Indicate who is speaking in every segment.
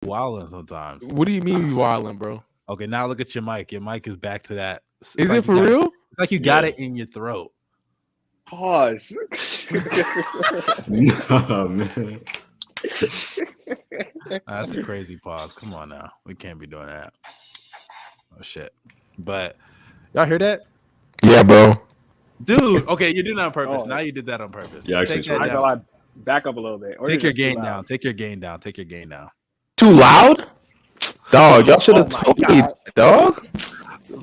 Speaker 1: wilding sometimes.
Speaker 2: What do you mean you wilding, bro?
Speaker 1: Okay, now look at your mic. Your mic is back to that.
Speaker 2: Is it for real?
Speaker 1: It's like you got it in your throat.
Speaker 3: Pause.
Speaker 4: No, man.
Speaker 1: That's a crazy pause. Come on now. We can't be doing that. Oh, shit. But y'all hear that?
Speaker 2: Yeah, bro.
Speaker 1: Dude, okay, you did that on purpose.
Speaker 3: Oh.
Speaker 1: Now you did that on purpose.
Speaker 4: Yeah, actually,
Speaker 1: Take that
Speaker 3: I
Speaker 1: down.
Speaker 3: go like back up a little bit. Or
Speaker 1: Take
Speaker 3: is
Speaker 1: your
Speaker 3: it too
Speaker 1: gain
Speaker 3: loud?
Speaker 1: down. Take your gain down. Take your gain down.
Speaker 2: Too loud? Dog, y'all should have
Speaker 3: Oh my
Speaker 2: told me,
Speaker 3: God.
Speaker 2: dog.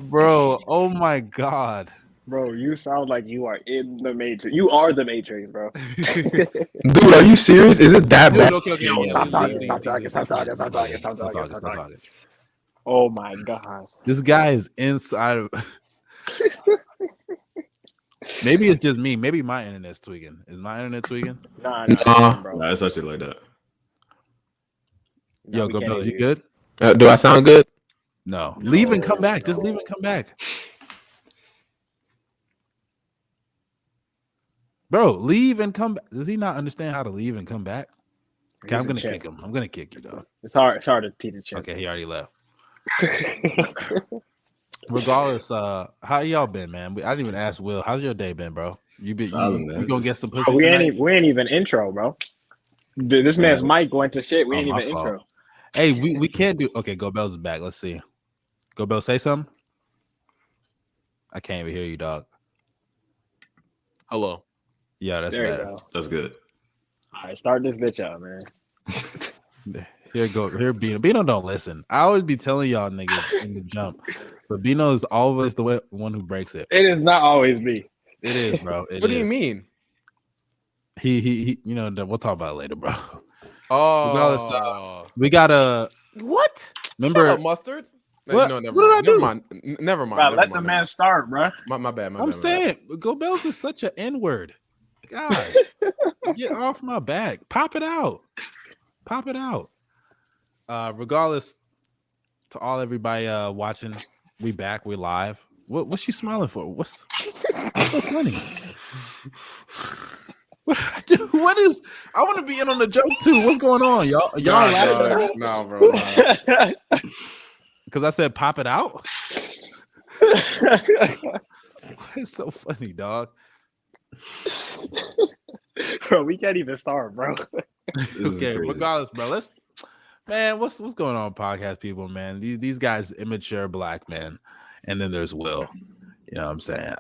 Speaker 1: Bro, oh my God.
Speaker 3: Bro, you sound like you are in the Matrix. You are the Matrix, bro.
Speaker 2: Dude, are you serious? Is it that
Speaker 1: Dude,
Speaker 2: bad?
Speaker 1: okay.
Speaker 3: Stop talking. Oh my God.
Speaker 1: This guy is inside of. Maybe it's just me. Maybe my internet's tweaking. Is my internet tweaking?
Speaker 3: Nah, bro.
Speaker 4: Nah, it's actually like that.
Speaker 3: No,
Speaker 1: Yo,
Speaker 3: we
Speaker 1: go
Speaker 3: can't
Speaker 1: Bill.
Speaker 3: hear
Speaker 1: You good?
Speaker 2: Do I sound good?
Speaker 1: No. Leave and come back. Just leave and come back. Bro, leave and come back. Does he not understand how to leave and come back? Okay, I'm gonna kick him. I'm gonna kick you, dog.
Speaker 3: It's hard to teach a chip.
Speaker 1: Okay, he already left. Regardless, how y'all been, man? I didn't even ask Will. How's your day been, bro? You gonna get some pussy
Speaker 3: we
Speaker 1: tonight?
Speaker 3: ain't even intro, bro. This man's mic going to shit. We ain't
Speaker 1: my
Speaker 3: even
Speaker 1: fault.
Speaker 3: intro.
Speaker 1: Hey, we can't do. Okay, Go Bell's back. Let's see. Go Bell, say something. I can't even hear you, dog.
Speaker 2: Hello.
Speaker 1: Yeah, that's
Speaker 3: There you
Speaker 1: better.
Speaker 3: go.
Speaker 4: That's good.
Speaker 3: All right, start this bitch out, man.
Speaker 1: Here, Bino. Bino don't listen. I always be telling y'all niggas in the jump, but Bino is always the one who breaks it.
Speaker 3: It is not always me.
Speaker 1: It is, bro.
Speaker 2: What do you mean?
Speaker 1: He you know, we'll talk about it later, bro.
Speaker 2: Oh,
Speaker 1: We gotta
Speaker 2: what?
Speaker 1: remember
Speaker 2: Shut up, mustard.
Speaker 1: What?
Speaker 2: No, never
Speaker 1: What did I
Speaker 2: mind.
Speaker 1: do?
Speaker 2: Never mind.
Speaker 3: Bro,
Speaker 2: Never
Speaker 3: let
Speaker 2: mind,
Speaker 3: the
Speaker 2: never
Speaker 3: man
Speaker 2: mind.
Speaker 3: start, bro.
Speaker 2: My bad.
Speaker 1: I'm saying Go Bells is such an N-word. God, get off my back. Pop it out. Pop it out. Regardless to everybody watching, we back. We live. What's she smiling for? What's so funny? What I do? What is? I want to be in on the joke too. What's going on, y'all? Y'all laughing?
Speaker 2: Nah, bro. Nah.
Speaker 1: Because I said pop it out. It's so funny, dog.
Speaker 3: Bro, we can't even start, bro.
Speaker 1: Okay, regardless, bro. What's going on, podcast people, man? These guys, immature black men, and then there's Will. You know what I'm saying?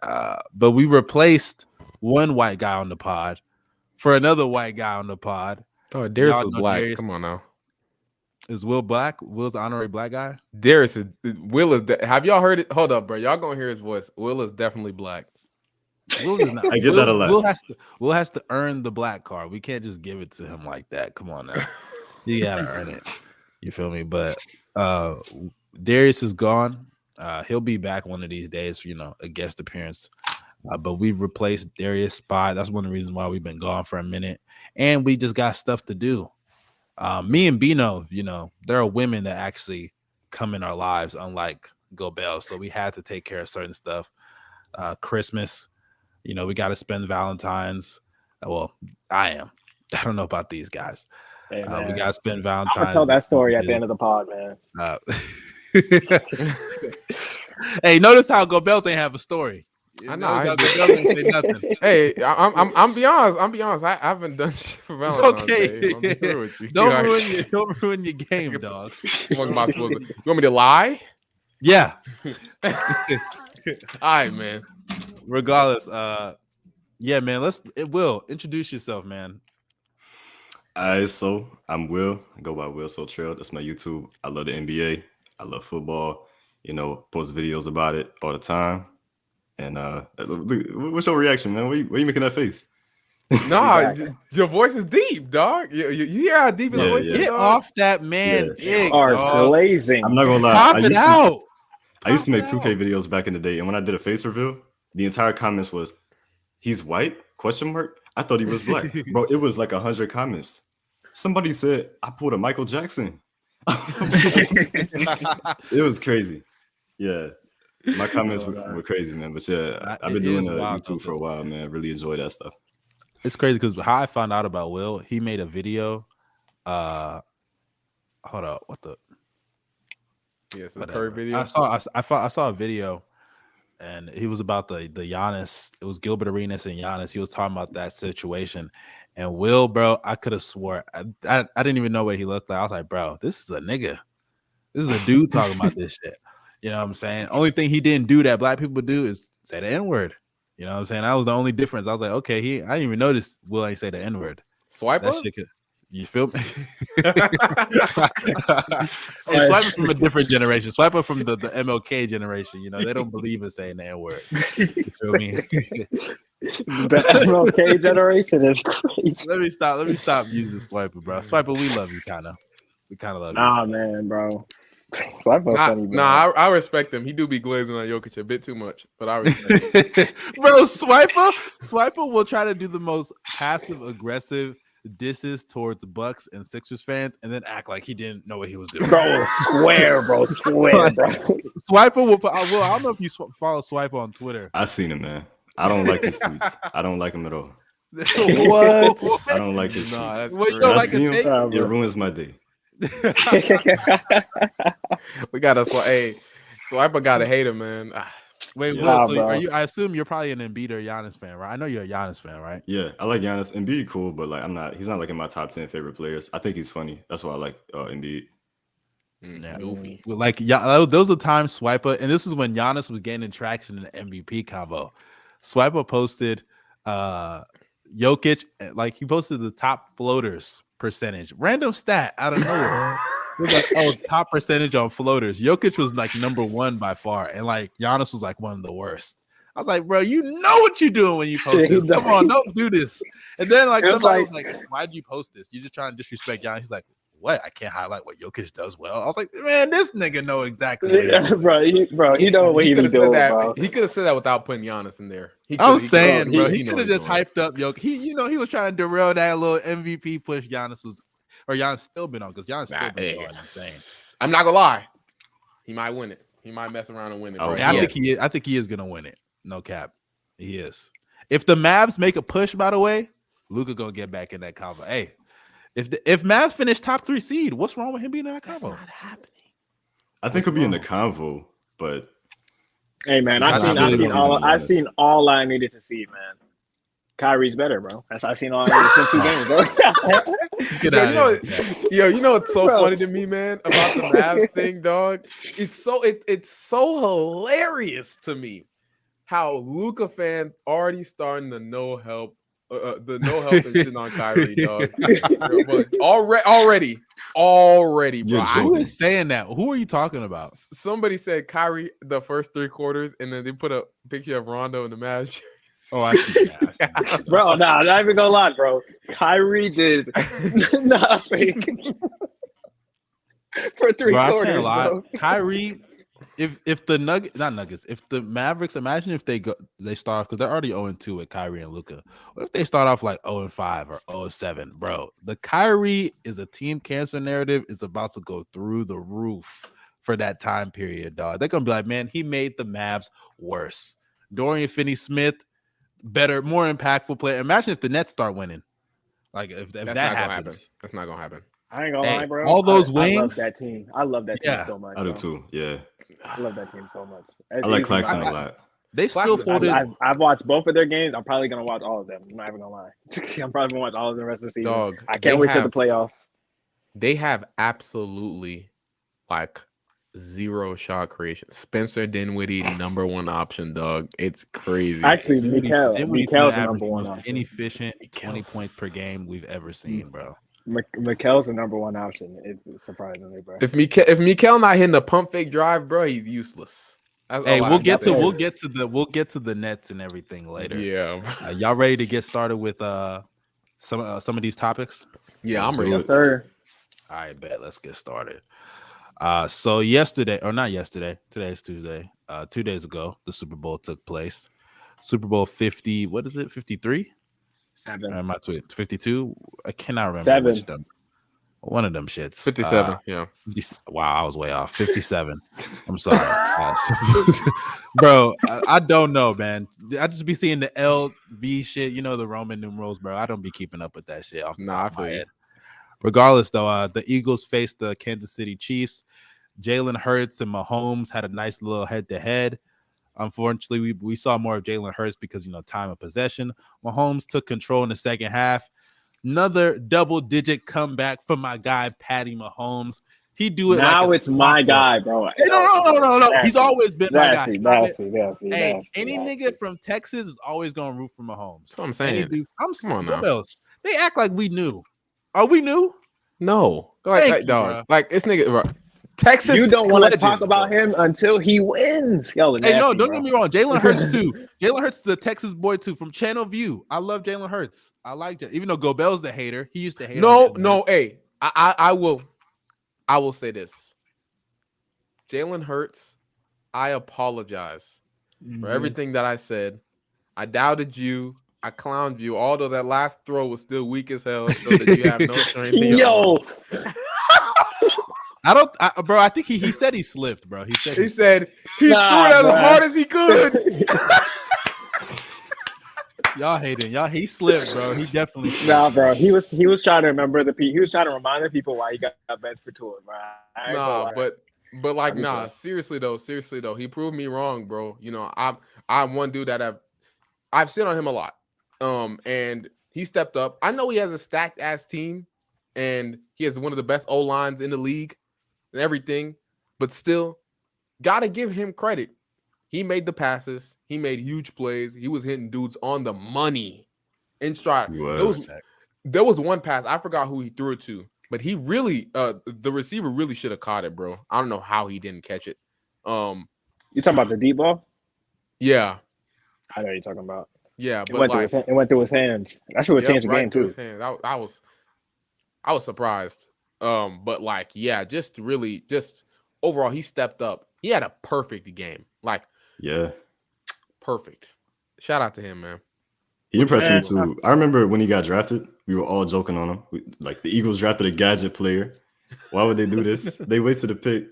Speaker 1: But we replaced one white guy on the pod for another white guy on the pod.
Speaker 2: Oh, Darius
Speaker 1: Y'all
Speaker 2: is
Speaker 1: know
Speaker 2: black.
Speaker 1: Darius.
Speaker 2: Come on now.
Speaker 1: Is Will black? Will's the honorary black guy.
Speaker 2: Darius is Will is. Have y'all heard it? Hold up, bro. Y'all gonna hear his voice. Will is definitely black.
Speaker 1: Will is not.
Speaker 4: I get that a lot.
Speaker 1: Will has to earn the black card. We can't just give it to him like that. Come on now. You gotta earn it. You feel me? But Darius is gone. He'll be back one of these days for, a guest appearance. But we've replaced Darius' spot. That's one of the reasons why we've been gone for a minute. And we just got stuff to do. Me and Bino, there are women that actually come in our lives, unlike Go Bell. So we had to take care of certain stuff. Christmas, we got to spend Valentine's. Well, I don't know about these guys.
Speaker 3: Hey,
Speaker 1: We got to spend Valentine's.
Speaker 3: I'm gonna tell that story at the end of the pod, man.
Speaker 1: Hey, notice how Go Bells ain't have a story.
Speaker 2: I know.
Speaker 1: Notice how Go Bells ain't say nothing.
Speaker 2: Hey, I'm be honest. I haven't done shit for Valentine's Day. I'm being real with you.
Speaker 1: Don't ruin your game, dog.
Speaker 2: What am I supposed to? You want me to lie?
Speaker 1: Yeah.
Speaker 2: All right, man.
Speaker 1: Regardless, yeah, man. Will introduce yourself, man.
Speaker 4: So I'm Will. I go by Will So Trail. That's my YouTube. I love the NBA. I love football. Post videos about it all the time. And what's your reaction, man? What are you making that face?
Speaker 2: Nah, your voice is deep, dog. You hear how deep his voice is?
Speaker 1: Get off that man.
Speaker 4: Yeah.
Speaker 3: Are glazing.
Speaker 4: I'm not gonna lie.
Speaker 1: Pop it out.
Speaker 4: I used to make 2K videos back in the day, and when I did a face reveal, the entire comments was, "He's white?" ? I thought he was black, bro. It was like 100 comments. Somebody said I pulled a Michael Jackson. It was crazy. Yeah, my comments were crazy, man. But yeah, I've been doing YouTube for a while, man. Really enjoy that stuff.
Speaker 1: It's crazy because how I found out about Will, he made a video. Hold hold up, what the?
Speaker 2: Yeah, some
Speaker 1: Whatever.
Speaker 2: Curry video.
Speaker 1: I saw a video, and he was about the Giannis. It was Gilbert Arenas and Giannis. He was talking about that situation, and Will, bro, I could have swore I didn't even know what he looked like. I was like, bro, this is a nigga. This is a dude talking about this shit. You know what I'm saying? Only thing he didn't do that black people do is say the N-word. You know what I'm saying? That was the only difference. I was like, okay, I didn't even notice Will ain't say the N-word.
Speaker 2: Swipe
Speaker 1: That
Speaker 2: up?
Speaker 1: shit could, you feel me? Hey, Swipe up from a different generation. Swipe up from the MLK generation. You know, they don't believe in saying the N-word. You feel me?
Speaker 3: The MLK generation is crazy.
Speaker 1: Let me stop using Swiper, bro. Swiper, we love you, kind of. We kind of love you.
Speaker 3: Nah, man, bro. Swiper funny, bro.
Speaker 2: I respect him. He do be glazing on Jokic a bit too much, but I respect him.
Speaker 1: Bro, Swiper will try to do the most passive aggressive disses towards Bucks and Sixers fans, and then act like he didn't know what he was doing.
Speaker 3: Bro, swear, bro.
Speaker 1: Swiper will. I don't know if you follow Swiper on Twitter.
Speaker 4: I seen him, man. I don't like his tweets. I don't like him at all.
Speaker 1: What?
Speaker 4: I don't like his tweets.
Speaker 2: That's
Speaker 1: Well, you
Speaker 2: crazy.
Speaker 1: don't
Speaker 4: When I
Speaker 1: like
Speaker 4: see
Speaker 1: his
Speaker 4: him,
Speaker 1: face?
Speaker 4: it ruins my day.
Speaker 2: We got Swiper gotta hate him, man.
Speaker 1: Wait,
Speaker 4: Yeah.
Speaker 1: Will,
Speaker 3: Nah,
Speaker 1: so
Speaker 3: bro.
Speaker 1: I assume you're probably an Embiid or Giannis fan, right? I know you're a Giannis fan, right?
Speaker 4: Yeah, I like Giannis. Embiid cool, but like he's not like in my top 10 favorite players. I think he's funny. That's why I like Embiid.
Speaker 1: Yeah.
Speaker 2: Goofy.
Speaker 1: Like, yeah, those are times Swiper, and this is when Giannis was gaining traction in the MVP combo. Swiper posted Jokic, like he posted the top floaters percentage, random stat out of nowhere. It was like, oh, top percentage on floaters. Jokic was like number 1 by far, and like Giannis was like one of the worst. I was like, bro, you know what you're doing when you post this. Come on, don't do this. And then like somebody was like, why'd you post this? You're just trying to disrespect Giannis. He's like, what? I can't highlight what Jokic does well. I was like, man, this nigga know exactly. What
Speaker 3: he know what he be doing, bro.
Speaker 2: He could have said that without putting Giannis in there.
Speaker 1: I'm saying, bro, he
Speaker 2: know
Speaker 1: could have
Speaker 2: what
Speaker 1: just
Speaker 2: he's doing.
Speaker 1: hyped up Jokic. He was trying to derail that little MVP push Giannis still been on, because Giannis still been going insane.
Speaker 2: I'm not gonna lie. He might win it. He might mess around and win it.
Speaker 4: Oh,
Speaker 2: bro.
Speaker 1: Yeah, I think he is gonna win it. No cap. He is. If the Mavs make a push, by the way, Luka gonna get back in that combo. Hey, if Mavs finish top 3 seed, what's wrong with him being in that combo?
Speaker 2: That's not happening.
Speaker 4: I think he'll be in the convo, but
Speaker 3: Hey, man,
Speaker 1: That's
Speaker 3: I've
Speaker 1: really
Speaker 3: seen all I needed to see, man. Kyrie's better, bro. I've seen all I needed to see 2 games, bro.
Speaker 1: Get out of here.
Speaker 2: You know what's so
Speaker 3: Bro.
Speaker 2: funny to me, man, about the Mavs thing, dog? It's so hilarious to me how Luka fans already starting the no help and shit on Kyrie, dog. But already, bro.
Speaker 4: You're
Speaker 1: Who
Speaker 4: joking.
Speaker 1: is saying that? Who are you talking about?
Speaker 2: Somebody said Kyrie the first 3 quarters, and then they put a picture of Rondo in the Mavs.
Speaker 1: Oh, I see that.
Speaker 3: Bro, nah, not even gonna lie, bro. Kyrie did nothing for 3
Speaker 1: Bro, I
Speaker 3: quarters,
Speaker 1: can't lie.
Speaker 3: bro.
Speaker 1: Kyrie, if the Nuggets, if the Mavericks, imagine if they start off, because they're already 0-2 with Kyrie and Luka. What if they start off like 0-5 or 0-7, bro? The Kyrie is a team cancer narrative is about to go through the roof for that time period, dog. They're gonna be like, man, he made the Mavs worse. Dorian Finney-Smith, better, more impactful player. Imagine if the Nets start winning. Like if that happens.
Speaker 2: That's not gonna happen.
Speaker 3: I ain't gonna
Speaker 1: Hey,
Speaker 3: lie, bro.
Speaker 1: all those
Speaker 3: I love
Speaker 1: wings.
Speaker 3: that team. I love that team
Speaker 1: Yeah.
Speaker 3: so much.
Speaker 4: I do
Speaker 3: bro.
Speaker 4: too. Yeah,
Speaker 3: I love that team so much.
Speaker 4: I like Claxton a lot.
Speaker 1: They still
Speaker 2: Classic.
Speaker 1: folded.
Speaker 3: I've watched both of their games. I'm probably gonna watch all of them. I'm not even gonna lie. I'm probably gonna watch all of the rest of the season.
Speaker 2: Dog,
Speaker 3: I can't wait till the playoffs.
Speaker 2: They have absolutely like 0 shot creation. Spencer Dinwiddie, number 1 option, dog. It's crazy.
Speaker 3: Actually,
Speaker 1: Dinwiddie's
Speaker 3: Mikel's the
Speaker 1: average
Speaker 3: number 1
Speaker 1: most
Speaker 3: option.
Speaker 1: inefficient 20 points per game we've ever seen, bro.
Speaker 3: Mikel's the number 1 option. It's surprisingly, bro.
Speaker 2: If Mikel not hitting the pump fake drive, bro, he's useless. That's
Speaker 1: Hey,
Speaker 2: all I
Speaker 1: we'll
Speaker 2: have
Speaker 1: get
Speaker 2: to
Speaker 1: to
Speaker 2: say.
Speaker 1: we'll get to the Nets and everything later.
Speaker 2: Yeah,
Speaker 1: Y'all ready to get started with some of these topics?
Speaker 2: yeah,
Speaker 4: Let's
Speaker 2: I'm
Speaker 4: do
Speaker 2: ready.
Speaker 4: it.
Speaker 3: Yes, sir.
Speaker 1: All right, bet. Let's get started. So yesterday, or not yesterday, today's Tuesday. 2 days ago, the Super Bowl took place. Super Bowl 50. What is it? 53?
Speaker 3: 7.
Speaker 1: My tweet 52. I cannot remember
Speaker 3: 7.
Speaker 1: which number. One of them shits.
Speaker 2: 57. Yeah.
Speaker 1: 50, wow, I was way off. 57. I'm sorry, bro. I don't know, man. I just be seeing the LV shit. You know the Roman numerals, bro. I don't be keeping up with that shit off the top of my head. Regardless, though, the Eagles faced the Kansas City Chiefs. Jalen Hurts and Mahomes had a nice little head-to-head. Unfortunately, we saw more of Jalen Hurts because, time of possession. Mahomes took control in the second half. Another double-digit comeback from my guy, Patty Mahomes. He do it
Speaker 3: now
Speaker 1: like
Speaker 3: it's my guy, bro.
Speaker 1: Hey, no. He's always been my guy.
Speaker 3: Hey,
Speaker 1: Any nigga from Texas is always going to root for Mahomes.
Speaker 2: That's what I'm saying. Come on now.
Speaker 1: What else? They act like we knew. Are we new?
Speaker 2: No.
Speaker 1: Thank you,
Speaker 2: dog.
Speaker 1: bro.
Speaker 2: Like, this nigga, bro. Texas.
Speaker 3: You don't want to talk about him until he wins. Yo,
Speaker 1: Hey,
Speaker 3: nasty,
Speaker 1: no, don't
Speaker 3: bro.
Speaker 1: get me wrong. Jalen Hurts, too. Jalen Hurts is the Texas boy, too, from Channel View. I love Jalen Hurts. I like it. Even though Gobel's the hater, he used to hate on Jalen Hurts.
Speaker 2: Hey, I will say this. Jalen Hurts, I apologize for everything that I said. I doubted you. I clowned you. Although that last throw was still weak as hell, so that you have no strength in your arm.
Speaker 1: I think he said he slipped, bro. He
Speaker 2: said he threw it as hard as he could.
Speaker 1: Y'all hating. He slipped, bro. He definitely slipped.
Speaker 3: Nah, bro. He was trying to remember he was trying to remind the people why he got benched for tour, bro. Seriously though, he proved me wrong, bro. I'm one dude that I've seen on him a lot. And he stepped up. I know he has a stacked ass team and he has one of the best O-lines in the league and everything, but still gotta give him credit. He made the passes, he made huge plays, he was hitting dudes on the money in stride. There was one pass, I forgot who he threw it to, but he really the receiver really should have caught it, bro. I don't know how he didn't catch it. You talking about the deep ball?
Speaker 2: Yeah.
Speaker 3: I know what you're talking about.
Speaker 2: Yeah,
Speaker 3: it went through his hands. That should have changed the game too.
Speaker 2: I was surprised. But just overall, he stepped up. He had a perfect game. Perfect. Shout out to him, man.
Speaker 4: He impressed me too. I remember when he got drafted, we were all joking on him. The Eagles drafted a gadget player. Why would they do this? They wasted a pick.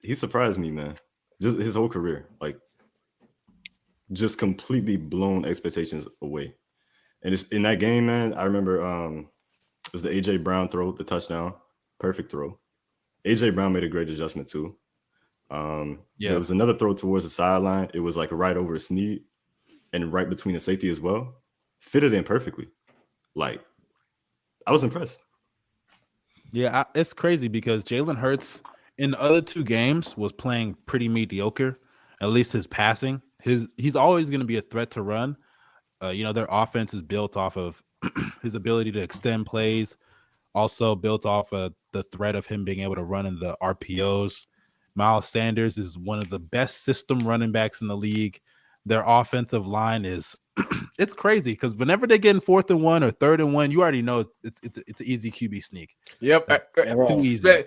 Speaker 4: He surprised me, man. Just his whole career, just completely blown expectations away. And it's in that game, man. I remember it was the AJ Brown throw, the touchdown, perfect throw. AJ Brown made a great adjustment too. There was another throw towards the sideline. It was right over Snead and right between the safety as well. Fitted in perfectly. I was impressed.
Speaker 1: Yeah, it's crazy because Jalen Hurts in the other two games was playing pretty mediocre. At least his passing. He's always going to be a threat to run. Their offense is built off of his ability to extend plays, also built off of the threat of him being able to run in the RPOs. Miles Sanders is one of the best system running backs in the league. Their offensive line is it's crazy because whenever they get in 4th and 1 or 3rd and 1, you already know it's an easy QB sneak.
Speaker 2: Yep,
Speaker 1: too easy.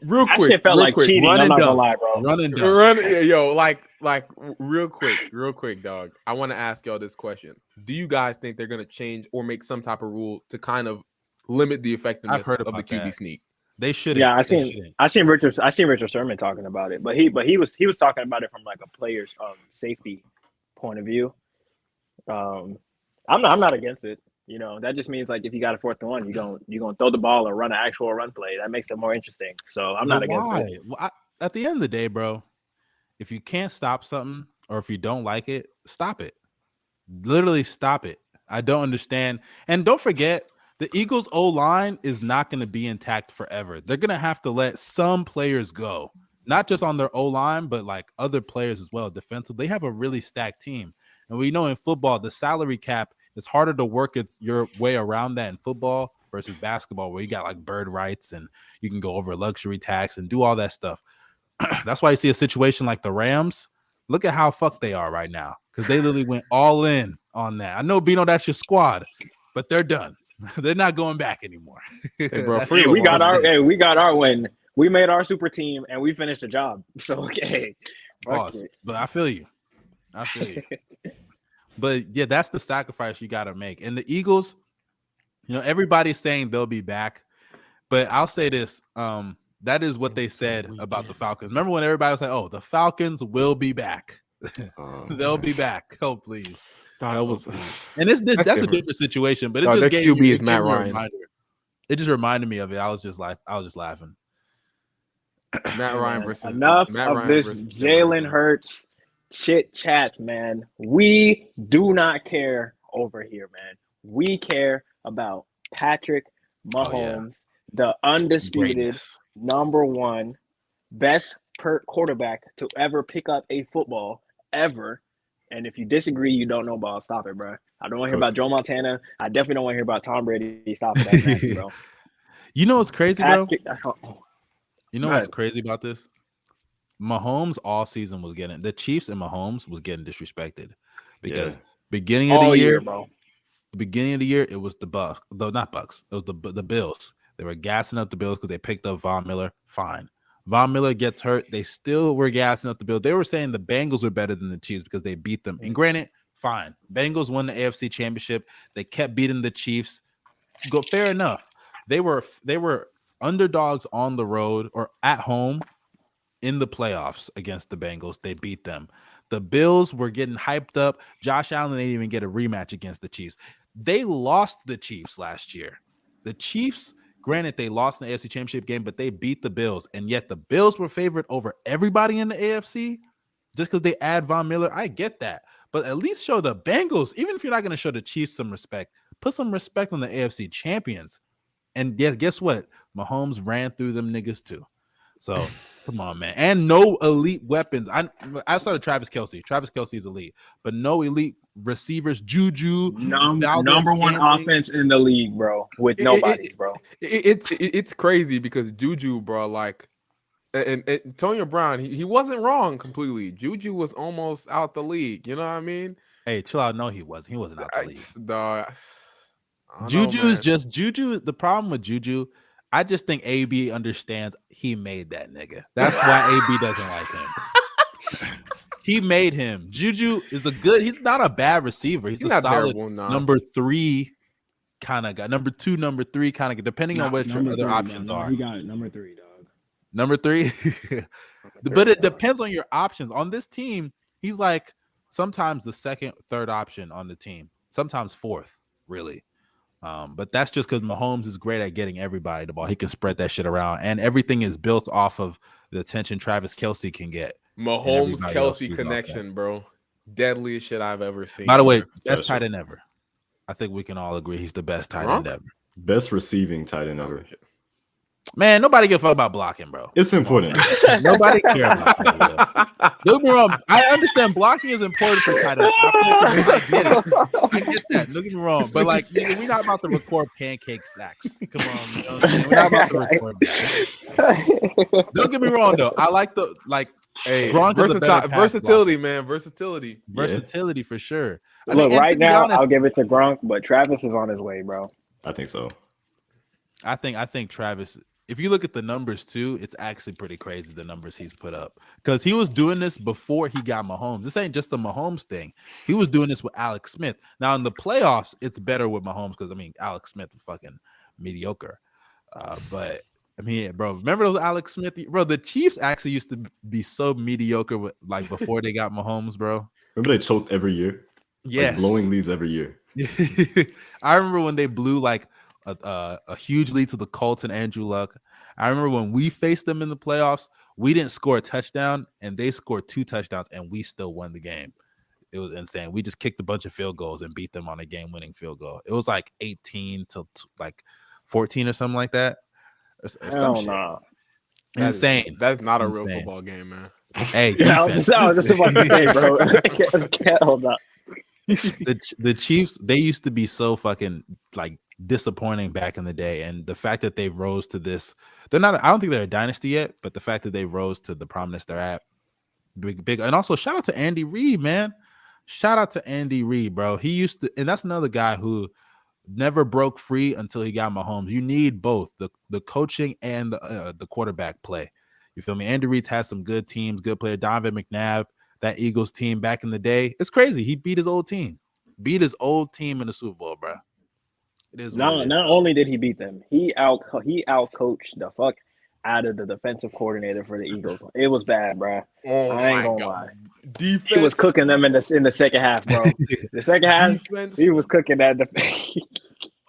Speaker 2: Real quick,
Speaker 3: that shit felt like cheating. I'm not gonna lie, bro.
Speaker 1: Run and dunk.
Speaker 2: Real quick, dog. I want to ask y'all this question: do you guys think they're gonna change or make some type of rule to kind of limit the effectiveness of the QB sneak?
Speaker 1: They should.
Speaker 3: Yeah, I seen Richard Sherman talking about it, but he was talking about it from a player's safety point of view. I'm not against it. That just means if you got a 4th and 1, you're gonna throw the ball or run an actual run play. That makes it more interesting. So I'm not against it.
Speaker 1: Well, at the end of the day, bro, if you can't stop something or if you don't like it, stop it. Literally stop it. I don't understand. And don't forget, the Eagles O-line is not going to be intact forever. They're going to have to let some players go, not just on their O-line, but other players as well. Defensive, they have a really stacked team. And we know in football, the salary cap, it's harder to work your way around that in football versus basketball, where you got bird rights and you can go over luxury tax and do all that stuff. That's why you see a situation like the Rams. Look at how fucked they are right now because they literally went all in on that. I know, Bino, that's your squad, but they're done. They're not going back anymore.
Speaker 2: Hey, bro,
Speaker 3: we got our win. We made our super team and we finished the job. So okay.
Speaker 1: Boss, but I feel you. But yeah, that's the sacrifice you got to make. And the Eagles, everybody's saying they'll be back, but I'll say this: that is what they said about the Falcons. Remember when everybody was like, "Oh, the Falcons will be back. They'll be back." Oh, please.
Speaker 2: That was,
Speaker 1: and that's a different situation, but it just
Speaker 2: their
Speaker 1: gave
Speaker 2: QB is Matt Ryan.
Speaker 1: It just reminded me of it. I was just laughing.
Speaker 2: Matt Ryan versus
Speaker 3: enough
Speaker 2: Matt
Speaker 3: of
Speaker 2: Ryan
Speaker 3: this
Speaker 2: versus
Speaker 3: Jalen Hurts chit chat, man. We do not care over here, man. We care about Patrick Mahomes, the undisputed #1 best quarterback to ever pick up a football ever. And if you disagree, you don't know ball. Stop it, bro. I don't want to hear about Joe Montana. I definitely don't want to hear about Tom Brady. Stop it, that's nasty, bro.
Speaker 1: You know what's crazy, bro?
Speaker 3: Patrick,
Speaker 1: You know what's crazy about this? Mahomes all season was getting the Chiefs and Mahomes was getting disrespected because beginning of the year,
Speaker 3: bro.
Speaker 1: Beginning of the year, it was the Bucks, though not Bucks. It was the Bills. They were gassing up the Bills because they picked up Von Miller. Fine. Von Miller gets hurt. They still were gassing up the Bills. They were saying the Bengals were better than the Chiefs because they beat them. And granted, fine. Bengals won the AFC Championship. They kept beating the Chiefs. Fair enough. They were underdogs on the road or at home in the playoffs against the Bengals. They beat them. The Bills were getting hyped up. Josh Allen didn't even get a rematch against the Chiefs. They lost the Chiefs last year. The Chiefs, granted, they lost in the AFC Championship game, but they beat the Bills. And yet the Bills were favored over everybody in the AFC just because they add Von Miller. I get that. But at least show the Bengals, even if you're not going to show the Chiefs some respect, put some respect on the AFC champions. And guess what? Mahomes ran through them niggas too. So come on, man. And no elite weapons. Outside of Travis Kelce. Travis Kelce is elite, but no elite receivers. Juju,
Speaker 3: number one offense in the league, bro. With nobody, bro.
Speaker 2: It's crazy because Juju, bro, like, and Antonio Brown, he wasn't wrong completely. Juju was almost out the league. You know what I mean?
Speaker 1: Hey, chill out. No, he wasn't. He wasn't out the league.
Speaker 2: Juju
Speaker 1: is just Juju. The problem with Juju, I just think AB understands he made that nigga. That's why AB doesn't like him. He made him. Juju is he's not a bad receiver. He's a solid number 3 kind of guy. Number 2, number 3 kind of, depending on what your other options are.
Speaker 5: He got number 3, dog.
Speaker 1: Number 3? But it depends on your options. On this team, he's like sometimes the 2nd, 3rd option on the team. Sometimes 4th, really. But that's just because Mahomes is great at getting everybody the ball. He can spread that shit around, and everything is built off of the attention Travis Kelce can get.
Speaker 2: Mahomes Kelce connection, bro. Deadliest shit I've ever seen.
Speaker 1: By the way, best tight end ever. I think we can all agree he's the best tight end ever.
Speaker 4: Best receiving tight end ever.
Speaker 1: Man, nobody give a fuck about blocking, bro.
Speaker 4: It's important.
Speaker 1: Nobody care about that. Don't get me wrong. I understand blocking is important for tight end. I get it. I get that. Don't get me wrong. But like, nigga, we're not about to record pancake sacks. Come on, you know what I mean? We're not about to record that. Don't get me wrong though. I like the
Speaker 2: versatility, man. Versatility
Speaker 1: for sure.
Speaker 3: Look, right now, I'll give it to Gronk, but Travis is on his way, bro.
Speaker 4: I think so.
Speaker 1: I think Travis. If you look at the numbers too, it's actually pretty crazy the numbers he's put up because he was doing this before he got Mahomes. This ain't just the Mahomes thing. He was doing this with Alex Smith. Now in the playoffs, it's better with Mahomes because I mean Alex Smith was fucking mediocre. But I mean, bro, remember those Alex Smith? Bro, the Chiefs actually used to be so mediocre with, like before they got Mahomes, bro.
Speaker 4: Remember they choked every year?
Speaker 1: Yes,
Speaker 4: like blowing leads every year.
Speaker 1: I remember when they blew like a huge lead to the Colts and Andrew Luck. I remember when we faced them in the playoffs, we didn't score a touchdown and they scored 2 touchdowns and we still won the game. It was insane. We just kicked a bunch of field goals and beat them on a game-winning field goal. It was like 18 to like 14 or something like that. Or some shit.
Speaker 3: No.
Speaker 1: Insane.
Speaker 2: That's not a real football game, man.
Speaker 1: Hey,
Speaker 3: I was just about to say, bro. Hold up.
Speaker 1: The Chiefs, they used to be so fucking like disappointing back in the day, and the fact that they rose to this, I don't think they're a dynasty yet, but the fact that they rose to the prominence they're at, big. And also shout out to Andy Reid, man. Shout out to Andy Reid, bro. He used to, and that's another guy who never broke free until he got Mahomes. You need both the coaching and the quarterback play. You feel me? Andy Reid's had some good teams, good player. Donovan McNabb, that Eagles team back in the day. It's crazy. He beat his old team. In the Super Bowl, bro. It is.
Speaker 3: Not only did he beat them, he outcoached the fuck out of the defensive coordinator for the Eagles. It was bad, bro.
Speaker 2: Oh,
Speaker 3: I ain't gonna lie.
Speaker 2: Defense.
Speaker 3: He was cooking them in the second half, bro. The second half, he was cooking that.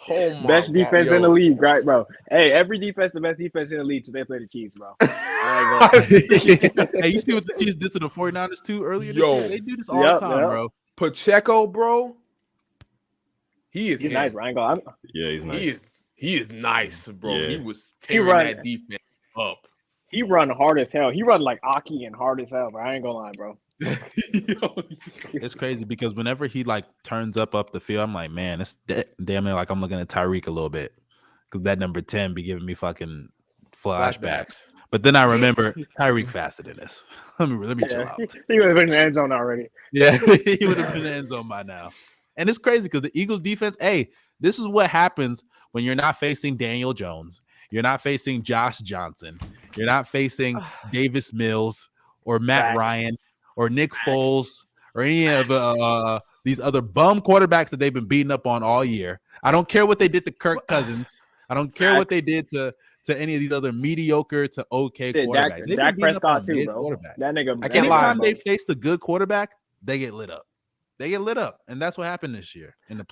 Speaker 2: Oh my
Speaker 3: Best
Speaker 2: God,
Speaker 3: defense
Speaker 2: yo.
Speaker 3: in the league, right, bro? Hey, every defense, the best defense in the league, so they play the Chiefs, bro.
Speaker 1: Hey, you see what the Chiefs did to the 49ers too earlier this year? They do this all the time, bro.
Speaker 2: Pacheco, bro. He's
Speaker 3: nice, bro. I ain't gonna,
Speaker 4: Yeah, he's nice.
Speaker 2: He is nice, bro.
Speaker 4: Yeah.
Speaker 2: He was tearing that defense up.
Speaker 3: He run hard as hell. He run like Aki and hard as hell, bro. I ain't gonna lie, bro.
Speaker 1: It's crazy because whenever he like turns up the field, I'm like, man, it's damn near like I'm looking at Tyreek a little bit because that number 10 be giving me fucking flashbacks. But then I remember Tyreek faster than this. Let me chill out.
Speaker 3: He would have been in the end zone already.
Speaker 1: Yeah, he would have been in the end zone by now. And it's crazy because the Eagles defense, hey, this is what happens when you're not facing Daniel Jones. You're not facing Josh Johnson. You're not facing Davis Mills or Matt Ryan or Nick Foles or any of these other bum quarterbacks that they've been beating up on all year. I don't care what they did to Kirk Cousins. I don't care what they did to any of these other mediocre to okay quarterbacks.
Speaker 3: Dak Prescott too, bro. That nigga.
Speaker 1: Anytime they face the good quarterback, they get lit up. They get lit up, and that's what happened this year in the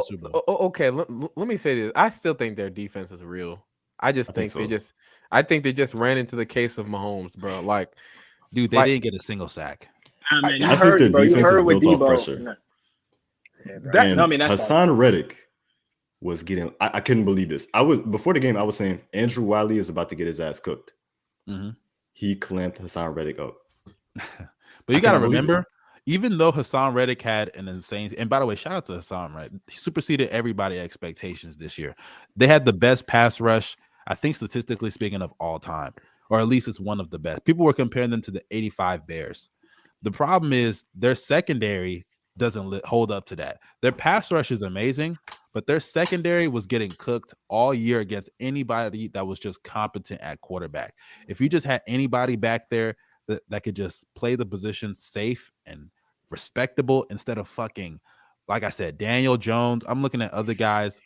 Speaker 1: Super Bowl.
Speaker 2: Okay, let me say this. I still think their defense is real. I think they just ran into the case of Mahomes, bro. Like,
Speaker 1: dude, they didn't get a single sack.
Speaker 4: I think their defense is built off pressure. Hassan Reddick was getting. I couldn't believe this. Before the game, I was saying Andrew Wiley is about to get his ass cooked. Mm-hmm. He clamped Hassan Reddick up.
Speaker 1: But you got to remember, even though Hassan Reddick had an insane, and by the way, shout out to Hassan, right? He superseded everybody's expectations this year. They had the best pass rush, I think, statistically speaking, of all time, or at least it's one of the best. People were comparing them to the 85 Bears. The problem is their secondary doesn't hold up to that. Their pass rush is amazing, but their secondary was getting cooked all year against anybody that was just competent at quarterback. If you just had anybody back there that could just play the position safe and respectable instead of fucking, like I said, Daniel Jones. I'm looking at other guys.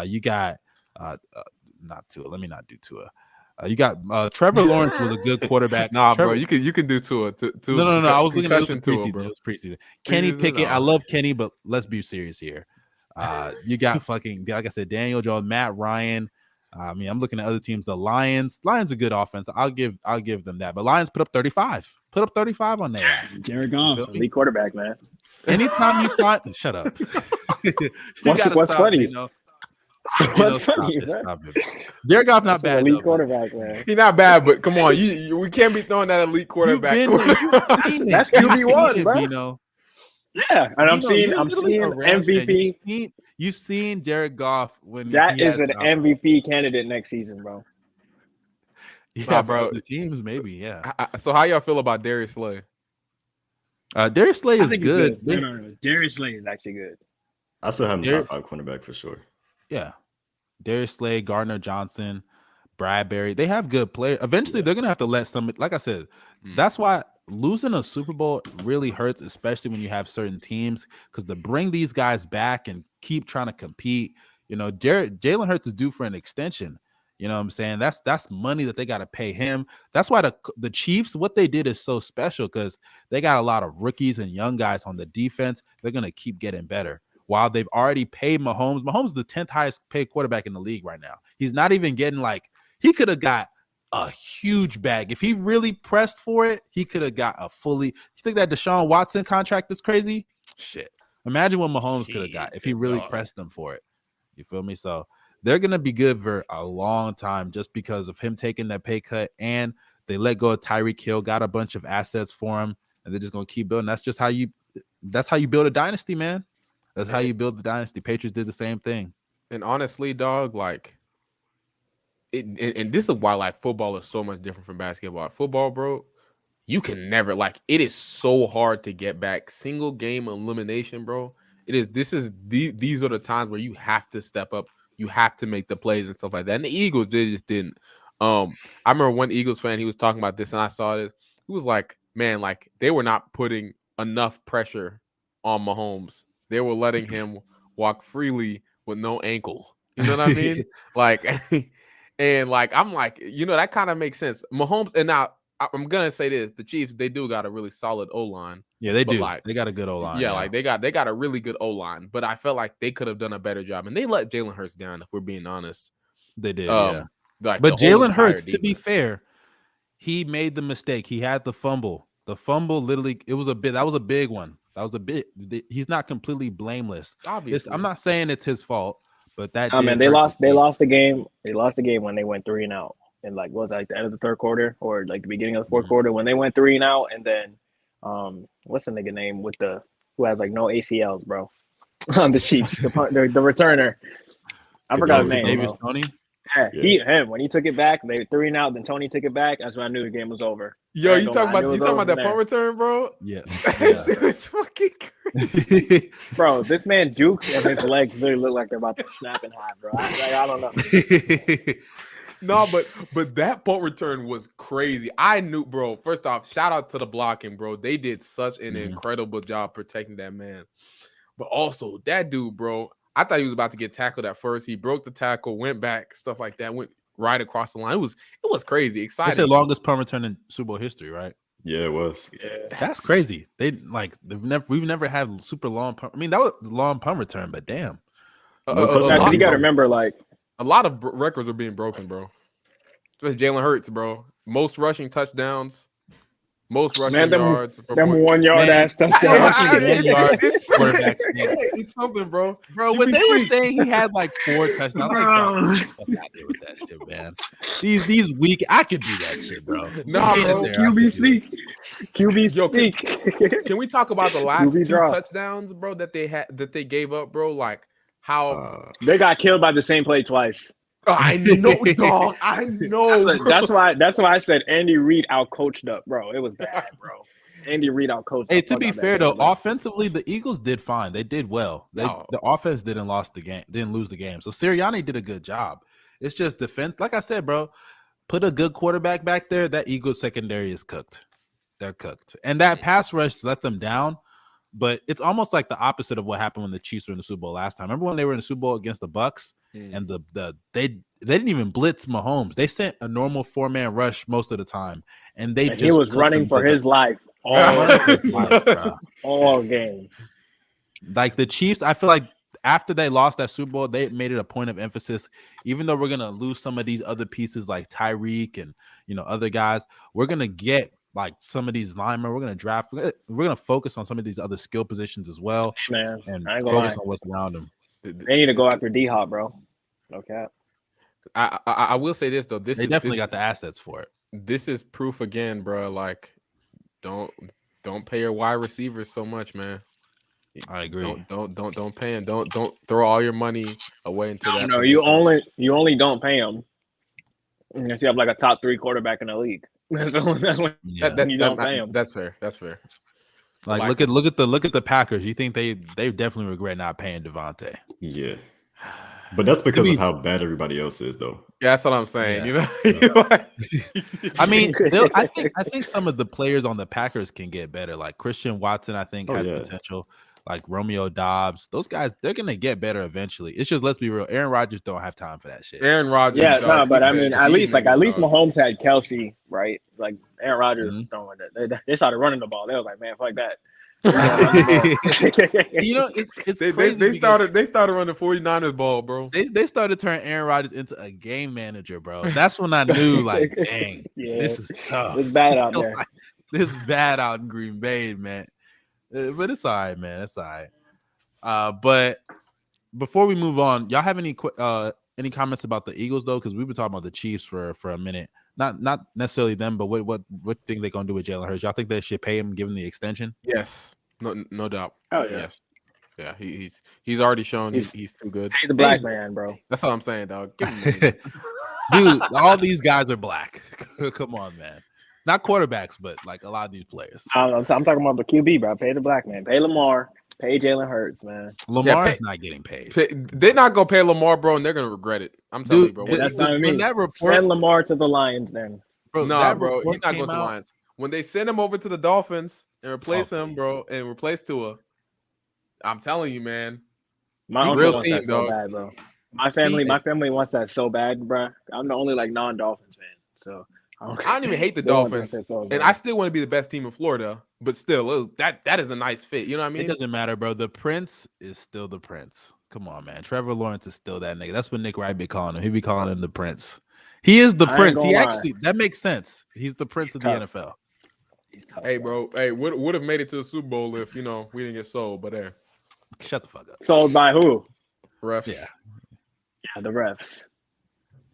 Speaker 1: You got not Tua. Let me not do Tua. You got Trevor Lawrence was a good quarterback.
Speaker 2: Bro, you can do Tua.
Speaker 1: No. I was looking at it preseason. It was preseason. Kenny Pickett. I love Kenny, but let's be serious here. You got fucking, like I said, Daniel Jones, Matt Ryan. I mean, I'm looking at other teams. The Lions. Lions a good offense. I'll give them that. But Lions put up 35. Put up 35 on their ass.
Speaker 3: Jared Goff, elite quarterback, man.
Speaker 1: Anytime you find, shut up.
Speaker 3: What's funny?
Speaker 1: You know? What's funny? Stop it. Jared Goff not bad.
Speaker 3: Elite quarterback, man.
Speaker 2: He's not bad, but come on, we can't be throwing that elite quarterback.
Speaker 3: That's QB1, bro. Bino. Yeah, and I'm seeing MVP.
Speaker 1: You've seen Jared Goff when
Speaker 3: that is an MVP candidate next season, bro.
Speaker 1: Yeah, bro. The teams, maybe, yeah.
Speaker 2: So how y'all feel about Darius Slay?
Speaker 1: Darius Slay is good.
Speaker 3: No. Darius Slay is actually good.
Speaker 4: I still have him top 5 cornerback for sure.
Speaker 1: Yeah. Darius Slay, Gardner Johnson, Bradbury. They have good players. Eventually, they're going to have to let some, like I said, that's why losing a Super Bowl really hurts, especially when you have certain teams, because to bring these guys back and keep trying to compete, Jalen Hurts is due for an extension. You know what I'm saying? That's money that they got to pay him. That's why the Chiefs, what they did is so special because they got a lot of rookies and young guys on the defense. They're going to keep getting better. While they've already paid Mahomes. Mahomes is the 10th highest paid quarterback in the league right now. He's not even getting he could have got a huge bag. If he really pressed for it, he could have got a fully. You think that Deshaun Watson contract is crazy? Shit. Imagine what Mahomes could have got if he really pressed them for it. You feel me? So they're going to be good for a long time just because of him taking that pay cut, and they let go of Tyreek Hill, got a bunch of assets for him, and they're just going to keep building. That's how you build a dynasty, man. That's how you build the dynasty. Patriots did the same thing.
Speaker 2: And honestly, dog, and this is why football is so much different from basketball. Football, bro, you can never it is so hard to get back single game elimination, bro. These are the times where you have to step up. You have to make the plays and stuff like that. And the Eagles, they just didn't. I remember one Eagles fan, he was talking about this, and I saw it. He was like, man, they were not putting enough pressure on Mahomes. They were letting him walk freely with no ankle. You know what I mean? And I'm that kind of makes sense. Mahomes, and now I'm gonna say this: the Chiefs, they do got a really solid O line.
Speaker 1: Yeah, they do.
Speaker 2: Like,
Speaker 1: they got a good O line.
Speaker 2: Yeah, like they got a really good O line. But I felt like they could have done a better job, and they let Jalen Hurts down. If we're being honest,
Speaker 1: they did. Yeah,
Speaker 2: like,
Speaker 1: but Jalen Hurts, to be fair, he made the mistake. He had the fumble. The fumble, literally, that was a big one. That was a bit. He's not completely blameless.
Speaker 2: Obviously,
Speaker 1: I'm not saying it's his fault, but that.
Speaker 5: I mean, they lost the game. They lost the game when they went 3-and-out, and like was like the end of the third quarter or like the beginning of the fourth quarter when they went 3-and-out, and then what's the nigga name who has like no ACLs, bro, on the Chiefs, the returner. I forgot his name.
Speaker 1: Davis Tony.
Speaker 5: Yeah, when he took it back, they 3-and-out. Then Tony took it back. That's when I knew the game was over.
Speaker 2: Yo, you talking about that punt return, bro?
Speaker 1: Yes.
Speaker 2: It's fucking crazy.
Speaker 5: Bro, this man jukes and his legs literally look like they're about to snap in half, bro. I don't know.
Speaker 2: No, but that punt return was crazy. I knew, bro. First off, shout out to the blocking, bro. They did such an incredible job protecting that man. But also that dude, bro. I thought he was about to get tackled at first. He broke the tackle, went back, stuff like that, went right across the line. It was crazy, exciting.
Speaker 1: It's the longest punt return in Super Bowl history, right?
Speaker 4: Yeah, it was.
Speaker 5: Yeah.
Speaker 1: That's crazy. We've never had super long punt. I mean, that was a long punt return, but damn.
Speaker 5: You got to remember, like
Speaker 2: a lot of records are being broken, bro. Especially Jalen Hurts, bro. Most rushing touchdowns. Most rushing yards.
Speaker 5: Them 1 yard ass touchdowns.
Speaker 2: It's something, bro.
Speaker 1: Bro, when they were saying he had like 4 touchdowns, I'm like, fuck out there with that shit, man. These weak, I could do that shit, bro.
Speaker 2: Nah, bro.
Speaker 5: QB
Speaker 2: Yo,
Speaker 5: sneak.
Speaker 2: Can we talk about the last 2 touchdowns, bro, that they gave up, bro? Like how
Speaker 5: they got killed by the same play twice.
Speaker 2: I know, dog. I know.
Speaker 5: That's why I said Andy Reid outcoached up, bro. It was bad, bro. Andy Reid outcoached.
Speaker 1: Hey, to be fair though, offensively the Eagles did fine. They did well. The offense didn't lose the game. So Sirianni did a good job. It's just defense. Like I said, bro, put a good quarterback back there. That Eagles secondary is cooked. They're cooked, and that pass rush let them down. But it's almost like the opposite of what happened when the Chiefs were in the Super Bowl last time. Remember when they were in the Super Bowl against the Bucks and they didn't even blitz Mahomes. They sent a normal 4-man rush most of the time, and he
Speaker 5: was running for his life all game.
Speaker 1: Like the Chiefs, I feel like after they lost that Super Bowl, they made it a point of emphasis. Even though we're gonna lose some of these other pieces like Tyreek and other guys, we're gonna get like some of these linemen, we're gonna focus on some of these other skill positions as well,
Speaker 5: man,
Speaker 1: and focus on what's around them.
Speaker 5: They need to go after D-Hop, bro. No cap.
Speaker 2: I will say this though. They
Speaker 1: definitely got the assets for it.
Speaker 2: This is proof again, bro. Like, don't pay your wide receivers so much, man.
Speaker 1: I agree.
Speaker 2: Don't pay them. Don't throw all your money away into that.
Speaker 5: No, you only don't pay them unless you have like a top 3 quarterback in the league. That's when you don't pay him.
Speaker 2: That's fair. That's fair.
Speaker 1: Like look at the Packers. You think they definitely regret not paying Devontae?
Speaker 4: Yeah, but that's because of how bad everybody else is, though.
Speaker 2: Yeah, that's what I'm saying.
Speaker 1: Yeah. I mean, I think some of the players on the Packers can get better. Like Christian Watson, I think has potential. Like Romeo Dobbs, those guys, they're gonna get better eventually. It's just, let's be real, Aaron Rodgers don't have time for that shit.
Speaker 2: Aaron Rodgers,
Speaker 5: but I mean, at least Mahomes had Kelsey, right? Like Aaron Rodgers was throwing it. They started running the ball. They was like, man, fuck that.
Speaker 1: It's
Speaker 2: crazy. They started running 49ers ball, bro.
Speaker 1: They started turning Aaron Rodgers into a game manager, bro. That's when I knew, like, dang, this is tough.
Speaker 5: It's bad out there.
Speaker 1: This is bad out in Green Bay, man. But it's all right, man. It's all right. But before we move on, y'all have any comments about the Eagles though? Because we've been talking about the Chiefs for a minute. Not necessarily them, but what think they're gonna do with Jalen Hurts? Y'all think they should pay him, give him the extension?
Speaker 2: Yes, no doubt.
Speaker 5: Oh yeah.
Speaker 2: Yes. Yeah, he's already shown he's too good.
Speaker 5: He's the black man, bro.
Speaker 2: That's all I'm saying, dog. Give him
Speaker 1: Dude, all these guys are black. Come on, man. Not quarterbacks, but like a lot of these players.
Speaker 5: I'm talking about the QB, bro. Pay the black man. Pay Lamar. Pay Jalen Hurts, man.
Speaker 1: Lamar's not getting paid.
Speaker 2: They're not gonna pay Lamar, bro, and they're gonna regret it. I'm telling you, bro.
Speaker 5: That's not me. Send Lamar to the Lions, then.
Speaker 2: Bro, bro, he's not going to the Lions. When they send him over to the Dolphins and replace him, bro, and replace Tua, I'm telling you, man.
Speaker 5: My real team, so bad, bro. My family wants that so bad, bro. I'm the only like non-Dolphins fan, so
Speaker 2: I don't even hate the Dolphins, and I still want to be the best team in Florida. But still, that is a nice fit. You know what I mean?
Speaker 1: It doesn't matter, bro. The Prince is still the Prince. Come on, man. Trevor Lawrence is still that nigga. That's what Nick Wright be calling him. He be calling him the Prince. He is the Prince. He actually that makes sense. He's the Prince of the NFL.
Speaker 2: Hey, bro. Hey, would have made it to the Super Bowl if we didn't get sold. But there,
Speaker 1: shut the fuck up.
Speaker 5: Sold by who?
Speaker 2: Refs.
Speaker 5: Yeah, the refs.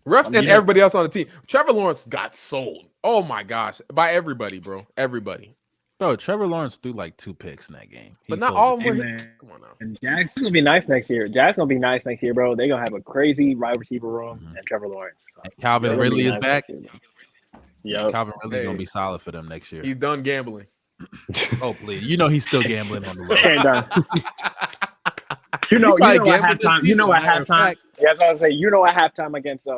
Speaker 2: Refs and everybody else on the team. Trevor Lawrence got sold. Oh my gosh, by everybody, bro. Everybody.
Speaker 1: Bro, Trevor Lawrence threw like 2 picks in that game.
Speaker 2: But not all of them.
Speaker 5: Come on now. And Jack's gonna be nice next year. Jack's gonna be nice next year, bro. They're gonna have a crazy wide receiver room and Trevor Lawrence.
Speaker 1: And Calvin Ridley is back.
Speaker 5: Yeah,
Speaker 1: Calvin Ridley gonna be solid for them next year.
Speaker 2: He's done gambling.
Speaker 1: Oh please, you know he's still gambling on the road.
Speaker 5: You know at halftime. You know at halftime. Yeah, that's what I was saying. You know at halftime against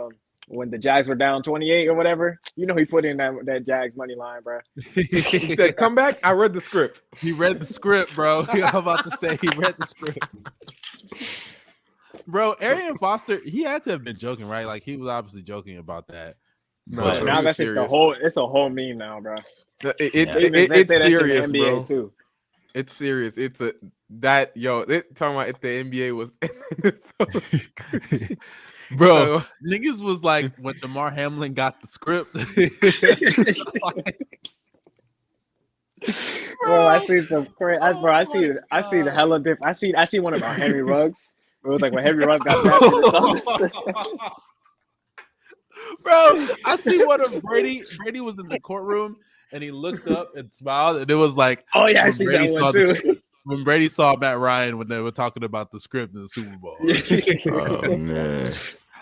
Speaker 5: when the Jags were down 28 or whatever, you know he put in that Jags money line, bro.
Speaker 2: He said, "Come back." I read the script.
Speaker 1: He read the script, bro. I'm about to say he read the script. Bro, Arian Foster, he had to have been joking, right? Like he was obviously joking about that.
Speaker 5: No, now that's just it's a whole meme now, bro.
Speaker 2: It's serious, bro. Too. It's serious. It's talking about if the NBA was
Speaker 1: bro, niggas was like when DeMar Hamlin got the script.
Speaker 5: Bro, I see some crazy. I see the hella dip. I see one about Henry Ruggs. It was like when Henry Ruggs got drafted.
Speaker 1: Bro, I see one of Brady. Brady was in the courtroom and he looked up and smiled, and it was like,
Speaker 5: oh yeah, I see that one too.
Speaker 1: When Brady saw Matt Ryan when they were talking about the script in the Super Bowl.
Speaker 4: Oh man,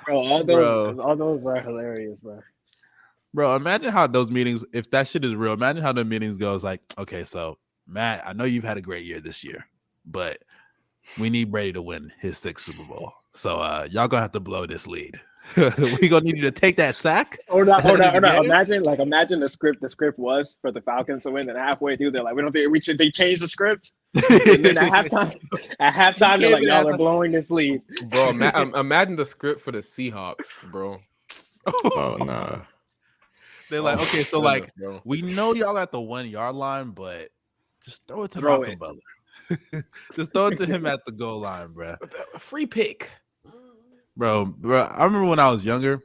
Speaker 5: bro, all those are hilarious, bro.
Speaker 1: Bro, imagine how those meetings, if that shit is real, imagine how the meetings goes. Like, okay, so Matt, I know you've had a great year this year, but we need Brady to win his 6th Super Bowl. So y'all gonna have to blow this lead. We gonna need you to take that sack.
Speaker 5: Hold on. Imagine the script. The script was for the Falcons to win, and halfway through they're like, we don't think we should. They change the script. And then at halftime, they're like, y'all are blowing this lead.
Speaker 2: Bro, imagine the script for the Seahawks, bro.
Speaker 4: Oh nah.
Speaker 1: They're like, okay, so like we know y'all at the 1 yard line, but just throw it to Malcolm Butler. Just throw it to him at the goal line, bro.
Speaker 2: Free pick.
Speaker 1: Bro, I remember when I was younger,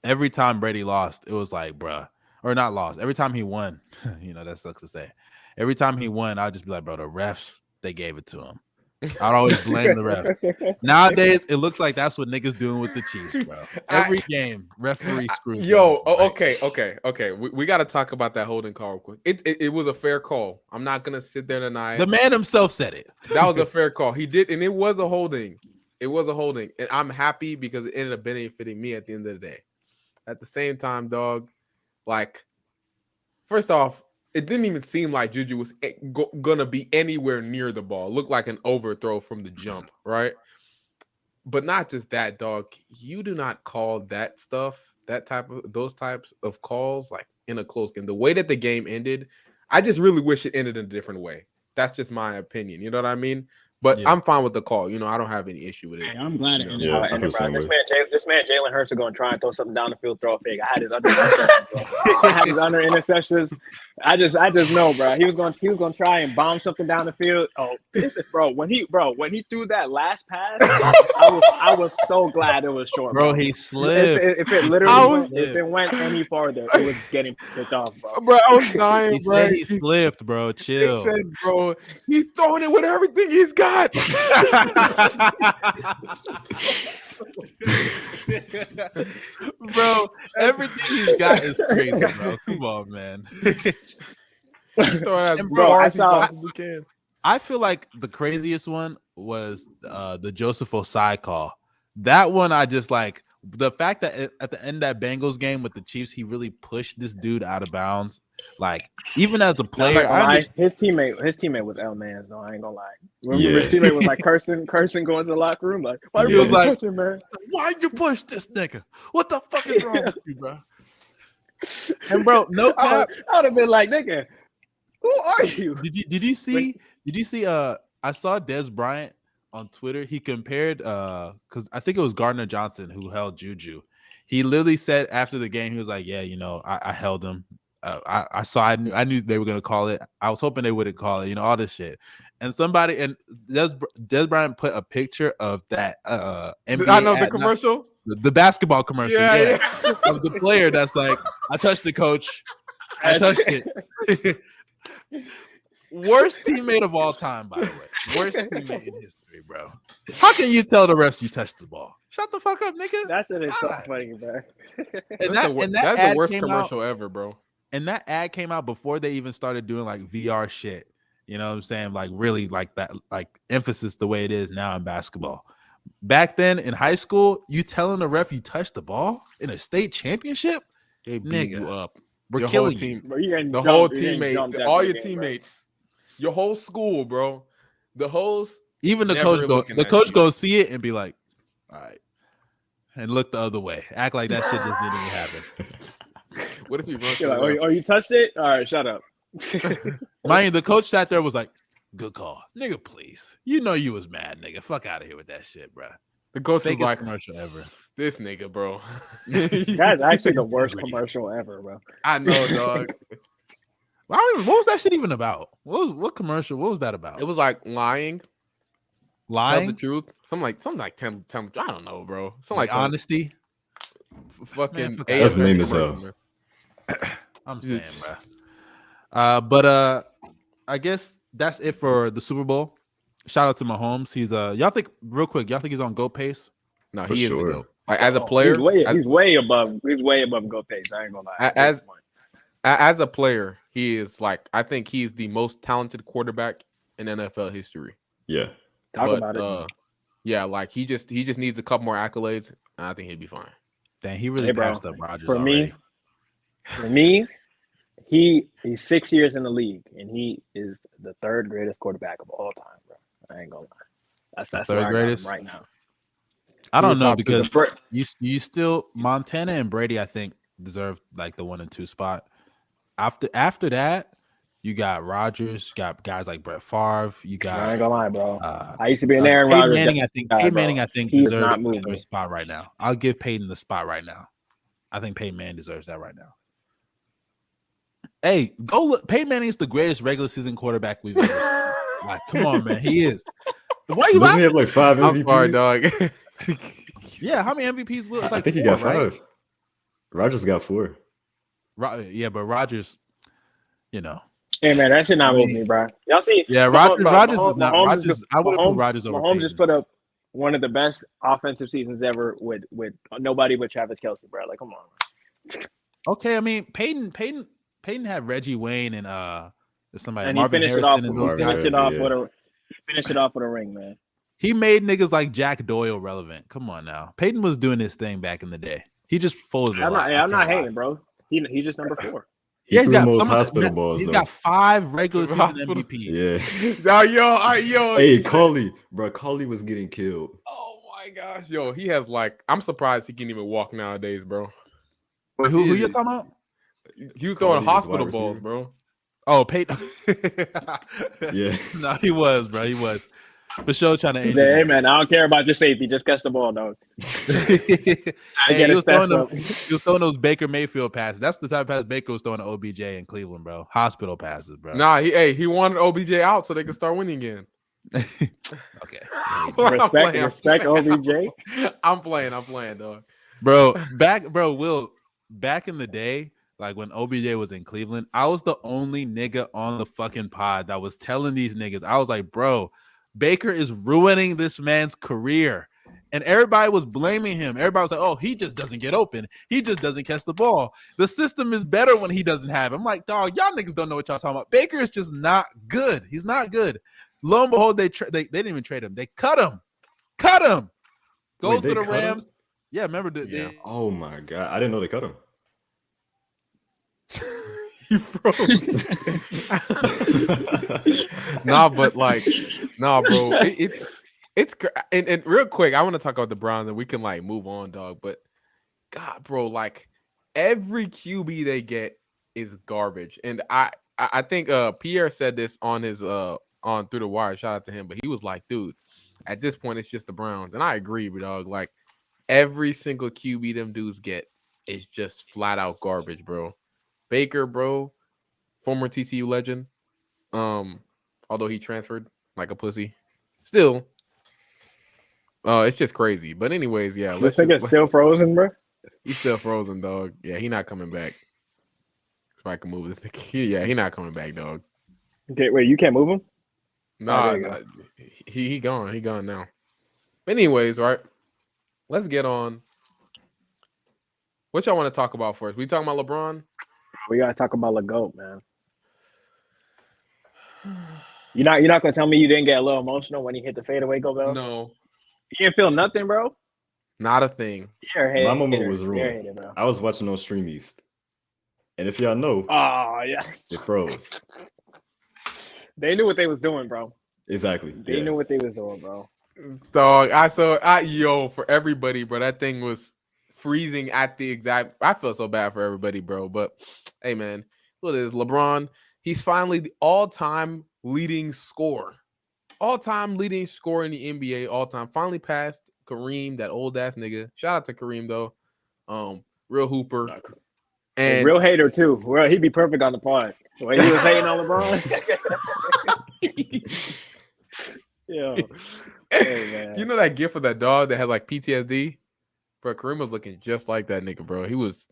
Speaker 1: every time Brady lost, it was like, bro, or not lost. Every time he won, that sucks to say. Every time he won, I'd just be like, bro, the refs, they gave it to him. I'd always blame the refs. Nowadays, it looks like that's what niggas doing with the Chiefs, bro. Every game, referee screws.
Speaker 2: Okay. We got to talk about that holding call real quick. It was a fair call. I'm not gonna sit there tonight.
Speaker 1: The man himself said it.
Speaker 2: That was a fair call. He did, and it was a holding. It was a holding, and I'm happy because it ended up benefiting me at the end of the day. At the same time, dog, like, first off, it didn't even seem like Juju was gonna be anywhere near the ball. It looked like an overthrow from the jump, right? But not just that, dog. You do not call that stuff, those types of calls, like in a close game. The way that the game ended, I just really wish it ended in a different way. That's just my opinion. You know what I mean? But yeah. I'm fine with the call. I don't have any issue with it.
Speaker 5: Hey, I'm glad it ended.
Speaker 4: Yeah,
Speaker 5: This man, Jalen Hurts, is going to try and throw something down the field, throw a fake. I had his under interceptions, I had his under interceptions. I just know, bro. He was going to try and bomb something down the field. Oh, bro. When he threw that last pass, I was so glad it was short.
Speaker 1: Bro, he slipped.
Speaker 5: If it went any farther, it was getting picked off, bro.
Speaker 2: Bro, I was dying,
Speaker 1: he said he slipped, bro. Chill.
Speaker 2: He said, bro, he's throwing it with everything he's got.
Speaker 1: Bro, everything he's got is crazy, bro. Come on, man. I feel like the craziest one was the Joseph Osai call. That one, I just like the fact that at the end of that Bengals game with the Chiefs, he really pushed this dude out of bounds. Like, even as a player,
Speaker 5: his teammate was L man, so I ain't gonna lie. Remember his teammate was like cursing going to the locker room, like, why you pushing, man?
Speaker 1: Why you push this nigga? What the fuck is wrong with you, bro? And bro, no cap,
Speaker 5: I would have been like, nigga, who are you?
Speaker 1: Did you see? I saw Des Bryant on Twitter. He compared because I think it was Gardner Johnson who held Juju. He literally said after the game, he was like, "Yeah, you know, I held him. I knew they were gonna call it. I was hoping they wouldn't call it. You know, all this shit." And Des Bryant put a picture of that NBA.
Speaker 2: I know the commercial,
Speaker 1: the basketball commercial,
Speaker 2: yeah,
Speaker 1: of the player that's like, "I touched the coach. I touched it." Worst teammate of all time, by the way. Worst teammate in history, bro. How can you tell the refs you touched the ball? Shut the fuck up, nigga.
Speaker 5: That's so funny, bro.
Speaker 2: That's the worst commercial ever, bro.
Speaker 1: And that ad came out before they even started doing like VR shit. You know what I'm saying? Like really like that, like emphasis the way it is now in basketball. Back then in high school, you telling the ref you touched the ball in a state championship?
Speaker 2: They beat you up.
Speaker 1: We're killing you.
Speaker 5: Bro,
Speaker 2: the whole teammate, all your teammates, your whole school, bro. The hoes.
Speaker 1: Even the coach gonna see it and be like, all right. And look the other way. Act like that shit just didn't even happen.
Speaker 2: What if he runs?
Speaker 5: Like, oh, you touched it? All right, shut up.
Speaker 1: Mind you, the coach sat there was like, good call. Nigga, please. You know you was mad, nigga. Fuck out of here with that shit, bro.
Speaker 2: The coach was like,
Speaker 1: commercial ever.
Speaker 2: This nigga, bro.
Speaker 5: That's actually the worst commercial ever, bro.
Speaker 2: I know, dog.
Speaker 1: What was that shit even about? What commercial? What was that about?
Speaker 2: It was like lying.
Speaker 1: Lying?
Speaker 2: Tell the truth. Something like I don't know, bro. Something like
Speaker 1: honesty.
Speaker 2: Fucking
Speaker 4: that's the name is
Speaker 1: I'm saying, bro. But I guess that's it for the Super Bowl. Shout out to Mahomes. He's y'all think real quick, y'all think he's on GOAT pace?
Speaker 2: No, he is the GOAT. Like as a player,
Speaker 5: he's way above GOAT pace. I ain't gonna lie.
Speaker 2: As a player, he is like, I think he's the most talented quarterback in NFL history.
Speaker 4: Yeah.
Speaker 5: Talk about it.
Speaker 2: Yeah, like he just needs a couple more accolades, and I think he'd be fine.
Speaker 1: Dang, he really passed up Rodgers
Speaker 5: for
Speaker 1: already.
Speaker 5: me, he's 6 years in the league, and he is the third greatest quarterback of all time, bro. I ain't gonna lie. That's
Speaker 1: third greatest
Speaker 5: right now.
Speaker 1: I don't know because you still Montana and Brady, I think, deserve like the 1 and 2 spot. After that, you got Rodgers, you got guys like Brett Favre. You got.
Speaker 5: I ain't gonna lie, bro. I used to be an Aaron Rodgers.
Speaker 1: Peyton Manning, I think deserves the spot right now. I'll give Peyton the spot right now. I think Peyton Manning deserves that right now. Hey, go look. Peyton Manning is the greatest regular season quarterback we've ever seen. Like, come on, man, he is. Why you?
Speaker 4: Doesn't he have like 5 MVPs?
Speaker 2: I'm sorry, dog.
Speaker 1: Yeah, how many MVPs? Will?
Speaker 4: I think he got 5. Right? Rodgers got 4.
Speaker 1: Yeah, but Rodgers, you know.
Speaker 5: Hey man, that shit not with me, bro. Y'all see?
Speaker 1: Yeah, Rodgers is not. Rodgers, I would have put Rodgers over.
Speaker 5: Mahomes just put up one of the best offensive seasons ever with nobody but Travis Kelce, bro. Like, come on.
Speaker 1: Okay, I mean Peyton had Reggie Wayne and somebody.
Speaker 5: And
Speaker 1: Marvin
Speaker 5: he finished
Speaker 1: Harrison
Speaker 5: it off with a ring, man.
Speaker 1: He made niggas like Jack Doyle relevant. Come on now, Peyton was doing his thing back in the day. He just folded.
Speaker 5: I'm not hating, bro. He's just number 4.
Speaker 4: He's got most hospital balls.
Speaker 1: He's got 5 regular season MVPs.
Speaker 4: Yeah.
Speaker 2: Yo.
Speaker 4: Hey, Coley was getting killed.
Speaker 2: Oh my gosh, yo, he has like. I'm surprised he can't even walk nowadays, bro.
Speaker 1: Wait, who you talking about?
Speaker 2: He was throwing hospital balls, bro.
Speaker 1: Oh, Peyton.
Speaker 4: Yeah.
Speaker 1: No, he was, bro. He was. For sure trying to
Speaker 5: hey man, I don't care about your safety. Just catch the ball, dog.
Speaker 1: He was throwing those Baker Mayfield passes. That's the type of pass Baker was throwing to OBJ in Cleveland, bro. Hospital passes, bro.
Speaker 2: Nah, he wanted OBJ out so they could start winning again.
Speaker 1: Okay.
Speaker 5: Respect OBJ.
Speaker 2: I'm playing, dog.
Speaker 1: Back in the day, like when OBJ was in Cleveland, I was the only nigga on the fucking pod that was telling these niggas. I was like, bro, Baker is ruining this man's career. And everybody was blaming him. Everybody was like, oh, he just doesn't get open. He just doesn't catch the ball. The system is better when he doesn't have it. I'm like, dog, y'all niggas don't know what y'all talking about. Baker is just not good. He's not good. Lo and behold, they didn't even trade him. They cut him. Goes to the Rams.
Speaker 4: Him?
Speaker 1: Yeah, remember
Speaker 4: Oh my God. I didn't know they cut him.
Speaker 2: You froze. Bro. It's and real quick, I want to talk about the Browns and we can like move on, dog. But God, bro, like every QB they get is garbage. And I think Pierre said this on his on Through the Wire. Shout out to him. But he was like, dude, at this point, it's just the Browns. And I agree, dog. Like every single QB them dudes get is just flat out garbage, bro. Baker, bro, former TCU legend. Although he transferred like a pussy, still, it's just crazy. But anyways, yeah,
Speaker 5: This nigga's still frozen, bro.
Speaker 2: He's still frozen, dog. Yeah, he not coming back. If I can move this nigga, yeah, he not coming back, dog.
Speaker 5: Okay, wait, you can't move him?
Speaker 2: Nah, he gone. He gone now. Anyways, right. Let's get on. What y'all want to talk about first? We talking about LeBron?
Speaker 5: We gotta talk about the GOAT, man. You're not gonna tell me you didn't get a little emotional when he hit the fadeaway go, bro?
Speaker 2: No,
Speaker 5: You didn't feel nothing, bro.
Speaker 2: not a thing.
Speaker 4: My moment was ruined. I was watching on Stream East, and if y'all know,
Speaker 5: oh yeah,
Speaker 4: it froze.
Speaker 5: They knew what they was doing, bro.
Speaker 4: Exactly.
Speaker 5: They knew what they was doing, bro.
Speaker 2: Dog, for everybody, bro. That thing was freezing at the exact. I feel so bad for everybody, bro. But hey, man, what is LeBron? He's finally the all-time leading scorer. All-time leading scorer in the NBA, all-time. Finally passed Kareem, that old-ass nigga. Shout out to Kareem, though. Real hooper.
Speaker 5: And real hater, too. Well, he'd be perfect on the pod. The way he was hating on LeBron. Yeah. Hey, man.
Speaker 2: You know that gif of that dog that had, like, PTSD? Bro, Kareem was looking just like that nigga, bro. He was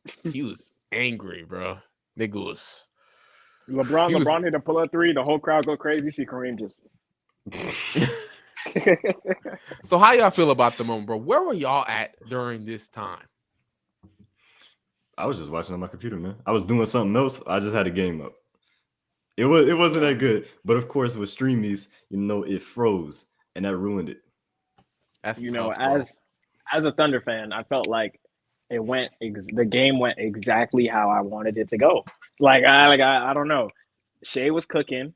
Speaker 2: angry, bro. Nigga was...
Speaker 5: LeBron hit a pull-up three. The whole crowd go crazy. See Kareem just...
Speaker 2: So how y'all feel about the moment, bro? Where were y'all at during this time?
Speaker 4: I was just watching on my computer, man. I was doing something else. I just had a game up. It wasn't that good, but of course with Streamies, it froze and that ruined it.
Speaker 2: That's
Speaker 5: as a Thunder fan, I felt like the game went exactly how I wanted it to go. I don't know. Shea was cooking.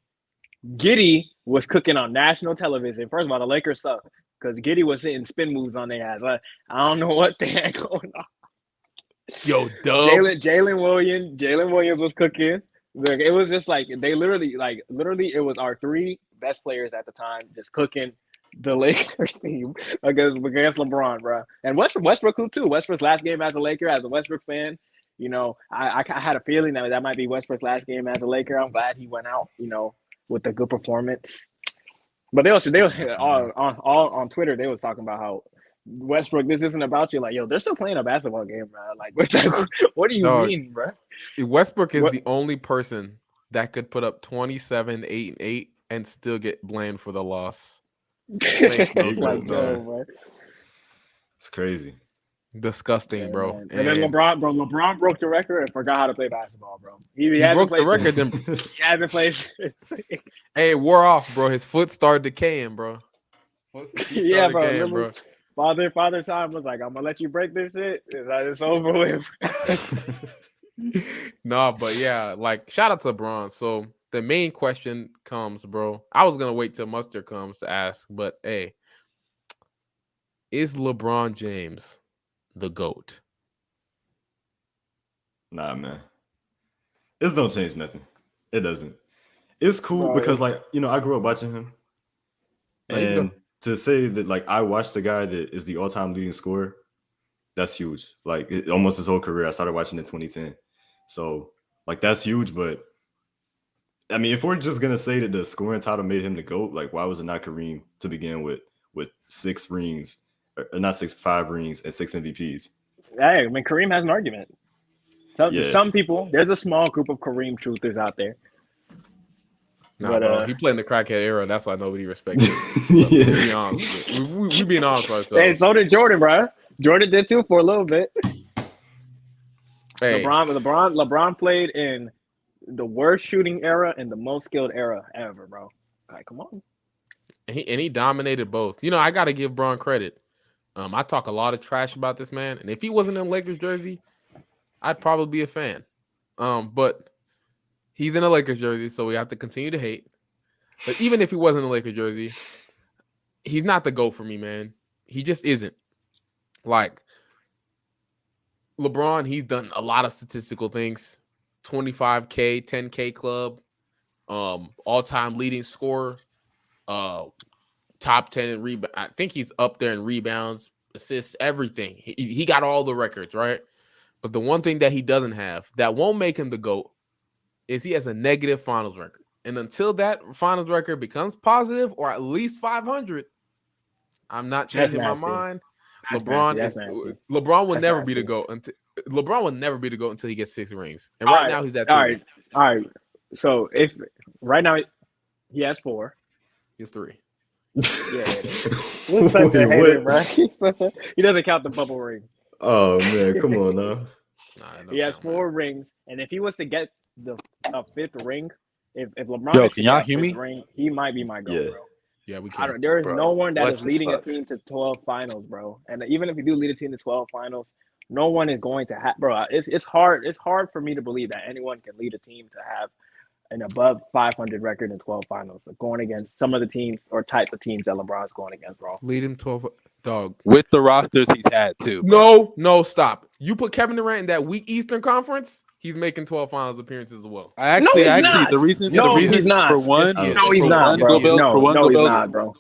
Speaker 5: Giddy was cooking on national television. First of all, the Lakers suck because Giddy was hitting spin moves on their ass. I don't know what the heck going on.
Speaker 2: Yo, Dub.
Speaker 5: Jalen Williams was cooking. It was just like they literally, it was our three best players at the time just cooking the Lakers team against LeBron, bro. And Westbrook too. Westbrook's last game as a Laker, as a Westbrook fan. I had a feeling that might be Westbrook's last game as a Laker. I'm glad he went out, with a good performance. But they was all on Twitter. They was talking about how Westbrook, this isn't about you. Like, yo, they're still playing a basketball game, bro. Like, what do you mean, bro?
Speaker 2: Westbrook is the only person that could put up 27, 8, and 8 and still get blamed for the loss. Makes no sense,
Speaker 5: bro.
Speaker 4: It's crazy.
Speaker 2: Disgusting, bro.
Speaker 5: And then LeBron broke the record and forgot how to play basketball, bro. He
Speaker 2: broke the record. Then
Speaker 5: he hasn't played.
Speaker 2: Hey, it wore off, bro. His foot started decaying, bro.
Speaker 5: Yeah, bro. Father Time was like, I'm gonna let you break this shit. It's over with.
Speaker 2: No, but yeah, like shout out to LeBron. So the main question comes, bro. I was gonna wait till Mustard comes to ask, but hey, is LeBron James the GOAT?
Speaker 4: Nah, man. This don't change nothing. It doesn't. It's cool because, I grew up watching him. And to say that, I watched the guy that is the all-time leading scorer, that's huge. Almost his whole career. I started watching in 2010. So, that's huge. But, I mean, if we're just going to say that the scoring title made him the GOAT, why was it not Kareem to begin with 6 rings? Or not 5 rings and 6 MVPs.
Speaker 5: Hey, I mean, Kareem has an argument. Some people, there's a small group of Kareem truthers out there.
Speaker 2: Nah, bro, he played in the crackhead era. That's why nobody respected him. We being honest with ourselves.
Speaker 5: Hey, so did Jordan, bro. Jordan did too for a little bit.
Speaker 2: Hey.
Speaker 5: LeBron played in the worst shooting era and the most skilled era ever, bro. Come on.
Speaker 2: And he dominated both. I got to give Bron credit. I talk a lot of trash about this man, and if he wasn't in a Lakers jersey, I'd probably be a fan. But he's in a Lakers jersey, so we have to continue to hate. But even if he wasn't in a Lakers jersey, he's not the GOAT for me, man. He just isn't. LeBron, he's done a lot of statistical things. 25K, 10K club, all-time leading scorer, top 10 in rebound. I think he's up there in rebounds, assists, everything. He got all the records, right? But the one thing that he doesn't have that won't make him the GOAT is he has a negative finals record. And until that finals record becomes positive or at least 500, I'm not changing my mind. LeBron will never be the GOAT until LeBron will never be the GOAT until he gets 6 rings. And right now he's at 3.
Speaker 5: All right. So if right now he has 4.
Speaker 2: He has 3.
Speaker 5: Yeah. He's such a hater, bro. He doesn't count the bubble ring.
Speaker 4: Oh man, come on now.
Speaker 5: He has 4 rings, and if he was to get the 5th ring, if LeBron
Speaker 1: can y'all hear me?
Speaker 5: Ring, he might be my GOAT, bro.
Speaker 2: Yeah, we can.
Speaker 5: There is no one that is leading a team to 12 finals, bro. And even if you do lead a team to 12 finals, no one is going to have, bro. It's hard. It's hard for me to believe that anyone can lead a team to have an above 500 record in 12 finals, going against some of the teams or type of teams that LeBron's going against, bro.
Speaker 2: Lead him 12, dog.
Speaker 1: With the rosters he's had too.
Speaker 2: No, stop. You put Kevin Durant in that weak Eastern Conference, he's making 12 finals appearances as well.
Speaker 1: The reason
Speaker 5: he's not.
Speaker 1: For one,
Speaker 5: he's not, bro.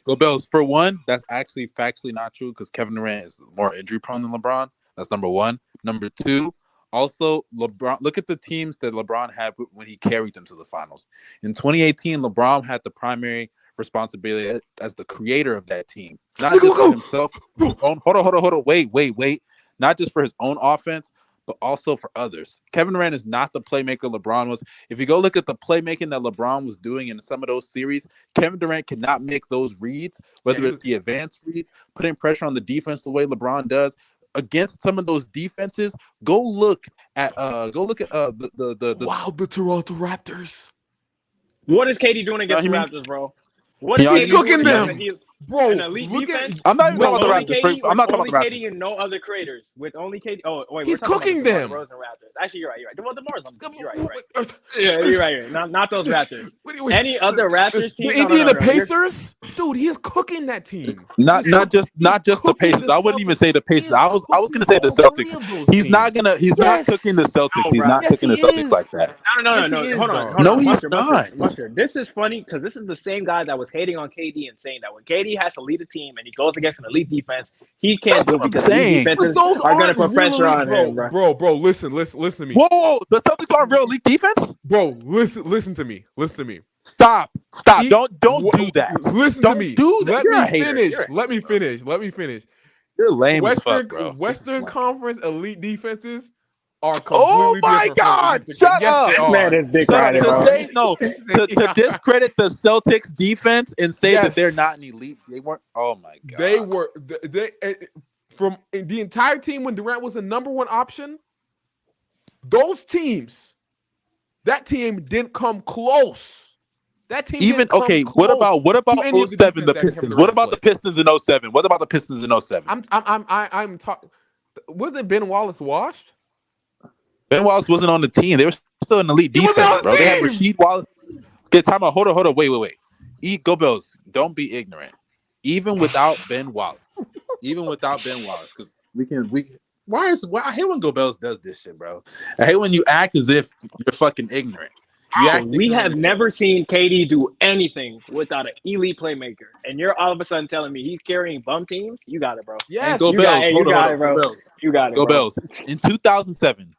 Speaker 1: Go Bills. For one, that's actually factually not true because Kevin Durant is more injury prone than LeBron. That's number one. Number two, also LeBron. Look at the teams that LeBron had when he carried them to the finals. In 2018, LeBron had the primary responsibility as the creator of that team, not just for himself. Hold on. Wait. Not just for his own offense, but also for others. Kevin Durant is not the playmaker LeBron was. If you go look at the playmaking that LeBron was doing in some of those series, Kevin Durant cannot make those reads, whether it's the advanced reads, putting pressure on the defense the way LeBron does. Against some of those defenses, go look at the
Speaker 2: Toronto Raptors.
Speaker 5: What is KD doing against the Raptors, bro? What is
Speaker 2: KD cooking them? Bro,
Speaker 5: I'm not even talking about the Raptors. I'm not talking about the Raptors. KD and no other creators. With only KD. Oh, wait.
Speaker 2: He's cooking them.
Speaker 5: Raptors. Actually, you're right. Well, the Mars. You're right. Yeah, you're right. Not those Raptors. Any other Raptors team?
Speaker 2: The Indiana Pacers? Dude, he is cooking that team.
Speaker 1: Not just the Pacers. I wouldn't even say the Pacers. I was gonna say the Celtics. He's not cooking the Celtics. He's not cooking the Celtics like that.
Speaker 5: No. Hold on.
Speaker 1: No, he's not.
Speaker 5: This is funny because this is the same guy that was hating on KD and saying that when KD has to lead a team and he goes against an elite defense, he can't do it because elite defenses are going to put pressure on him, bro.
Speaker 2: Bro, listen to me.
Speaker 1: Whoa, the Celtics aren't real elite defense?
Speaker 2: Bro, listen to me.
Speaker 1: Stop. Don't do that.
Speaker 2: Listen to me.
Speaker 1: Do that.
Speaker 2: Let me finish.
Speaker 1: You're lame as fuck, bro.
Speaker 2: Western Conference elite defenses are completely different.
Speaker 1: Oh my God! Shut up!
Speaker 5: This man is dick riding, bro.
Speaker 1: To discredit the Celtics defense and say that they're not an elite. They weren't. Oh my God!
Speaker 2: They were. They from the entire team when Durant was the number one option. Those teams, that team didn't come close. That team
Speaker 1: even okay. What about 07? The Pistons. What about the Pistons in 07? What about the Pistons in 07?
Speaker 2: I'm talking. Was it Ben Wallace washed?
Speaker 1: Ben Wallace wasn't on the team. They were still an elite defense, bro. They had Rasheed Wallace. Okay, time out. Hold on. Wait. Go Bills. Don't be ignorant. Even without Ben Wallace, because we can. I hate when Go Bills does this shit, bro. I hate when you act as if you're fucking ignorant.
Speaker 5: We have never seen KD do anything without an elite playmaker, and you're all of a sudden telling me he's carrying bum teams. You got it, bro.
Speaker 2: Yes,
Speaker 1: Go Bills. You got it,
Speaker 5: bro. You got it.
Speaker 1: Go Bills. In 2007.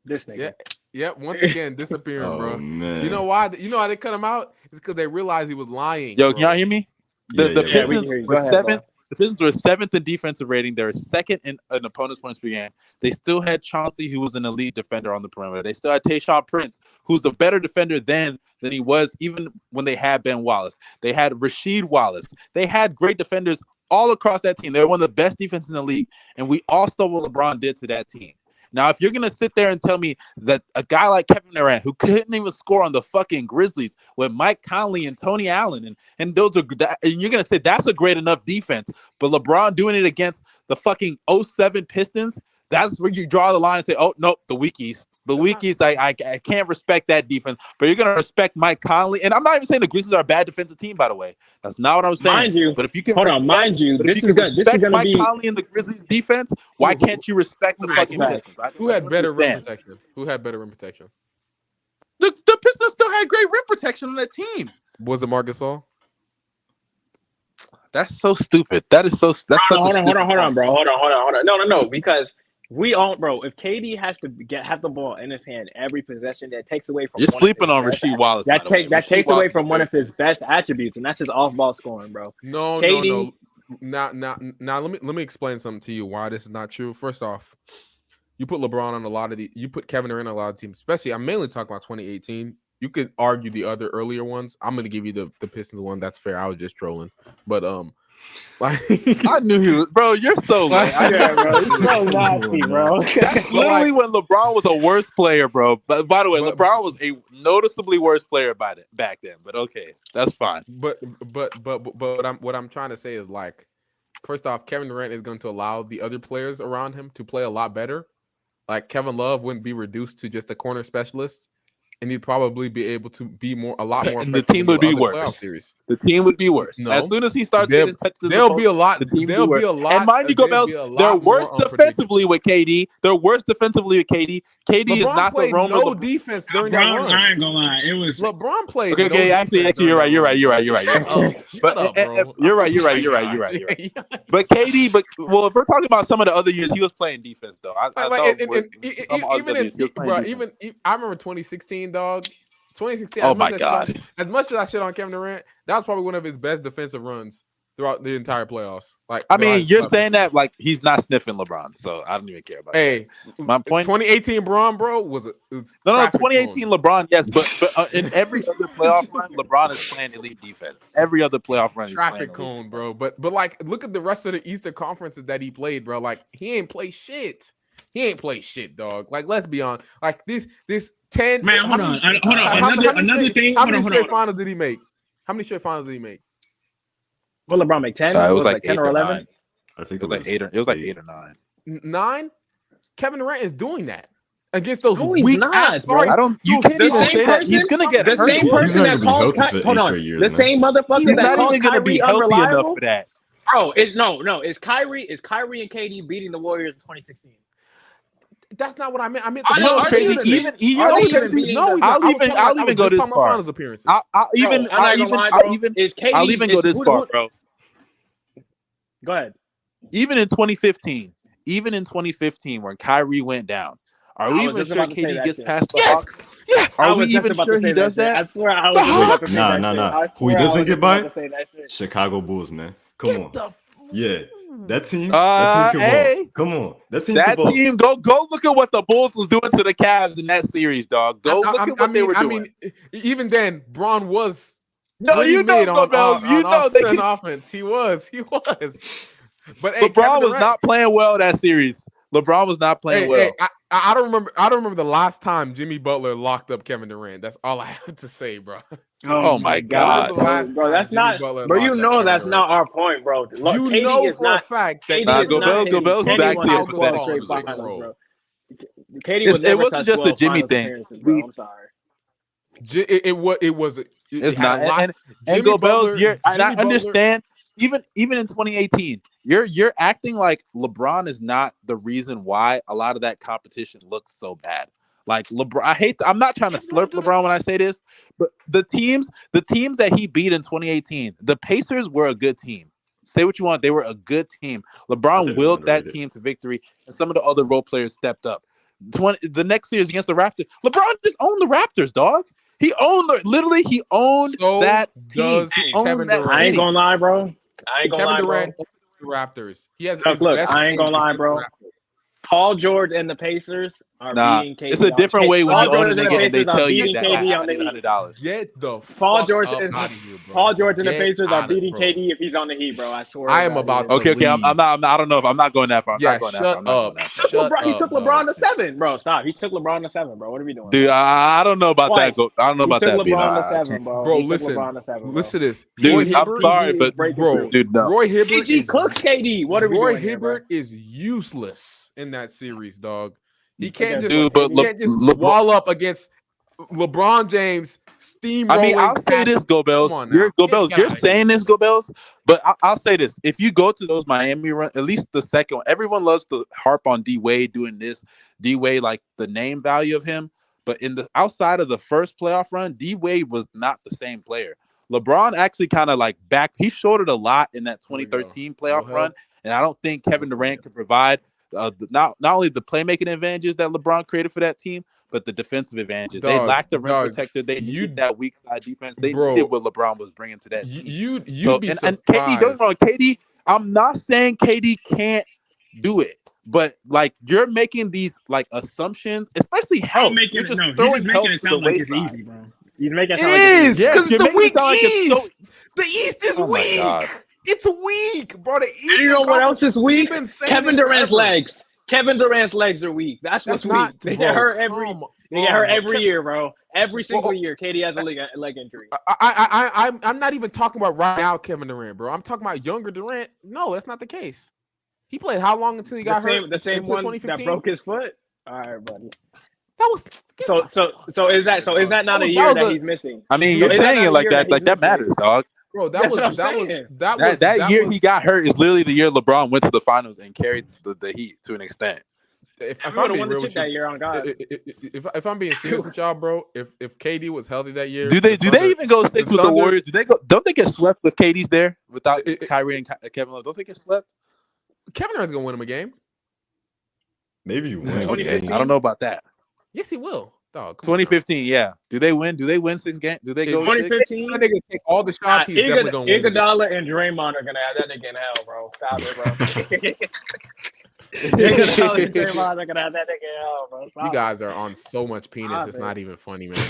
Speaker 5: This nigga.
Speaker 2: Yeah. Once again, disappearing, bro.
Speaker 4: Man.
Speaker 2: You know why? You know how they cut him out? It's because they realized he was lying.
Speaker 1: Yo,
Speaker 2: bro.
Speaker 1: can y'all hear me? The Pistons were seventh.
Speaker 5: Bro.
Speaker 1: The Pistons were 7th in defensive rating. They were 2nd in an opponent's points per game. They still had Chauncey, who was an elite defender on the perimeter. They still had Tayshaun Prince, who's a better defender than he was even when they had Ben Wallace. They had Rasheed Wallace. They had great defenders all across that team. They were one of the best defenses in the league, and we all saw what LeBron did to that team. Now, if you're going to sit there and tell me that a guy like Kevin Durant, who couldn't even score on the fucking Grizzlies with Mike Conley and Tony Allen, and those are, and you're going to say that's a great enough defense, but LeBron doing it against the fucking 07 Pistons, that's where you draw the line and say, oh, no, the weakies. The weakies, I can't respect that defense, but you're going to respect Mike Conley. And I'm not even saying the Grizzlies are a bad defensive team, by the way. That's not what I'm saying.
Speaker 5: Mind you,
Speaker 1: but if you can
Speaker 5: this is going to
Speaker 1: Mike
Speaker 5: be
Speaker 1: Conley and the Grizzlies defense, why can't you respect the fucking Pistons?
Speaker 2: Who had better rim protection?
Speaker 1: The Pistons still had great rim protection on that team.
Speaker 2: Was it Marc Gasol?
Speaker 1: That's so stupid. That is so. That's such
Speaker 5: Hold
Speaker 1: a
Speaker 5: on,
Speaker 1: stupid
Speaker 5: hold on,
Speaker 1: point.
Speaker 5: bro. Hold on. No, because we all, bro. If KD has to have the ball in his hand every possession, that takes away from
Speaker 1: You're
Speaker 5: one
Speaker 1: sleeping
Speaker 5: of
Speaker 1: on
Speaker 5: his best,
Speaker 1: Rasheed Wallace. By the way,
Speaker 5: that
Speaker 1: Rasheed
Speaker 5: takes
Speaker 1: Wallace
Speaker 5: away
Speaker 1: is
Speaker 5: from
Speaker 1: a
Speaker 5: one
Speaker 1: very
Speaker 5: of his best attributes, and that's his off-ball scoring, bro.
Speaker 2: No. Now, let me explain something to you why this is not true. First off, you put LeBron on a lot of you put Kevin Durant on a lot of teams, especially I'm mainly talking about 2018. You could argue the other earlier ones. I'm gonna give you the Pistons one. That's fair. I was just trolling, but like
Speaker 1: I knew he was, bro. You're so late.
Speaker 5: Yeah, bro. It's so nasty, bro.
Speaker 1: That's literally when LeBron was a worse player, bro. But by the way,
Speaker 2: But-
Speaker 1: LeBron was a noticeably worse player back then. But okay, that's fine.
Speaker 2: But what I'm trying to say is, like, first off, Kevin Durant is going to allow the other players around him to play a lot better. Like Kevin Love wouldn't be reduced to just a corner specialist, and he'd probably be able to be a lot more.
Speaker 1: And the team would be worse.
Speaker 2: Series.
Speaker 1: The team would be worse.
Speaker 2: No.
Speaker 1: As soon as he starts getting touches,
Speaker 2: There'll be a lot.
Speaker 1: The team
Speaker 2: There'll be a lot.
Speaker 1: And mind you, Gomez, they're worse defensively with KD. They're worse defensively with KD. KD is
Speaker 2: LeBron
Speaker 1: not the
Speaker 2: played
Speaker 1: Romer.
Speaker 2: no defense during that run.
Speaker 6: I ain't gonna lie. It was
Speaker 2: LeBron played.
Speaker 1: Okay,
Speaker 2: no
Speaker 1: actually,
Speaker 2: defense
Speaker 1: you're right.
Speaker 2: during that
Speaker 1: You're right.
Speaker 2: run. Shut up, bro.
Speaker 1: You're right. But KD, if we're talking about some of the other years, he was playing defense though.
Speaker 2: Even I remember 2016, dog. 2016.
Speaker 1: Oh my god!
Speaker 2: As much as I shit on Kevin Durant, that was probably one of his best defensive runs throughout the entire playoffs. Like,
Speaker 1: I mean, you're saying that like he's not sniffing LeBron, so I don't even care about.
Speaker 2: Hey,
Speaker 1: my point.
Speaker 2: 2018 Braun, bro, was
Speaker 1: no. 2018 LeBron, yes, but in every other playoff run, LeBron is playing elite defense. Every other playoff run,
Speaker 2: traffic cone, bro. But like, look at the rest of the Eastern conferences that he played, bro. Like, he ain't play shit. He ain't play shit, dog. Like, let's be honest. Like this 10.
Speaker 6: Man, hold on. Another thing.
Speaker 2: How many straight finals did he make? How many straight finals did he make?
Speaker 5: Will LeBron make 10?
Speaker 1: It was like
Speaker 5: 10 or 11.
Speaker 1: 9. I think it was like 8 or it was like 8 or 9.
Speaker 2: 9. Kevin Durant is doing that against those
Speaker 5: No,
Speaker 2: weak ass stars.
Speaker 1: I don't. You can't even say that. He's gonna get
Speaker 5: the
Speaker 1: hurt.
Speaker 5: same person that calls. Hold on. The same motherfucker
Speaker 1: He's
Speaker 5: that
Speaker 1: not
Speaker 5: calls
Speaker 1: even gonna be
Speaker 5: Kyrie
Speaker 1: healthy enough
Speaker 5: unreliable.
Speaker 1: for that.
Speaker 5: Bro, is Kyrie and KD beating the Warriors in 2016?
Speaker 2: That's not what I meant. I meant
Speaker 5: Are
Speaker 2: the
Speaker 5: they-
Speaker 2: finals.
Speaker 5: are they
Speaker 1: Crazy.
Speaker 5: even-
Speaker 1: Even he, you
Speaker 5: are
Speaker 1: know
Speaker 5: they
Speaker 1: what's
Speaker 5: even
Speaker 1: crazy?
Speaker 5: beating
Speaker 2: No,
Speaker 5: the-
Speaker 1: I'll even go this far.
Speaker 2: Finals appearances.
Speaker 1: I'll even go this far, bro.
Speaker 5: Go ahead.
Speaker 1: Even in 2015, when Kyrie went down, are we even sure KD gets past the Hawks?
Speaker 2: Yeah.
Speaker 1: Are we even sure he does that?
Speaker 5: I swear I was just about to say that.
Speaker 4: Nah. Who he doesn't get by? Chicago Bulls, man. Come on. Yeah. That team. Come on. That team.
Speaker 1: Go look at what the Bulls was doing to the Cavs in that series, dog. Go look at what they were doing.
Speaker 2: I mean, even then, Braun was.
Speaker 1: No, you know, Gomez. You know they
Speaker 2: on offense. He was. But hey,
Speaker 1: LeBron was not playing well that series. LeBron was not playing well.
Speaker 2: Hey, I don't remember. I don't remember the last time Jimmy Butler locked up Kevin Durant. That's all I have to say, bro.
Speaker 1: Oh my God,
Speaker 5: bro, that's not. Bro, you know that's not our point, bro.
Speaker 2: You know for a fact that
Speaker 1: Gobel's back to your pathetic. It wasn't just the Jimmy thing.
Speaker 5: I'm sorry.
Speaker 2: It was.
Speaker 1: It's not. And Gobel's. I understand. Even in 2018, you're acting like LeBron is not the reason why a lot of that competition looks so bad. Like LeBron, I'm not trying to slurp LeBron when I say this, but the teams that he beat in 2018, the Pacers were a good team. Say what you want, they were a good team. LeBron willed that team to victory, and some of the other role players stepped up. The next series against the Raptors, LeBron just owned the Raptors, dog. He owned that team.
Speaker 5: I ain't gonna lie, bro.
Speaker 2: Kevin Durant, the Raptors. He has.
Speaker 5: Look, I ain't gonna lie, bro. Paul George and the Pacers are beating KD.
Speaker 1: It's a different way when you own a nigga and they tell you that
Speaker 5: $100.
Speaker 2: Get the
Speaker 5: Paul George
Speaker 2: out
Speaker 5: and
Speaker 2: of here, bro.
Speaker 5: Paul George and the Pacers are beating KD if he's on the Heat, bro. I swear.
Speaker 2: I am about to.
Speaker 1: Okay. I'm not. I don't know if I'm not going that far.
Speaker 2: Yeah, shut up.
Speaker 5: He took LeBron to 7, bro. Stop. He took LeBron to 7, bro. What are we doing?
Speaker 1: Dude, I don't know about that. I don't know about that.
Speaker 5: He took LeBron to 7, bro.
Speaker 2: Bro, listen to this.
Speaker 1: Dude, I'm sorry, but bro, dude, no.
Speaker 2: Roy Hibbert
Speaker 5: cooks KD. What are we doing?
Speaker 2: Roy Hibbert is useless in that series, dog. He can't wall up against LeBron James steamrolling.
Speaker 1: I mean, I'll say this, Gobels. You're saying this, Gobels, but I'll say this. If you go to those Miami run, at least the second one, everyone loves to harp on D-Wade doing this. D-Wade, like the name value of him. But in the outside of the first playoff run, D-Wade was not the same player. LeBron actually kind of like he shouldered a lot in that 2013 playoff run, and I don't think Kevin Durant could provide not only the playmaking advantages that LeBron created for that team, but the defensive advantages. They lacked the rim protector. They needed that weak side defense. They needed what LeBron was bringing to that team.
Speaker 2: You'd be surprised.
Speaker 1: And KD, don't get me wrong, KD. I'm not saying KD can't do it. But like you're making these like assumptions, especially health. You're just throwing health to the wayside.
Speaker 6: It's easy, bro.
Speaker 5: He's making it
Speaker 2: sound like it's easy.
Speaker 5: because
Speaker 2: it's the weak East. The East is weak. It's weak, bro. The East.
Speaker 5: You know what else is weak? Kevin Durant's legs. Kevin Durant's legs are weak. That's what's weak. They get hurt every year, bro. Every single year, KD has a leg injury.
Speaker 2: I'm not even talking about right now, Kevin Durant, bro. I'm talking about younger Durant. No, that's not the case. He played how long until he got hurt?
Speaker 5: The same one that broke his foot. All right, buddy.
Speaker 2: That was
Speaker 5: so. Is that not a year that he's missing?
Speaker 1: I mean, you're saying it like that. Like that matters, dog.
Speaker 2: Bro, that
Speaker 1: year he got hurt is literally the year LeBron went to the finals and carried the Heat to an extent.
Speaker 2: If I'm being real with you, that year on God. If I'm being serious with y'all, bro, if KD was healthy that year,
Speaker 1: do they even go 6 with the Warriors? Do they go? Don't they get swept with KD's there without Kyrie and Kevin Love? Don't they get swept?
Speaker 2: Kevin Durant's gonna win him a game.
Speaker 4: Maybe you win.
Speaker 1: I don't know about that.
Speaker 2: Yes, he will. Dog,
Speaker 1: 2015, yeah. Do they win? Do they win 6 games? Do they go?
Speaker 5: 2015.
Speaker 2: They can take all the shots. He's definitely gonna win.
Speaker 5: Iguodala and Draymond are gonna have that nigga in hell, bro. Stop it, bro. Iguodala and Draymond are gonna have that nigga in hell, bro.
Speaker 2: You guys are on so much penis. It's not even funny, man.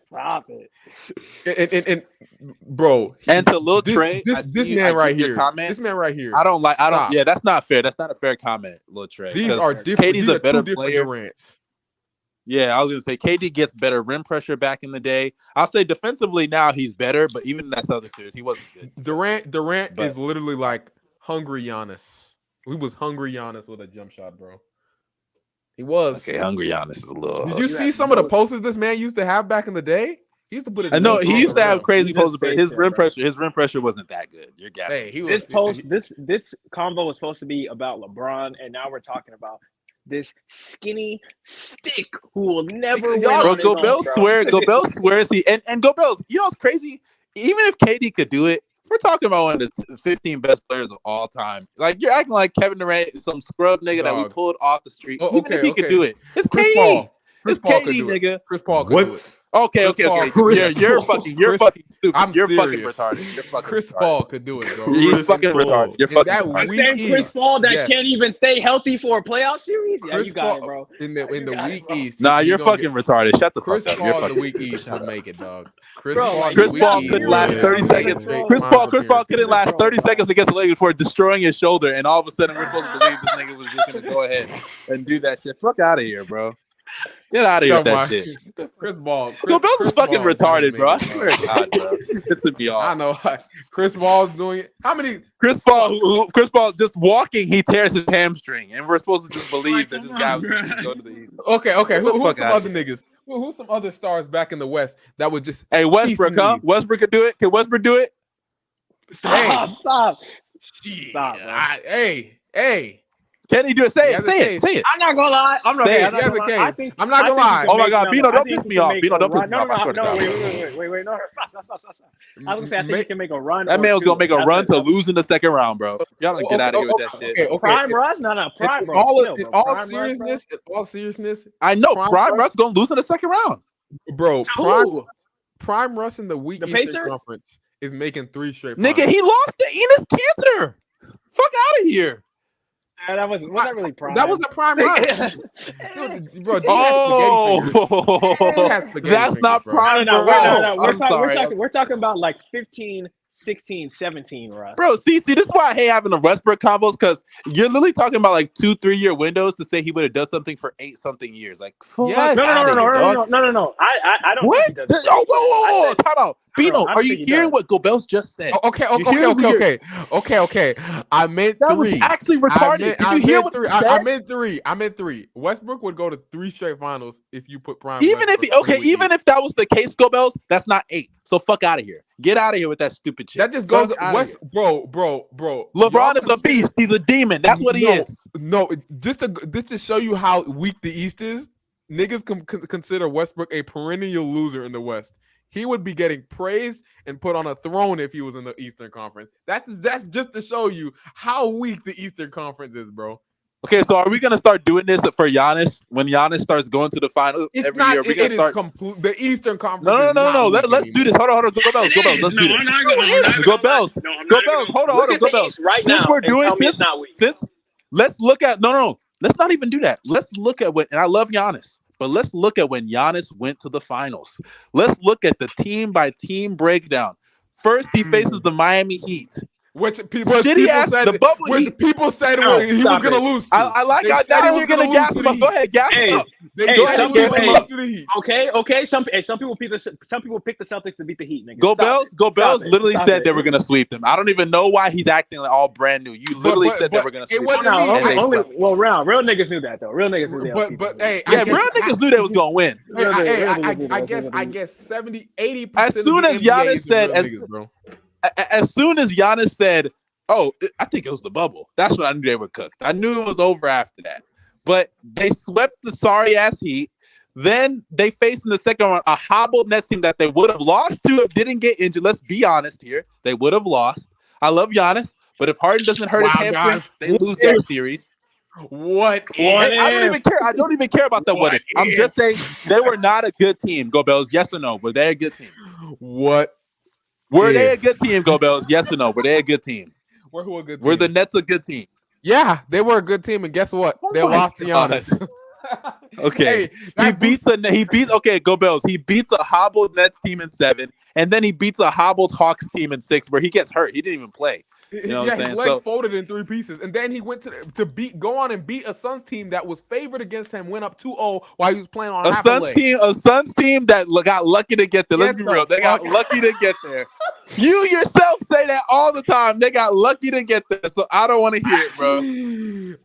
Speaker 5: Stop it.
Speaker 2: And bro,
Speaker 1: and to Lil Trey,
Speaker 2: this man right here.
Speaker 1: I don't. Yeah, that's not fair. That's not a fair comment, Lil Trey.
Speaker 2: These are different.
Speaker 1: KD's a better player.
Speaker 2: Durants.
Speaker 1: Yeah, I was gonna say KD gets better rim pressure back in the day. I'll say defensively now he's better, but even in that other series, he wasn't good.
Speaker 2: Durant is literally like hungry Giannis. He was hungry Giannis with a jump shot, bro. He was.
Speaker 1: Okay, hungry Giannis is a little.
Speaker 2: Did you see some of the posters this man used to have back in the day? He used to put it.
Speaker 1: I know he used to have crazy posters, but his rim pressure wasn't that good. You're gassing.
Speaker 5: Hey, this combo was supposed to be about LeBron, and now we're talking about this skinny stick who will never win.
Speaker 1: Bro, Go swears he and Go Bells. You know what's crazy? Even if KD could do it, we're talking about one of the 15 best players of all time. Like you're acting like Kevin Durant is some scrub nigga that we pulled off the street. Even if he could do it, it's KD. It's KD, nigga.
Speaker 2: Chris Paul could do it.
Speaker 1: Okay. You're fucking stupid. You're fucking retarded.
Speaker 2: Chris Paul could do it, bro.
Speaker 1: He's fucking retarded. You're fucking retarded.
Speaker 5: The same Chris Paul that can't even stay healthy for a playoff series. Yeah, you got it, bro.
Speaker 2: In the weak East.
Speaker 1: Nah, you're fucking retarded. Shut the fuck up.
Speaker 2: Chris Paul in the weak East would make it, dog.
Speaker 1: Chris Paul couldn't last 30 seconds. Chris Paul couldn't last 30 seconds against the Lakers before destroying his shoulder, and all of a sudden we're supposed to believe this nigga was just gonna go ahead and do that shit. Fuck out of here, bro. Get out of here with that shit.
Speaker 2: Chris Paul.
Speaker 1: Go Bells is fucking retarded, bro. I swear to God, bro. Pissing me off.
Speaker 2: I know. Chris Paul's doing it. How many?
Speaker 1: Chris Paul just walking, he tears his hamstring, and we're supposed to just believe that this guy was going to go to the East.
Speaker 2: Okay. Who's some other niggas? Who's some other stars back in the West that would just?
Speaker 1: Hey, Westbrook, huh? Westbrook could do it. Can Westbrook do it?
Speaker 5: Stop.
Speaker 2: Hey.
Speaker 1: Can he do it? Say it.
Speaker 5: I'm not gonna lie. I'm not gonna lie.
Speaker 1: Oh my God, Bino, don't piss me off. Bino, don't piss me off.
Speaker 5: No, wait. No, stop. I was gonna say I think he can make a run.
Speaker 1: That man was gonna make a run to lose in the second round, bro. Y'all don't get out of here with that shit.
Speaker 5: Okay. Prime Russ? No, Prime Russ.
Speaker 2: All seriousness.
Speaker 1: I know Prime Russ gonna lose in the second round,
Speaker 2: bro. Prime Russ in the weak Eastern Conference is making 3 straight.
Speaker 1: Nigga, he lost to Enes Kanter. Fuck out of here.
Speaker 5: That wasn't really prime.
Speaker 2: That was a prime Russ. Dude, bro,
Speaker 1: that's not prime.
Speaker 5: No. We're talking about like 15, 16, 17, Russ.
Speaker 1: Bro, see, this is why I hate having the Westbrook combos, because you're literally talking about like 2-3 year windows to say he would have done something for 8-something years. Like,
Speaker 5: yes. No. I don't.
Speaker 1: What? Whoa! Time out. Bino, are you hearing what Gobels just said?
Speaker 2: Okay. I meant 3.
Speaker 1: That was actually retarded. Did you hear what he said?
Speaker 2: I meant 3. Westbrook would go to 3 straight finals if you put Prime.
Speaker 1: Even if if that was the case, Gobels, that's not 8. So fuck out of here. Get out of here with that stupid shit.
Speaker 2: That just goes bro.
Speaker 1: LeBron is a beast. He's a demon. That's what he is.
Speaker 2: No, just to show you how weak the East is, niggas consider Westbrook a perennial loser in the West. he would be getting praised and put on a throne if he was in the Eastern Conference. That's just to show you how weak the Eastern Conference is, bro.
Speaker 1: Okay, so are we gonna start doing this for Giannis when Giannis starts going to the finals every year? Are we gonna start?
Speaker 2: The Eastern Conference.
Speaker 1: No. Let's do this. Hold on. Go Bells. Let's do this. Go Bells. Hold on. Go Bells. Since we're doing since let's look at no. Let's not even do that. Let's look at what, and I love Giannis, but let's look at when Giannis went to the finals. Let's look at the team by team breakdown. First, he faces the Miami Heat.
Speaker 2: Which people said he was going to lose to.
Speaker 1: I like how Daddy was going to gas him up. Go ahead, gas him up.
Speaker 5: Okay. Some people pick the Celtics to beat the Heat. Nigga.
Speaker 1: Go Bells literally said they were going to sweep them. I don't even know why he's acting like all brand new. You literally said they were going to sweep them.
Speaker 5: Real niggas knew that though. Real niggas knew that.
Speaker 1: Real niggas knew they was going to win.
Speaker 2: I guess 70-80%.
Speaker 1: As soon as Giannis said, as soon as Giannis said, "Oh, I think it was the bubble," that's when I knew they were cooked. I knew it was over after that. But they swept the sorry ass Heat. Then they faced in the second round a hobbled Nets team that they would have lost to if didn't get injured. Let's be honest here; they would have lost. I love Giannis, but if Harden doesn't hurt his hamstring, they lose that series.
Speaker 2: What?
Speaker 1: I don't even care. I don't even care about that. What if? I'm just saying they were not a good team. Go Bells, yes or no? Were they a good team?
Speaker 2: What?
Speaker 1: Were they a good team, Go Bells? Yes or no? Were they a good team?
Speaker 2: Were who a good team?
Speaker 1: Were the Nets a good team?
Speaker 2: Yeah, they were a good team, and guess what? They lost to Giannis.
Speaker 1: Okay, he beats Go Bells. He beats a hobbled Nets team in 7, and then he beats a hobbled Hawks team in 6, where he gets hurt. He didn't even play. You know what I'm saying?
Speaker 2: His leg folded in 3 pieces, and then he went to go on and beat a Suns team that was favored against him, went up 2-0 while he was playing on half a leg.
Speaker 1: A Suns team that got lucky to get there. Let's be real, they got lucky to get there. You yourself say that all the time. They got lucky to get there, so I don't want to hear it, bro.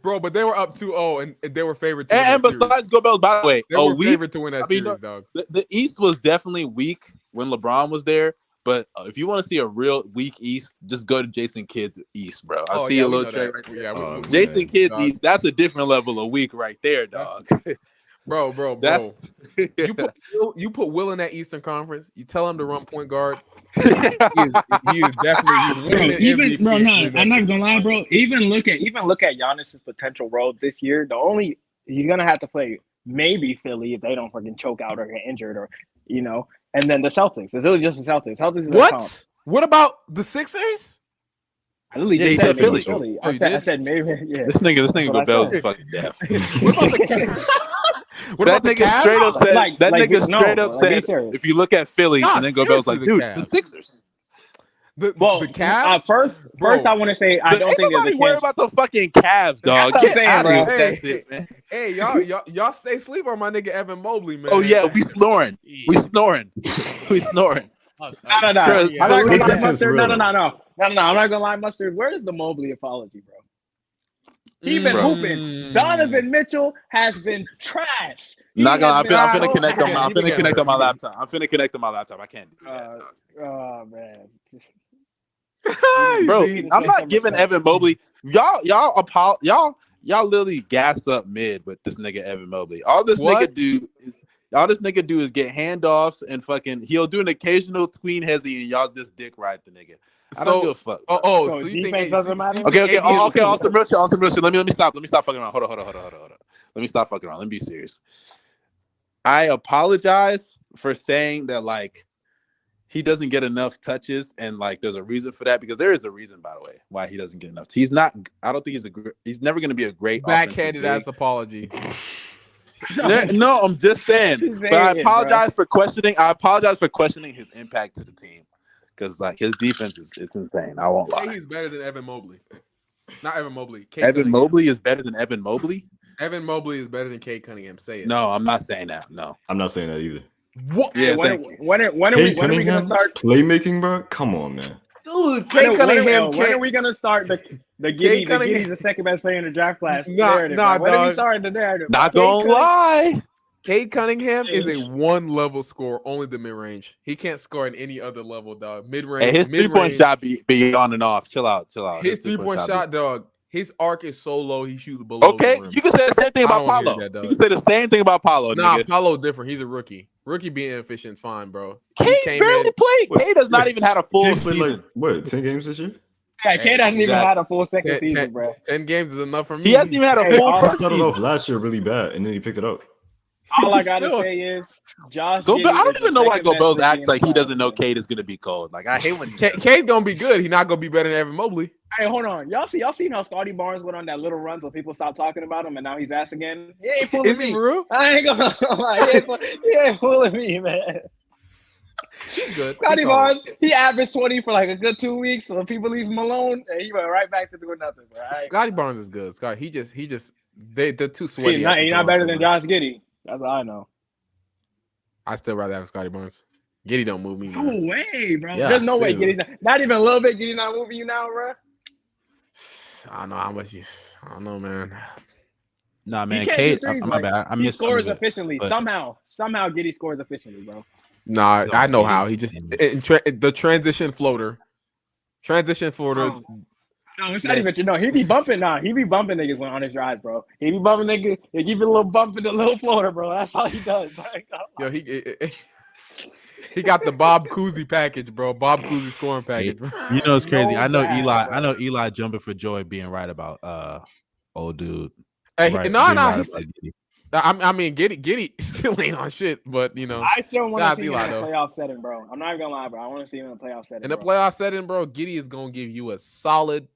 Speaker 2: Bro, but they were up 2-0, and they were favored to win
Speaker 1: and besides Go Bells, by the way,
Speaker 2: they were favored to win that series, dog.
Speaker 1: The East was definitely weak when LeBron was there. But if you want to see a real weak East, just go to Jason Kidd's East, bro. I see a little trade right there. Jason Kidd's East, that's a different level of weak right there, dog.
Speaker 2: Bro. You put Will in that Eastern Conference. You tell him to run point guard. He is definitely
Speaker 6: bro. No, I'm not gonna lie, bro.
Speaker 5: Even look at Giannis's potential role this year. He's gonna have to play maybe Philly if they don't fucking choke out or get injured or and then the Celtics. It's really just the Celtics.
Speaker 2: What? What about the Sixers?
Speaker 5: I literally
Speaker 1: said Philly.
Speaker 5: I said maybe. Yeah.
Speaker 1: This nigga Go Bells is fucking deaf.
Speaker 2: What about the Cavs?
Speaker 1: That nigga straight up said. That nigga straight up said. If you look at Philly, and then Go Bells like, dude, the Sixers.
Speaker 2: The Cavs.
Speaker 5: First, I want to say I don't think
Speaker 1: nobody worry about the fucking Cavs, dog. Get out of here with that shit, man.
Speaker 2: Hey, y'all stay asleep on my nigga Evan Mobley, man.
Speaker 1: Oh yeah, we snoring. We snoring.
Speaker 5: No. I'm not gonna lie, Mustard. No. I'm not gonna lie, Mustard. Where is the Mobley apology, bro? He's been hooping. Donovan Mitchell has been trash.
Speaker 1: I'm finna connect on my laptop. I can't do that.
Speaker 5: Oh man.
Speaker 1: Bro, I'm not giving Evan Mobley. Y'all literally gas up mid with this nigga Evan Mobley. All this nigga do is get handoffs and fucking. He'll do an occasional tween hezzy and y'all just dick ride the nigga. I don't give a fuck.
Speaker 2: So you think
Speaker 5: doesn't matter?
Speaker 1: Okay. Austin Wilson. Let me stop fucking around. Hold on. Let me stop fucking around. Let me be serious. I apologize for saying that like he doesn't get enough touches, and like there's a reason for that, because there is a reason, by the way, why he doesn't get enough. He's not. I don't think he's never going to be a great
Speaker 2: backhanded ass apology.
Speaker 1: No, I'm just saying. But I apologize for questioning. I apologize for questioning his impact to the team, because like his defense it's insane. I won't lie.
Speaker 2: He's better than Evan Mobley. Not Evan Mobley.
Speaker 1: Evan Mobley is better than Evan Mobley.
Speaker 2: Evan Mobley is better than Cade Cunningham. Say it.
Speaker 1: No, I'm not saying that. No,
Speaker 4: I'm not saying that either.
Speaker 2: What?
Speaker 1: Yeah,
Speaker 5: when are we gonna start
Speaker 4: playmaking, bro? Come on, man.
Speaker 2: Dude, Cade Cunningham.
Speaker 5: When are we gonna start the Giddy's the second best player in the draft class? When are we starting the narrative?
Speaker 1: Not gonna lie.
Speaker 2: Cade Cunningham is a one-level scorer, only the mid-range. He can't score in any other level, dog. Mid-range.
Speaker 1: Hey, his three-point shot be on and off. Chill out.
Speaker 2: His three-point shot, dog. His arc is so low, he shoots below.
Speaker 7: Okay, you can say the same thing about Paulo. You can say the same thing about Paulo.
Speaker 2: Nah,
Speaker 7: nigga.
Speaker 2: Paulo different. He's a rookie. Rookie being efficient is fine, bro.
Speaker 7: Cade barely played. Cade has not even had a full season.
Speaker 4: Like, what, 10 games this year?
Speaker 5: Yeah, Cade hasn't even had a full second season, bro.
Speaker 2: 10 games is enough for me.
Speaker 7: He hasn't even had a full
Speaker 4: He
Speaker 7: first
Speaker 4: started
Speaker 7: season.
Speaker 4: off last year really bad, and then he picked it up.
Speaker 5: All I gotta say is Josh.
Speaker 7: I don't even know why Gobels acts like he doesn't know Cade is gonna be cold. Like I hate when
Speaker 2: Cade's gonna be good. He's not gonna be better than Evan Mobley.
Speaker 5: Hey, hold on. Y'all seen how Scotty Barnes went on that little run so people stopped talking about him and now he's ass again? He ain't fooling
Speaker 2: Is
Speaker 5: me.
Speaker 2: he for real?
Speaker 5: I ain't gonna lie. He ain't fooling me, man.
Speaker 2: He's good.
Speaker 5: Scotty Barnes, he averaged 20 for like a good 2 weeks, so people leave him alone and he went right back to doing nothing. Right?
Speaker 2: Scotty Barnes is good. He just they're too sweaty.
Speaker 5: He's not better than Josh Giddey. That's all I know.
Speaker 2: I still rather have Scotty Barnes. Giddey don't move me.
Speaker 6: No
Speaker 2: Man.
Speaker 6: way, bro.
Speaker 2: Yeah,
Speaker 5: There's no way Giddey's not even a little bit. Giddey's not moving you now, bro.
Speaker 2: I don't know how much I don't know, man.
Speaker 1: Nah, man, Cade. My bad. I missed.
Speaker 5: He scores efficiently. Somehow Giddey scores efficiently, bro.
Speaker 2: Nah, I know how. He just the transition floater. Transition floater.
Speaker 5: No, it's not even. He be bumping now. He be bumping niggas when on his drives, bro. He be bumping niggas. He give it a little bump in the little floater, bro. That's all he does.
Speaker 2: Yo, he got the Bob Cousy package, bro. Bob Cousy scoring package.
Speaker 1: You know it's crazy. I know Eli jumping for joy being right about old dude.
Speaker 2: Hey,
Speaker 1: right,
Speaker 2: no.
Speaker 1: Right,
Speaker 2: I mean, Giddey still ain't on shit, but
Speaker 5: I still want to see him in a
Speaker 2: though.
Speaker 5: playoff setting, bro. I'm not even gonna lie, bro. I want to see him in a playoff setting.
Speaker 2: In a playoff setting, bro, Giddey is gonna give you a solid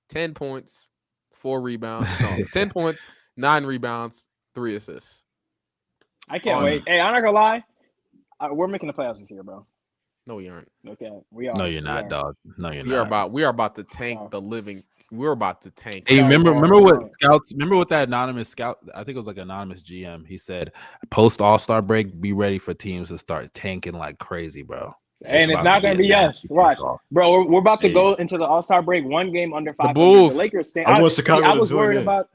Speaker 2: 10 points, 4 rebounds, 10 points, 9 rebounds, 3 assists.
Speaker 5: I can't wait. Hey, I'm not gonna lie. We're making the playoffs this year, bro.
Speaker 2: No, we aren't.
Speaker 5: Okay, we are.
Speaker 1: No, you're not, dog. No, you're
Speaker 2: not. We are about to tank the living. We're about to tank.
Speaker 1: Hey, remember what scouts? Remember what that anonymous scout? I think it was like anonymous GM. He said, "Post All-Star break, be ready for teams to start tanking like crazy, bro."
Speaker 5: And it's not going to be us. Watch, bro. We're about to go into the All-Star break 1 game under 500.
Speaker 2: The Bulls.
Speaker 5: The Lakers stand.
Speaker 4: I want Chicago.
Speaker 5: I was worried about.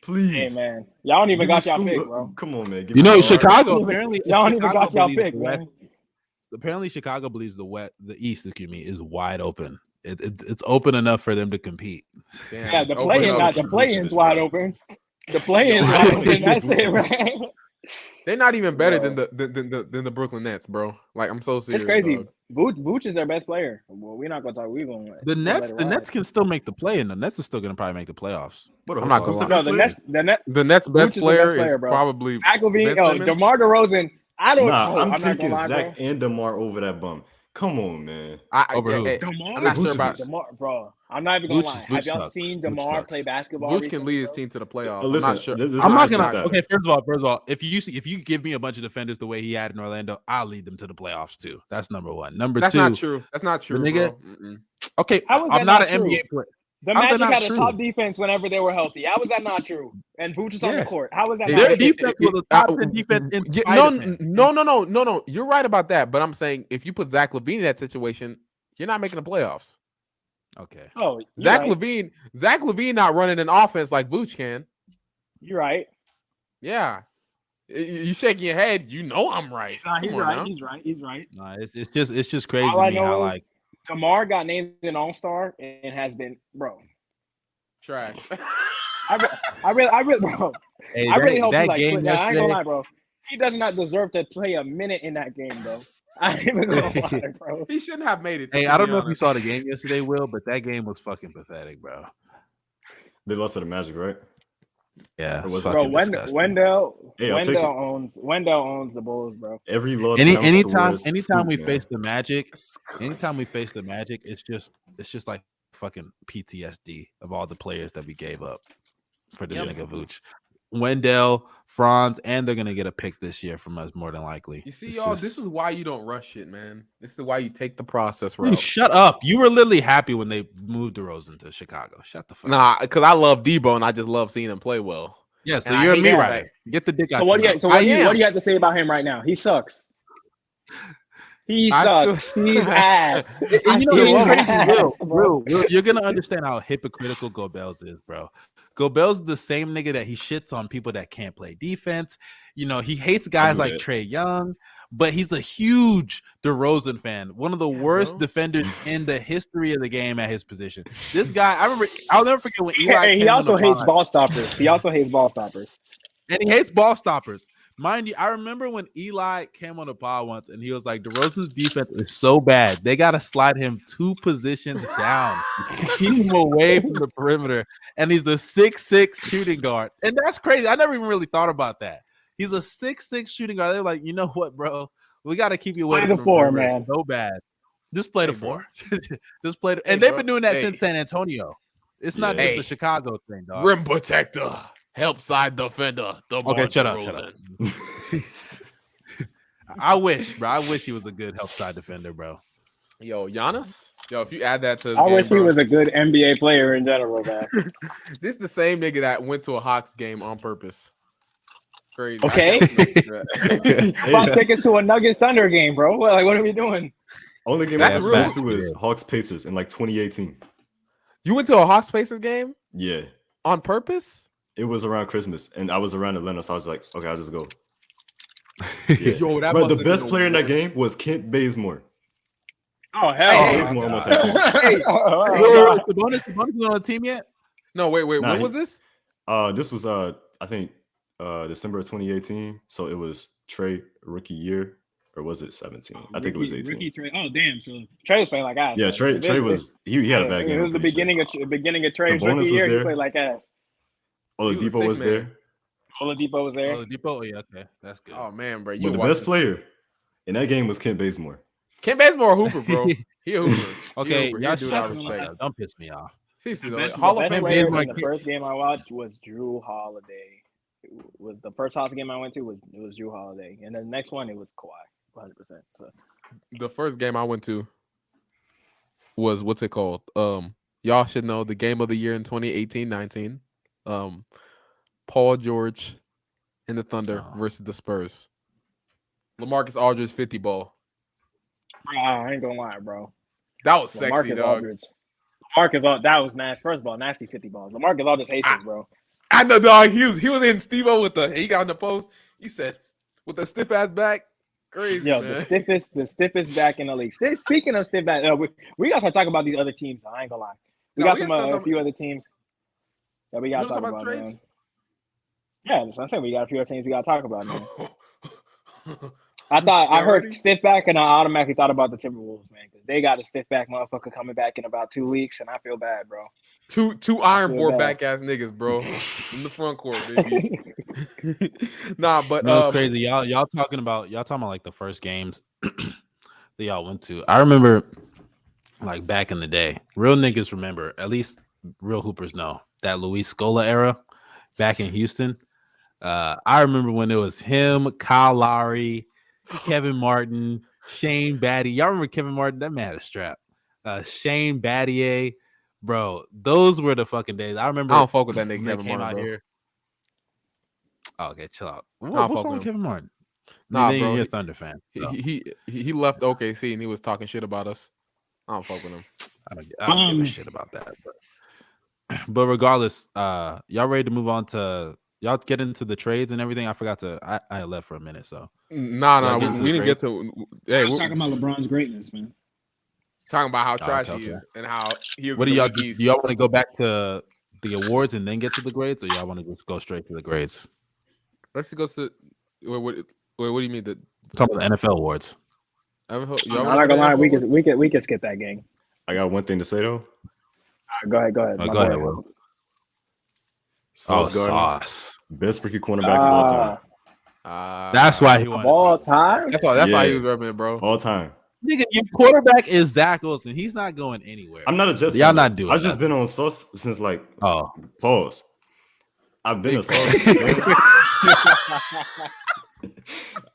Speaker 4: Please,
Speaker 5: hey man, y'all don't even got y'all pick, bro.
Speaker 4: Come on, man.
Speaker 1: Chicago. Apparently,
Speaker 5: y'all don't even got y'all pick, man.
Speaker 1: Apparently, Chicago believes the East, is wide open. It's open enough for them to compete.
Speaker 2: Damn,
Speaker 5: yeah, the play-in's wide open. The play-in's wide open. That's it, right?
Speaker 2: They're not even better than the Brooklyn Nets, bro. Like, I'm so serious.
Speaker 5: It's crazy.
Speaker 2: Dog.
Speaker 5: Vooch is their best player. Well, we're not gonna talk. We're going.
Speaker 1: The Nets can still make the play, and the Nets are still gonna probably make the playoffs.
Speaker 2: I'm not gonna lie.
Speaker 5: No, the Nets
Speaker 2: best player is probably
Speaker 5: Zach LaVine. DeMar DeRozan. I don't know.
Speaker 4: I'm taking Zach and DeMar over that bum. Come on, man.
Speaker 1: Over who?
Speaker 2: I'm not sure about
Speaker 5: DeMar, bro. I'm not even gonna lie. Have y'all seen DeMar play basketball?
Speaker 2: Vooch can lead his team to the playoffs.
Speaker 4: Listen,
Speaker 2: I'm not sure.
Speaker 1: I'm not gonna. Okay, first of all, if you give me a bunch of defenders the way he had in Orlando, I'll lead them to the playoffs too. That's number one.
Speaker 2: That's
Speaker 1: 2.
Speaker 2: That's not true. That's not true,
Speaker 1: nigga. Okay, I'm not an NBA player.
Speaker 5: The Magic had a top defense whenever they were healthy. How was that not true? And Vooch is on the court. How was that?
Speaker 1: Their defense was a top 10 defense.
Speaker 2: No. You're right about that. But I'm saying if you put Zach LaVine in that situation, you're not making the playoffs.
Speaker 1: Okay.
Speaker 5: Oh,
Speaker 2: Zach LaVine not running an offense like Vooch can.
Speaker 5: You're right.
Speaker 2: Yeah. You shaking your head. You know I'm right.
Speaker 5: He's right.
Speaker 1: Nah, it's just crazy to me how like
Speaker 5: DeMar got named an All-Star and has been
Speaker 2: trash.
Speaker 5: I really, bro.
Speaker 1: Hey,
Speaker 5: I really hope
Speaker 1: that
Speaker 5: he like
Speaker 1: game
Speaker 5: I ain't gonna lie, bro. He does not deserve to play a minute in that game, bro. I ain't even gonna lie, bro.
Speaker 2: He shouldn't have made it.
Speaker 1: Hey, I don't know if you saw the game yesterday, Will, but that game was fucking pathetic, bro.
Speaker 4: They lost to the Magic, right?
Speaker 1: Yeah,
Speaker 5: bro. Wendell owns the Bulls, bro.
Speaker 4: Every loss.
Speaker 1: Anytime we face the Magic, it's just like fucking PTSD of all the players that we gave up for this nigga Vooch. Wendell, Franz, and they're gonna get a pick this year from us more than likely.
Speaker 2: You see, this is why you don't rush it, man. This is why you take the process route.
Speaker 1: Shut up! You were literally happy when they moved DeRozan to Chicago. Shut the fuck up.
Speaker 2: Nah, because I love Debo and I just love seeing him play well.
Speaker 1: Yeah, so you're a me right. Get the dick out.
Speaker 5: So what do you have to say about him right now? He sucks. He sucks. He's ass.
Speaker 1: And you know,
Speaker 5: He's
Speaker 1: it's crazy,
Speaker 5: ass, bro.
Speaker 1: Will, you're gonna understand how hypocritical Gobels is, bro. Gobels the same nigga that he shits on people that can't play defense. You know, he hates guys like Trae Young, but he's a huge DeRozan fan. One of the worst defenders in the history of the game at his position. This guy, I'll never forget when Eli.
Speaker 5: He also hates ball stoppers. He also hates ball stoppers.
Speaker 1: And he hates ball stoppers. Mind you, I remember when Eli came on the pod once and he was like, DeRozan's defense is so bad, they got to slide him 2 positions down to keep him away from the perimeter. And he's a 6'6" shooting guard. And that's crazy. I never even really thought about that. He's a 6'6" shooting guard. They're like, you know what, bro? We got to keep you away from the
Speaker 5: floor,
Speaker 1: perimeter.
Speaker 5: man.
Speaker 1: So bad. Just play the floor. Just play the, and they've been doing that since San Antonio. It's not just the Chicago thing, dog.
Speaker 2: Rim protector. Help side defender.
Speaker 1: Okay, shut up. I wish, bro. I wish he was a good help side defender, bro.
Speaker 2: Yo, Giannis. Yo, if you add that to his
Speaker 5: I
Speaker 2: game,
Speaker 5: wish he was a good NBA player in general, man.
Speaker 2: This is the same nigga that went to a Hawks game on purpose. Crazy.
Speaker 5: Okay. Bought tickets to a Nuggets Thunder game, bro. What are we doing?
Speaker 4: Only game I went to was Hawks Pacers in like 2018.
Speaker 2: You went to a Hawks Pacers game?
Speaker 4: Yeah.
Speaker 2: On purpose?
Speaker 4: It was around Christmas, and I was around Atlanta, so I was like, okay, I'll just go.
Speaker 1: Yeah.
Speaker 2: Yo, that
Speaker 4: but the best player in that game was Kent Bazemore.
Speaker 5: Oh, hell.
Speaker 4: Bazemore almost had it.
Speaker 1: Is the bonus on the team yet?
Speaker 2: No, wait.
Speaker 4: Nah,
Speaker 2: when was this?
Speaker 4: This was I think December of 2018. So it was Trae rookie year, or was it 17? I think it was 18.
Speaker 6: Rookie Trae. Oh, damn. So
Speaker 5: Trey was playing like ass.
Speaker 4: Yeah, Trae was he had a bad game.
Speaker 5: It was the beginning of Trey's rookie year. He played like ass.
Speaker 4: Oladipo was there.
Speaker 5: Oladipo was there.
Speaker 1: Oladipo, yeah, okay, that's good.
Speaker 2: Oh man, bro,
Speaker 4: But the best player in that game was Kent Bazemore.
Speaker 2: Kent Bazemore a hooper, bro. He a hooper.
Speaker 1: Okay,
Speaker 2: y'all
Speaker 1: do
Speaker 2: I respect.
Speaker 1: Don't piss me off.
Speaker 2: Seriously,
Speaker 5: the
Speaker 2: Hall of Fame
Speaker 5: player in the first game I watched was Drew Holiday. It was the first Hawks game I went to was Drew Holiday, and then the next one it was Kawhi, 100%. So.
Speaker 2: The first game I went to was what's it called? Y'all should know the game of the year in 2018-19. Paul George and the Thunder versus the Spurs. LaMarcus Aldridge 50 ball.
Speaker 5: I ain't gonna lie, bro.
Speaker 2: That was sexy, dog.
Speaker 5: LaMarcus, that was nasty. First of all, nasty 50 balls. LaMarcus Aldridge hates this, bro.
Speaker 2: I know, dog. He was in Steve-O with he got in the post. He said, with the stiff ass back, crazy.
Speaker 5: Yo,
Speaker 2: man.
Speaker 5: the stiffest back in the league. Speaking of stiff back, we gotta start talking about these other teams. I ain't gonna lie. We got a few other teams that we gotta talk about, man. Yeah, that's what I'm saying. We got a few other teams we gotta talk about, man. I heard stiff back and I automatically thought about the Timberwolves, man, because they got a stiff back motherfucker coming back in about 2 weeks, and I feel bad, bro.
Speaker 2: Two iron board back ass niggas, bro, in the front court, baby. Nah, but
Speaker 1: it's crazy. Y'all talking about like the first games that y'all went to. I remember, like back in the day, real niggas remember. At least real hoopers know that Luis Scola era back in Houston. I remember when it was him, Kyle Lowry, Kevin Martin, Shane Battier. Y'all remember Kevin Martin? That man had a strap. Shane Battier, bro. Those were the fucking days. I remember.
Speaker 2: I don't fuck with that nigga Kevin Martin, bro.
Speaker 1: Here. Oh, okay, chill out. What's wrong with Kevin Martin?
Speaker 2: Nah,
Speaker 1: bro. You're a
Speaker 2: he,
Speaker 1: Thunder fan.
Speaker 2: So. He left OKC and he was talking shit about us. I don't fuck with him.
Speaker 1: I don't give a shit about that. But regardless, y'all ready to move on to y'all get into the trades and everything? I forgot to. I left for a minute, so
Speaker 2: nah. We didn't get to. Hey,
Speaker 6: we're talking about LeBron's greatness, man.
Speaker 2: Talking about how trash he is and how he is.
Speaker 1: What do y'all do? Do y'all want to go back to the awards and then get to the grades, or y'all want to just go straight to the grades?
Speaker 2: Let's just go to. What do you mean?
Speaker 1: Talking about the NFL awards.
Speaker 5: I'm not gonna lie. We can skip that game.
Speaker 4: I got one thing to say though.
Speaker 5: Go ahead.
Speaker 1: Go ahead, Will.
Speaker 4: Sauce. Best rookie cornerback of all time.
Speaker 1: That's why he won.
Speaker 5: All time?
Speaker 2: That's why he was repping it, bro.
Speaker 4: All time.
Speaker 1: Nigga, your quarterback is Zach Wilson. He's not going anywhere.
Speaker 4: I'm not a Jets.
Speaker 1: Y'all not doing.
Speaker 4: I've just been on Sauce since like pause. I've been a Sauce fan.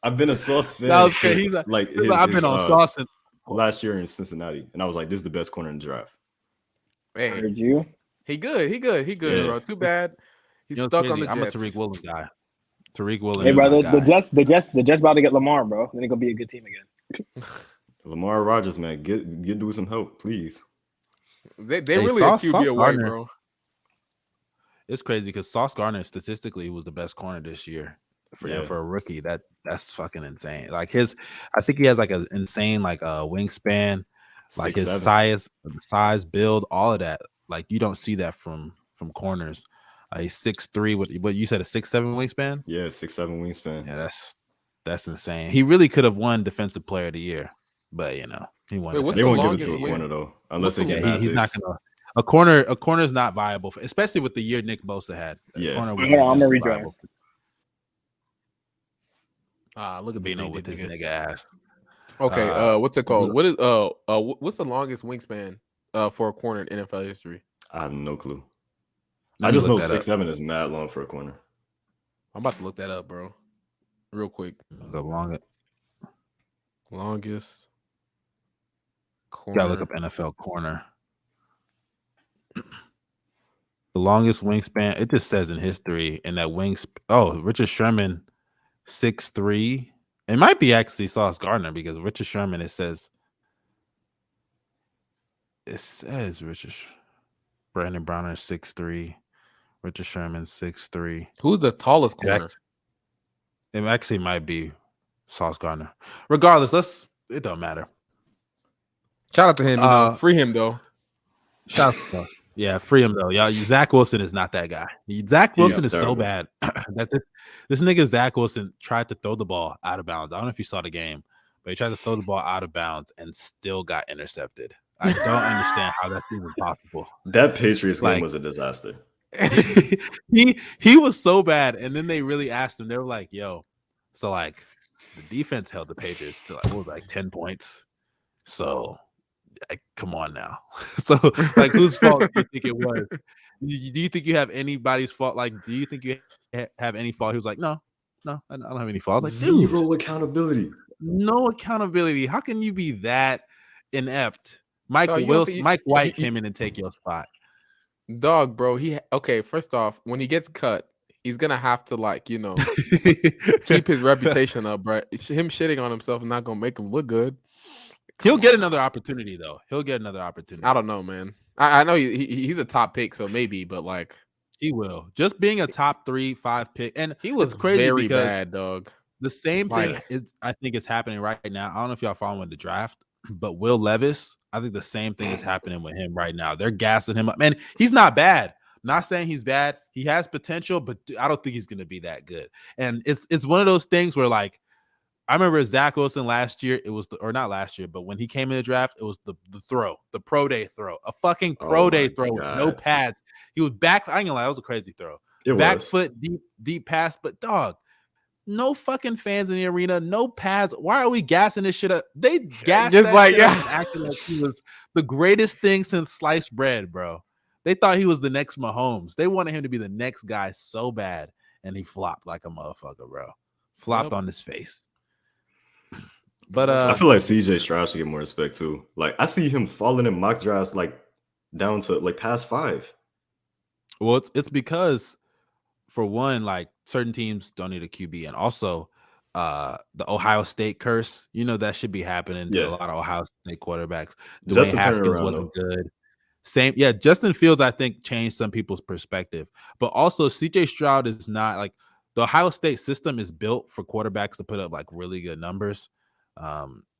Speaker 4: I've been a Sauce fan.
Speaker 1: I've been on Sauce since
Speaker 4: last year in Cincinnati, and I was like, "This is the best corner in the draft."
Speaker 2: Man,
Speaker 5: heard you.
Speaker 2: He good, yeah. Bro. Too bad he's stuck on the Jets.
Speaker 1: I'm a Tariq Woolen guy. Tariq Woolen.
Speaker 5: Hey, brother, the Jets about to get Lamar, bro. Then it's gonna be a good team again.
Speaker 4: Lamar Rogers, man, get dude some help, please.
Speaker 2: They really a QB away, bro.
Speaker 1: It's crazy because Sauce Gardner statistically was the best corner this year for a rookie. That's fucking insane. Like I think he has like an insane like wingspan, like his
Speaker 4: 6'7".
Speaker 1: size, build, all of that. Like you don't see that from corners. He's 6'3". What you said, a 6'7" wingspan?
Speaker 4: Yeah, 6'7" wingspan.
Speaker 1: Yeah, that's insane. He really could have won Defensive Player of the Year, but he won.
Speaker 2: Wait,
Speaker 4: they won't give it to a corner though, unless they get bad
Speaker 1: he's not
Speaker 4: picks.
Speaker 1: gonna. A corner is not viable, especially with the year Nick Bosa had.
Speaker 4: Corner
Speaker 5: was I'm gonna rejoin.
Speaker 1: Look at Bino with his nigga ass.
Speaker 2: Okay, what's it called? What is what's the longest wingspan for a corner in NFL history?
Speaker 4: I have no clue. I just know 6'7" is mad long for a corner.
Speaker 2: I'm about to look that up, bro. Real quick.
Speaker 1: The
Speaker 2: longest
Speaker 1: corner. Gotta look up NFL corner. The longest wingspan, it just says in history, and that Richard Sherman, 6'3". It might be actually Sauce Gardner because Richard Sherman, it says Brandon Browner 6'3", Richard Sherman 6'3".
Speaker 2: Who's the tallest corner?
Speaker 1: It actually might be Sauce Gardner. Regardless, it don't matter.
Speaker 2: Shout out to him. Free him though.
Speaker 1: Shout out to Yeah, free him though. Y'all, Zach Wilson is not that guy. Zach Wilson is so bad that this nigga Zach Wilson tried to throw the ball out of bounds. I don't know if you saw the game, but he tried to throw the ball out of bounds and still got intercepted. I don't understand how that's even possible.
Speaker 4: That Patriots game was a disaster.
Speaker 1: he was so bad, and then they really asked him. They were like, "Yo, so like the defense held the Patriots to like 10 points. So." Come on now. So, like, whose fault do you think it was? Do you think you have anybody's fault? Like, do you think you have any fault? He was like, no, I don't have any fault. Like,
Speaker 4: zero accountability.
Speaker 1: No accountability. How can you be that inept? Mike White came in and take your spot.
Speaker 2: Dog, bro. First off, when he gets cut, he's gonna have to keep his reputation up, bro. Him shitting on himself is not gonna make him look good.
Speaker 1: He'll get another opportunity, though. He'll get another opportunity.
Speaker 2: I don't know, man. I know he's a top pick, so maybe, but
Speaker 1: he will. Just being a top 3-5 pick, and
Speaker 2: he was
Speaker 1: crazy
Speaker 2: very bad, dog.
Speaker 1: The same thing I think is happening right now. I don't know if y'all following the draft, but Will Levis, I think the same thing is happening with him right now. They're gassing him up, man. He's not bad. Not saying he's bad. He has potential, but I don't think he's going to be that good. And it's one of those things where I remember Zach Wilson last year. It was not last year, but when he came in the draft, it was the throw, the pro day throw, a fucking pro day throw with no pads. He was back. I ain't gonna lie, that was a crazy throw. Back foot, deep pass, but dog, no fucking fans in the arena, no pads. Why are we gassing this shit up? They gassed just acting like he was the greatest thing since sliced bread, bro. They thought he was the next Mahomes. They wanted him to be the next guy so bad, and he flopped like a motherfucker, bro. Flopped on his face. But
Speaker 4: I feel like CJ Stroud should get more respect too. Like I see him falling in mock drafts down to past 5.
Speaker 1: Well, it's because for one, certain teams don't need a QB, and also the Ohio State curse. That should be happening to a lot of Ohio State quarterbacks. Dwayne Haskins wasn't good. Justin Fields I think changed some people's perspective, but also CJ Stroud is not the Ohio State system is built for quarterbacks to put up really good numbers.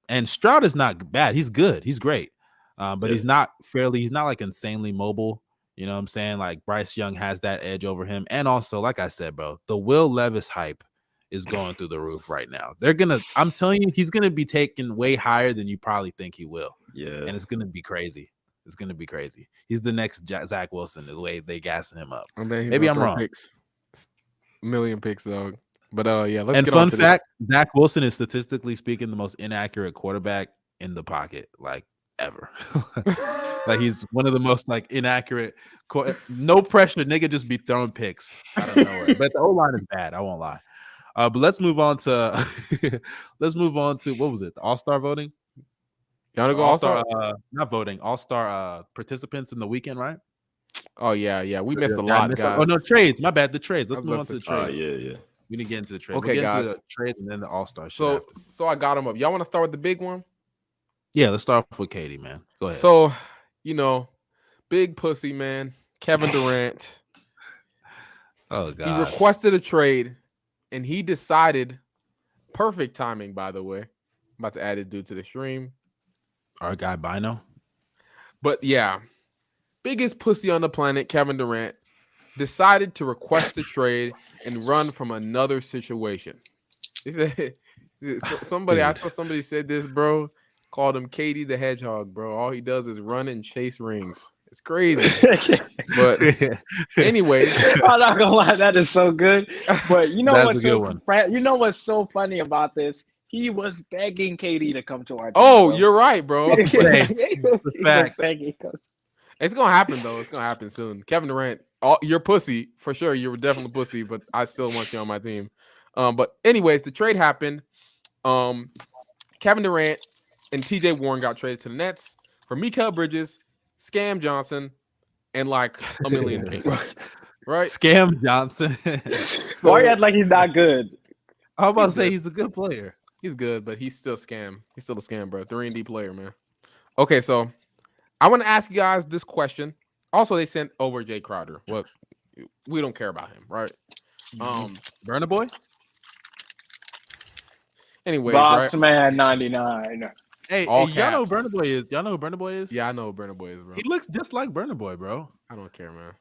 Speaker 1: And Stroud is not bad. He's good. He's great. But he's not insanely mobile. You know what I'm saying? Bryce Young has that edge over him. And also, like I said, bro, the Will Levis hype is going through the roof right now. I'm telling you, he's gonna be taken way higher than you probably think he will.
Speaker 4: Yeah.
Speaker 1: And it's gonna be crazy. It's gonna be crazy. He's the next Zach Wilson, the way they gassing him up. Maybe I'm wrong.
Speaker 2: Million picks, dog. But let's
Speaker 1: and
Speaker 2: get
Speaker 1: fun
Speaker 2: on to
Speaker 1: fact, Zach Wilson is statistically speaking the most inaccurate quarterback in the pocket, ever. He's one of the most inaccurate. No pressure, nigga, just be throwing picks out of nowhere. But the O-line is bad. I won't lie. But let's move on to what was it? The All-Star voting.
Speaker 2: You want to go All-Star?
Speaker 1: Not voting. All-Star participants in the weekend, right?
Speaker 2: Oh yeah. We missed a lot, guys.
Speaker 1: Oh no, trades. My bad. The trades. Let's move on to the trades.
Speaker 4: Yeah.
Speaker 1: We need to get into the trade.
Speaker 2: Okay, guys.
Speaker 1: The trades and then the All-Star.
Speaker 2: So I got them up. Y'all want to start with the big one?
Speaker 1: Yeah, let's start off with Katie, man. Go ahead.
Speaker 2: So, big pussy, man. Kevin Durant.
Speaker 1: Oh, God.
Speaker 2: He requested a trade, and he decided, perfect timing, by the way. I'm about to add this dude to the stream.
Speaker 1: Our guy, Bino.
Speaker 2: But yeah, biggest pussy on the planet, Kevin Durant, decided to request a trade and run from another situation. He said, I saw somebody said this, bro, called him Katie the Hedgehog, bro. All he does is run and chase rings. It's crazy. But anyway,
Speaker 5: I'm not gonna lie, that is so good. But you know
Speaker 1: what's
Speaker 5: so funny about this? He was begging Katie to come to our team.
Speaker 2: Oh,
Speaker 5: bro.
Speaker 2: You're right, bro.
Speaker 1: Fact.
Speaker 2: It's gonna happen though. It's gonna happen soon. Kevin Durant, you're pussy for sure. You're definitely pussy, but I still want you on my team. But anyways, the trade happened. Kevin Durant and TJ Warren got traded to the Nets for Mikal Bridges, Scam Johnson, and like a million picks. Right?
Speaker 1: Scam Johnson.
Speaker 5: Why you act like he's not good?
Speaker 1: I was about to say he's a good player.
Speaker 2: He's good, but he's still scam. He's still a scam, bro. 3-and-D player, man. Okay, so I want to ask you guys this question. Also, they sent over Jay Crowder. Well, we don't care about him, right?
Speaker 1: Burna Boy?
Speaker 2: Anyway,
Speaker 5: Boss
Speaker 2: right?
Speaker 5: Man 99.
Speaker 1: Hey,
Speaker 2: All
Speaker 1: y'all know who
Speaker 2: caps.
Speaker 1: Burna Boy is? Y'all know who Burna Boy is?
Speaker 2: Yeah, I know who Burna Boy is, bro.
Speaker 1: He looks just like Burna Boy, bro.
Speaker 2: I don't care, man.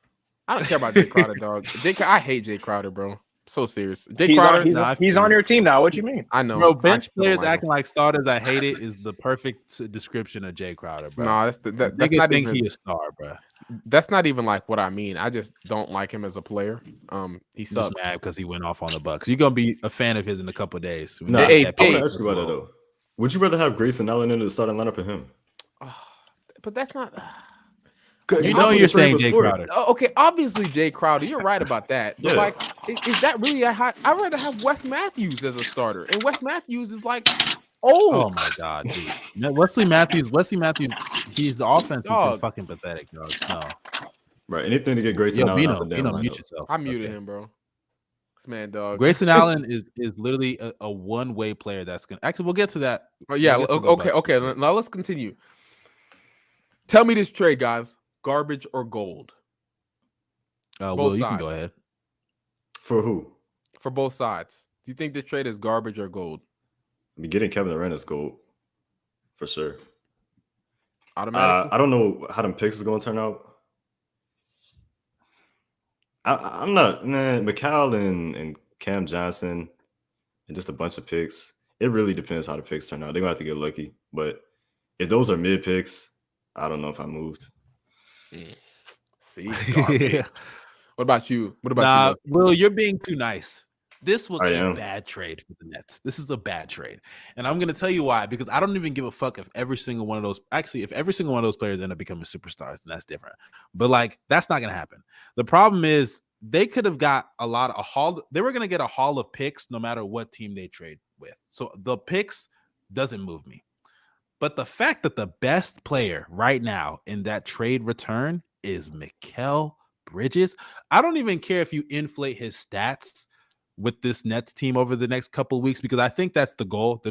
Speaker 2: I don't care about Jay Crowder, dog. I hate Jay Crowder, bro. So serious. Jay Crowder,
Speaker 5: He's on your team now. What you mean?
Speaker 2: I know.
Speaker 1: Bro, bench
Speaker 2: I still
Speaker 1: players
Speaker 2: like
Speaker 1: acting like starters, I hate it, is the perfect description of Jay Crowder, bro.
Speaker 2: No, that's
Speaker 1: Nigga
Speaker 2: not
Speaker 1: think
Speaker 2: even
Speaker 1: he a star, bro.
Speaker 2: That's not even like what I mean. I just don't like him as a player. He
Speaker 1: Just
Speaker 2: sucks.
Speaker 1: mad because he went off on the Bucks. You're gonna be a fan of his in a couple of days.
Speaker 4: No,
Speaker 2: Hey,
Speaker 4: I want to ask you about it though. Would you rather have Grayson Allen in the starting lineup or him?
Speaker 2: But that's not.
Speaker 1: You know you're saying Jay Crowder.
Speaker 2: Okay, obviously Jay Crowder. You're right about that. But
Speaker 4: Yeah.
Speaker 2: like, is that really a high? I'd rather have Wes Matthews as a starter, and Wes Matthews is like old.
Speaker 1: Oh my god, dude. No, Wesley Matthews, his offense
Speaker 2: Dog.
Speaker 1: is fucking pathetic, dog. No.
Speaker 4: Right. Anything to get Grayson
Speaker 1: Yo,
Speaker 4: Allen
Speaker 1: Bino,
Speaker 4: out the damn
Speaker 1: Bino, mute
Speaker 4: lineup.
Speaker 1: yourself.
Speaker 2: I muted
Speaker 1: Okay.
Speaker 2: him, bro. This man, dog.
Speaker 1: Grayson Allen is literally a one-way player that's gonna actually we'll get to that.
Speaker 2: Oh, yeah.
Speaker 1: We'll get to the
Speaker 2: Okay.
Speaker 1: Bucks.
Speaker 2: Okay. Now let's continue. Tell me this trade, guys. Garbage or gold?
Speaker 1: Will,
Speaker 2: both
Speaker 1: you can go
Speaker 2: sides.
Speaker 1: ahead.
Speaker 4: For who?
Speaker 2: For both sides. Do you think this trade is garbage or gold?
Speaker 4: I mean, getting Kevin Durant is gold. For sure.
Speaker 2: Automatically.
Speaker 4: I don't know how them picks is going to turn out. I'm not, man. Mikal and Cam Johnson and just a bunch of picks. It really depends how the picks turn out. They're going to have to get lucky. But if those are mid picks, I don't know if I moved.
Speaker 2: See, garbage. What about you? What about
Speaker 1: Nah,
Speaker 2: you?
Speaker 1: Will, you're being too nice. This was
Speaker 4: I
Speaker 1: a
Speaker 4: am.
Speaker 1: bad trade for the Nets. This is a bad trade. And I'm going to tell you why. Because I don't even give a fuck if every single one of those players end up becoming superstars, then that's different. But like, that's not going to happen. The problem is they could have got they were going to get a haul of picks no matter what team they trade with. So the picks doesn't move me. But the fact that the best player right now in that trade return is Mikal Bridges, I don't even care if you inflate his stats with this Nets team over the next couple of weeks, because I think that's the goal.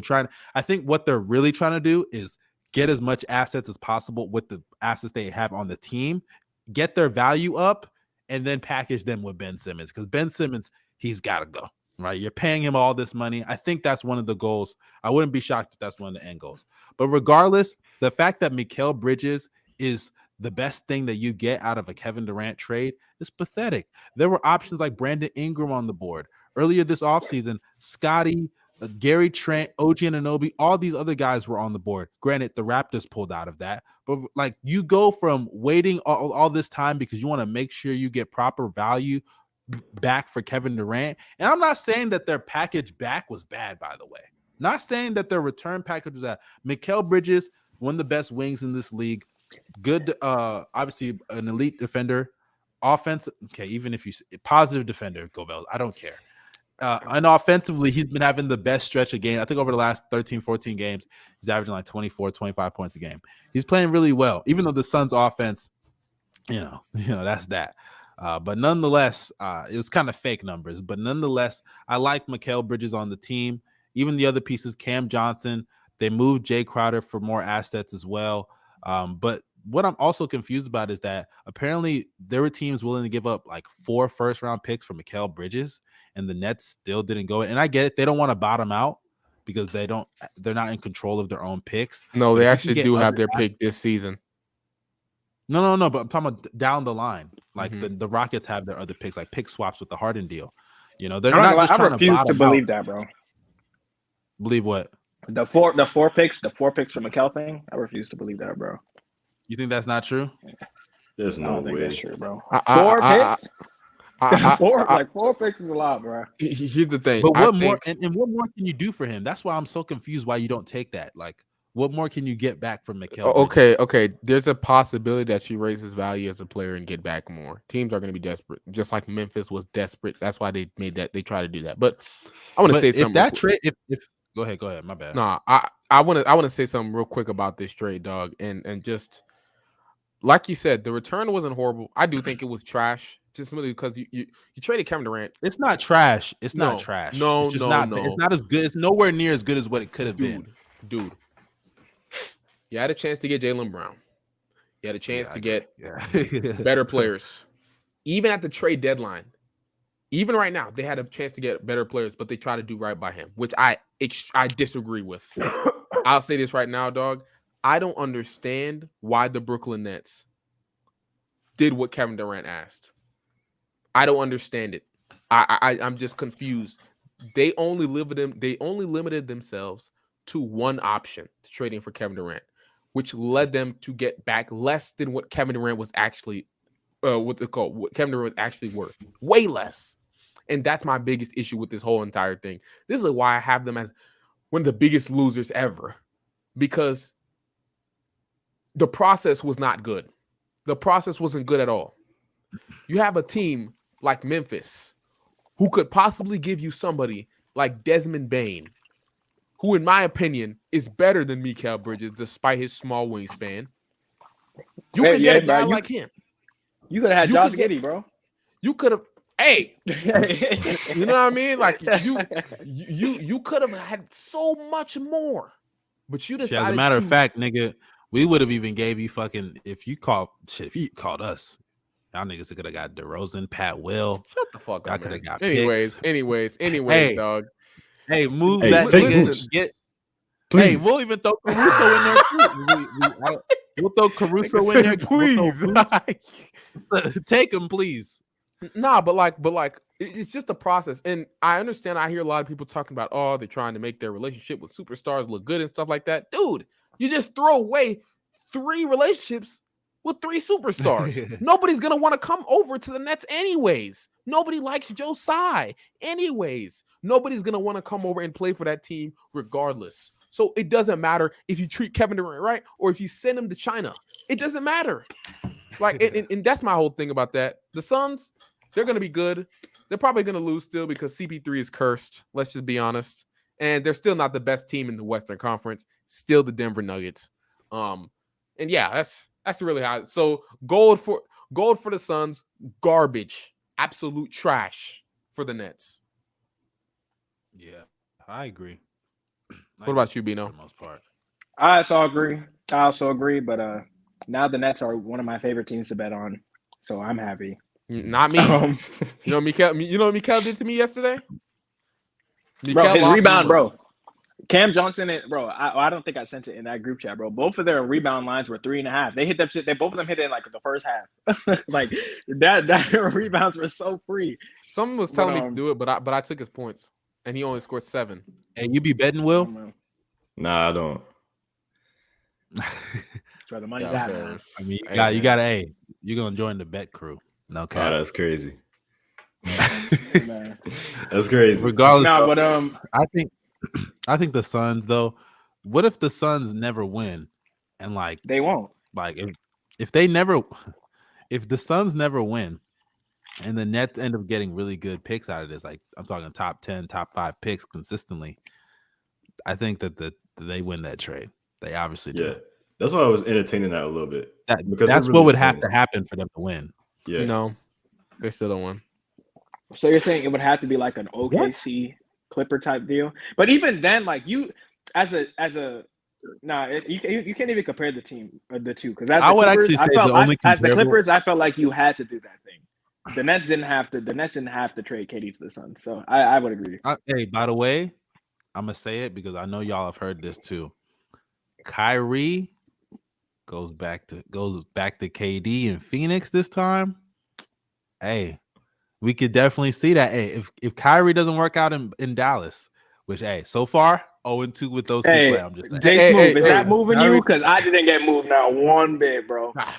Speaker 1: I think what they're really trying to do is get as much assets as possible with the assets they have on the team, get their value up, and then package them with Ben Simmons. Because Ben Simmons, he's got to go, right? You're paying him all this money. I think that's one of the goals. I wouldn't be shocked if that's one of the end goals. But regardless, the fact that Mikal Bridges is the best thing that you get out of a Kevin Durant trade is pathetic. There were options like Brandon Ingram on the board. Earlier this offseason, Scotty, Gary Trent, OG Anunoby, all these other guys were on the board. Granted, the Raptors pulled out of that. But like, you go from waiting all this time because you want to make sure you get proper value back for Kevin Durant. And I'm not saying that their package back was bad, by the way. Not saying that their return package was bad. Mikal Bridges, one of the best wings in this league. Good, obviously an elite defender. Offense, okay, even if you positive defender, go Bells. I don't care. And offensively, he's been having the best stretch of game. I think over the last 13, 14 games, he's averaging like 24, 25 points a game. He's playing really well, even though the Suns' offense, you know, that's that. But nonetheless, it was kind of fake numbers. But nonetheless, I like Mikal Bridges on the team. Even the other pieces, Cam Johnson, They moved Jay Crowder for more assets as well. But what I'm also confused about is that apparently there were teams willing to give up like 4 first-round picks for Mikal Bridges, and the Nets still didn't go. And I get it; they don't want to bottom out because they're not in control of their own picks.
Speaker 2: No,
Speaker 1: But
Speaker 2: they
Speaker 1: if you can
Speaker 2: actually
Speaker 1: get
Speaker 2: do have
Speaker 1: other
Speaker 2: their
Speaker 1: guys-
Speaker 2: pick this season.
Speaker 1: No. But I'm talking about down the line. Like
Speaker 2: Mhm.
Speaker 1: the Rockets have their other picks, like pick swaps with the Harden deal. You know, they're
Speaker 5: I'm
Speaker 1: not
Speaker 5: gonna
Speaker 1: just
Speaker 5: lie, I
Speaker 1: trying to
Speaker 5: refuse to
Speaker 1: bottom
Speaker 5: believe
Speaker 1: out.
Speaker 5: that, bro.
Speaker 1: Believe what?
Speaker 5: The four picks for McKell thing. I refuse to believe that, bro.
Speaker 1: You think that's not true?
Speaker 4: There's
Speaker 5: I
Speaker 4: no
Speaker 5: don't think that's
Speaker 4: way.
Speaker 5: true, bro.
Speaker 2: I-
Speaker 5: 4
Speaker 2: I-
Speaker 5: picks.
Speaker 2: I-
Speaker 5: 4 picks is a lot, bro.
Speaker 2: Here's the thing.
Speaker 1: But
Speaker 2: I
Speaker 1: what more
Speaker 2: think-
Speaker 1: and what more can you do for him? That's why I'm so confused why you don't take that. Like, what more can you get back from Mikal?
Speaker 2: Okay. There's a possibility that you raise his value as a player and get back more. Teams are going to be desperate, just like Memphis was desperate. That's why they made that. They try to do that. But I want to say something.
Speaker 1: If that trade, if go ahead, my bad.
Speaker 2: No, I want to say something real quick about this trade, dog, and just like you said, the return wasn't horrible. I do think it was trash, just simply because you traded Kevin Durant.
Speaker 1: It's not trash. It's
Speaker 2: No,
Speaker 1: not trash.
Speaker 2: no,
Speaker 1: it's just
Speaker 2: no,
Speaker 1: not.
Speaker 2: no.
Speaker 1: It's not as good. It's nowhere near as good as what it could have been.
Speaker 2: Dude. You had a chance to get Jaylen Brown. You had a chance to get better players. Even at the trade deadline, even right now, they had a chance to get better players, but they try to do right by him, which I disagree with. I'll say this right now, dog. I don't understand why the Brooklyn Nets did what Kevin Durant asked. I don't understand it. I'm just confused. They only limited themselves to one option, to trading for Kevin Durant, which led them to get back less than what Kevin Durant was actually what Kevin Durant was actually worth. Way less. And that's my biggest issue with this whole entire thing. This is why I have them as one of the biggest losers ever. Because the process was not good. The process wasn't good at all. You have a team like Memphis who could possibly give you somebody like Desmond Bane, who, in my opinion, is better than Mikal Bridges despite his small wingspan. You could get a guy like him.
Speaker 5: You could have had Josh Giddey, bro.
Speaker 2: You could have, you know what I mean? Like you could have had so much more, but you decided.
Speaker 1: As a matter of fact, nigga, we would have even gave you fucking if you called us. Y'all niggas could have got DeRozan, Pat Will.
Speaker 2: Shut the fuck up.
Speaker 1: Could have got
Speaker 2: anyways,
Speaker 1: hey,
Speaker 2: dog.
Speaker 1: Hey, move
Speaker 4: Hey,
Speaker 1: that
Speaker 4: take
Speaker 1: nigga.
Speaker 4: Vooch.
Speaker 1: Hey,
Speaker 4: Please.
Speaker 1: we'll even throw Caruso in there too. We'll throw Caruso in there,
Speaker 2: please.
Speaker 1: Take him, please.
Speaker 2: Nah, but like, it's just a process. And I understand. I hear a lot of people talking about, oh, they're trying to make their relationship with superstars look good and stuff like that. Dude, you just throw away 3 relationships with 3 superstars. Nobody's gonna want to come over to the Nets anyways. Nobody likes Joe Tsai anyways. Nobody's gonna want to come over and play for that team regardless. So it doesn't matter if you treat Kevin Durant right or if you send him to China. It doesn't matter. Like, and that's my whole thing about that. The Suns, they're gonna be good. They're probably gonna lose still because CP3 is cursed. Let's just be honest. And they're still not the best team in the Western Conference. Still the Denver Nuggets. And yeah, that's really how. So gold for the Suns, garbage, absolute trash for the Nets.
Speaker 1: Yeah, I agree.
Speaker 2: What about you, Bino?
Speaker 1: For the most part,
Speaker 5: I also agree, but now the Nets are one of my favorite teams to bet on, so I'm happy.
Speaker 2: Not me. You know what Mikal did to me yesterday?
Speaker 5: Bro, his rebound, bro. Cam Johnson and bro, I don't think I sent it in that group chat, bro. Both of their rebound lines were 3.5. They hit that shit. Both of them hit it in like the first half. Like that rebounds were so free.
Speaker 2: Someone was telling me to do it, but I took his points, and he only scored 7.
Speaker 1: Hey, you be betting, Will?
Speaker 4: Nah, I don't.
Speaker 5: So the money's out.
Speaker 1: I mean, you got. Hey, you're gonna join the bet crew. No cap.
Speaker 4: Oh, that's crazy. That's crazy.
Speaker 1: Regardless,
Speaker 5: no, but
Speaker 1: I think the Suns though. What if the Suns never win, and like
Speaker 5: they won't?
Speaker 1: Like if the Suns never win, and the Nets end up getting really good picks out of this, like I'm talking top 10, top 5 picks consistently, I think that they win that trade. They obviously do.
Speaker 4: Yeah, that's why I was entertaining that a little bit.
Speaker 1: Because that's really what would have to happen for them to win.
Speaker 4: Yeah,
Speaker 2: no, they still don't win.
Speaker 5: So you're saying it would have to be like an OKC Clipper type deal, but even then, like you can't even compare the two because
Speaker 1: I would actually say the only
Speaker 5: as the
Speaker 1: comparable.
Speaker 5: Clippers, I felt like you had to do that thing. The Nets didn't have to trade KD to the Suns, so I would agree.
Speaker 1: Hey, by the way, I'm gonna say it because I know y'all have heard this too. Kyrie goes back to KD in Phoenix this time. Hey, we could definitely see that. Hey, if Kyrie doesn't work out in Dallas, which so far 0-2 with those two play. I'm just saying.
Speaker 5: JSmooth, is that moving you? Because I didn't get moved now one bit, bro.
Speaker 2: How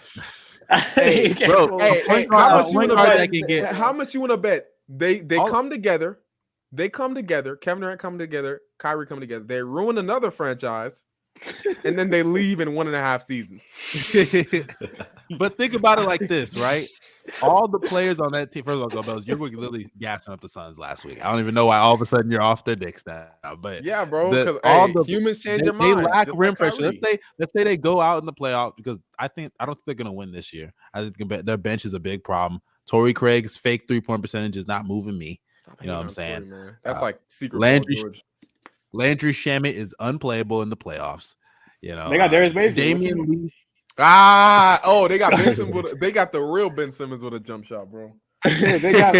Speaker 2: much you want to bet? They come together. They come together. Kevin Durant come together. Kyrie come together. They ruin another franchise, and then they leave in 1.5 seasons.
Speaker 1: But think about it like this, right? All the players on that team. First of all, Gobels, you were literally gassing up the Suns last week. I don't even know why all of a sudden you're off their dicks now. But
Speaker 2: yeah, bro. Because humans change their minds.
Speaker 1: They lack rim pressure. Let's say they go out in the playoffs because I don't think they're gonna win this year. I think their bench is a big problem. Torrey Craig's fake 3-point percentage is not moving me. You know what I'm saying?
Speaker 2: Man. That's like secret.
Speaker 1: Landry Shamet is unplayable in the playoffs. You know,
Speaker 5: they got Darius Bazley.
Speaker 1: Damian Lee.
Speaker 2: They got Ben Simmons. They got the real Ben Simmons with a jump shot, bro.
Speaker 5: they got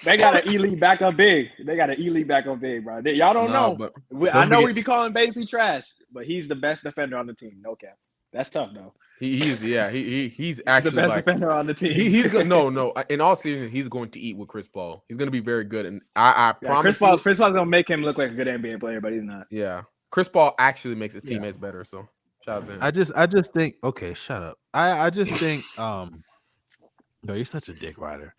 Speaker 5: an elite backup big. They got an elite backup big, bro. Y'all don't know. But I know we be calling Bazley trash, but he's the best defender on the team. No cap. That's tough though.
Speaker 2: He's actually
Speaker 5: the best defender on the team.
Speaker 2: He's good. No. In all season, he's going to eat with Chris Paul. He's going to be very good, and I promise.
Speaker 5: Chris Paul's gonna make him look like a good NBA player, but he's not.
Speaker 2: Yeah, Chris Paul actually makes his teammates better. So shout out to him.
Speaker 1: I just think. Okay, shut up. I just think. No, you're such a dick rider.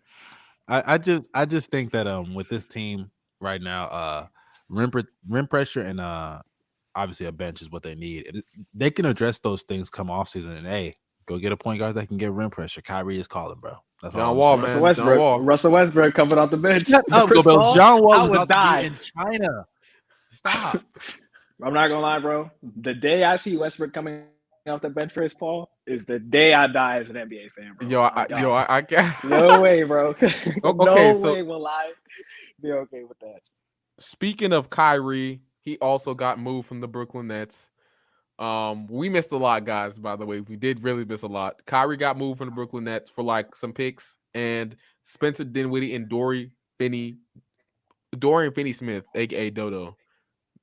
Speaker 1: I just think that with this team right now, rim pressure and obviously a bench is what they need. They can address those things come off season, and go get a point guard that can get rim pressure. Kyrie is calling, bro. That's
Speaker 2: John Wall, man.
Speaker 5: Russell Westbrook coming off the bench.
Speaker 1: John Wall is about to be in China. Stop.
Speaker 5: I'm not gonna lie, bro. The day I see Westbrook coming off the bench for Chris Paul is the day I die as an NBA fan, bro.
Speaker 2: I can't.
Speaker 5: No way, bro.
Speaker 2: Okay,
Speaker 5: way will I be okay with that.
Speaker 2: Speaking of Kyrie, he also got moved from the Brooklyn Nets. We missed a lot, guys, by the way. We did really miss a lot. Kyrie got moved from the Brooklyn Nets for like some picks, and Spencer Dinwiddie and Dorian Finney-Smith, aka Dodo.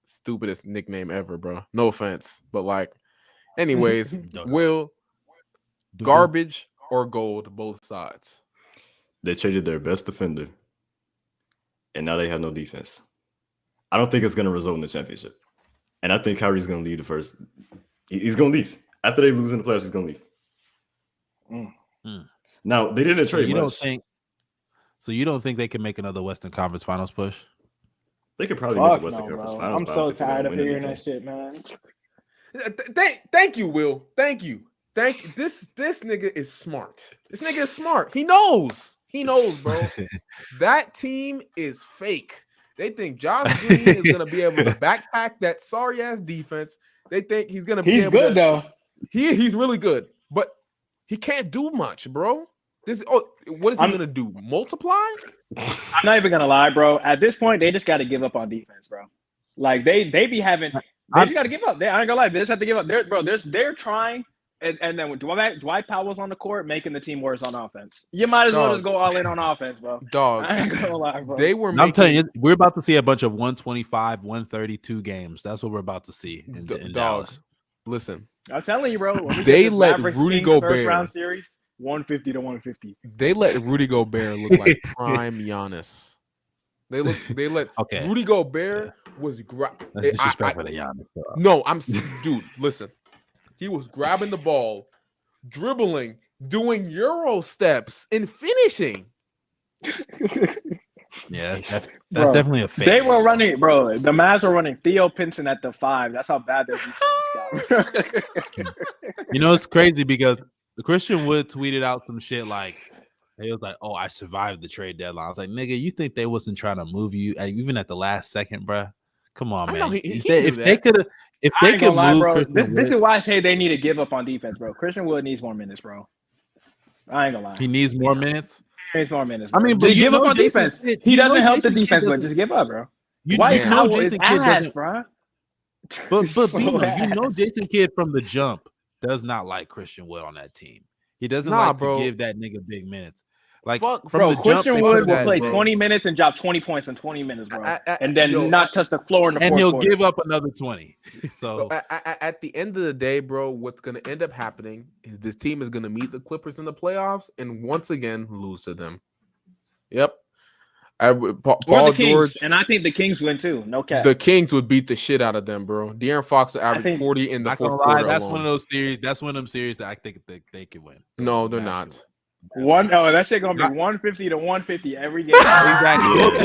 Speaker 2: Stupidest nickname ever, bro. No offense. But like, anyways, Will garbage or gold, both sides.
Speaker 4: They traded their best defender, and now they have no defense. I don't think it's going to result in the championship. And I think Kyrie's going to leave the first. He's going to leave. After they lose in the playoffs, he's going to leave. Now, they didn't trade much.
Speaker 1: So you don't think they can make another Western Conference Finals push?
Speaker 4: They could probably make the Western Conference Finals.
Speaker 5: I'm so tired of hearing that shit, man.
Speaker 2: Thank you, Will. Thank you. This nigga is smart. This nigga is smart. He knows, bro. That team is fake. They think Josh Green is gonna be able to backpack that sorry ass defense. They think he's gonna be able to.
Speaker 5: He's good though.
Speaker 2: He's really good, but he can't do much, bro. What is he gonna do? Multiply?
Speaker 5: I'm not even gonna lie, bro. At this point, they just got to give up on defense, bro. Like they be having. They just got to give up. I ain't gonna lie. They just have to give up. They're trying. And then when Dwight Powell's on the court, making the team worse on offense. You might as well just go all in on offense, bro.
Speaker 2: Dog.
Speaker 5: I ain't gonna lie, bro.
Speaker 1: I'm telling you, we're about to see a bunch of 125, 132 games. That's what we're about to see in Dallas.
Speaker 2: Listen.
Speaker 5: I'm telling you, bro.
Speaker 2: They let Rudy Gobert.
Speaker 5: First round series, 150 to 150.
Speaker 2: They let Rudy Gobert look like prime Giannis. They let Rudy Gobert was
Speaker 1: That's disrespectful to Giannis.
Speaker 2: No, dude, listen. He was grabbing the ball, dribbling, doing Euro steps, and finishing.
Speaker 1: Yeah, that's definitely a fake.
Speaker 5: They were running, bro. The Mavs were running Theo Pinson at the 5. That's how bad their defense got.
Speaker 1: You know, it's crazy because Christian Wood tweeted out some shit like, he was like, "Oh, I survived the trade deadline." I was like, "Nigga, you think they wasn't trying to move you even at the last second, bro? Come on, man. If they could move,
Speaker 5: bro. This is why I say they need to give up on defense, bro. Christian Wood needs more minutes, bro. I ain't gonna lie.
Speaker 1: He needs more minutes.
Speaker 5: He needs more minutes. Bro.
Speaker 1: I mean, but
Speaker 5: give up on defense. He doesn't help the defense, but just give up, bro. Dwight Powell is ass, bro.
Speaker 1: But
Speaker 5: So
Speaker 1: Bino, you know
Speaker 5: ass.
Speaker 1: Jason Kidd from the jump does not like Christian Wood on that team. He doesn't
Speaker 2: Nah,
Speaker 1: like
Speaker 2: bro.
Speaker 1: to give that nigga big minutes. Like
Speaker 2: Fuck,
Speaker 1: from
Speaker 5: Bro,
Speaker 1: the jump,
Speaker 5: Christian
Speaker 1: they
Speaker 5: Wood
Speaker 1: put
Speaker 5: will
Speaker 1: him
Speaker 5: play
Speaker 1: on,
Speaker 5: 20 minutes and drop 20 points in 20 minutes, bro. And then
Speaker 2: yo,
Speaker 5: not touch the floor in the
Speaker 1: and
Speaker 5: fourth
Speaker 1: he'll
Speaker 5: quarter.
Speaker 1: give up another 20. So
Speaker 2: at the end of the day, bro, what's gonna end up happening is this team is gonna meet the Clippers in the playoffs and once again lose to them. Yep.
Speaker 5: Or
Speaker 2: Paul
Speaker 5: the Kings,
Speaker 2: George,
Speaker 5: and I think the Kings win too. No cap.
Speaker 2: the Kings would beat the shit out of them, bro. De'Aaron Fox will average
Speaker 5: think-
Speaker 2: 40 in the
Speaker 1: not
Speaker 2: fourth
Speaker 1: gonna lie,
Speaker 2: quarter
Speaker 1: that's
Speaker 2: alone.
Speaker 1: one of those series. That's one of them series that I think they can win.
Speaker 2: No, they're
Speaker 1: Mavs
Speaker 2: not.
Speaker 1: can
Speaker 5: That shit gonna be
Speaker 1: Not-
Speaker 5: 150 to 150 every game.
Speaker 1: Exactly.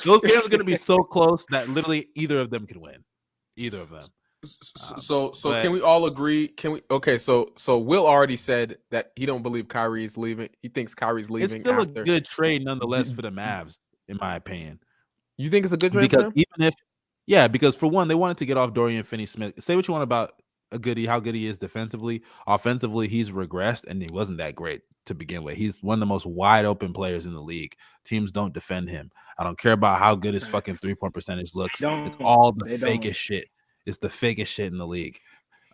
Speaker 1: Those games are gonna be so close that literally either of them can win. Either of them.
Speaker 2: So
Speaker 1: but-
Speaker 2: can we all agree? Can we? Okay, so Will already said that he don't believe Kyrie's leaving. He thinks Kyrie's leaving.
Speaker 1: It's still
Speaker 2: after.
Speaker 1: a good trade nonetheless for the Mavs, in my opinion.
Speaker 2: You think it's a good trade
Speaker 1: Because
Speaker 2: for them?
Speaker 1: because for one, they wanted to get off Dorian Finney-Smith. Say what you want about how good he is defensively. Offensively, he's regressed, and he wasn't that great to begin with. He's one of the most wide open players in the league. Teams don't defend him. I don't care about how good his fucking 3-point percentage looks. It's all the fakest shit. It's the fakest shit in the league.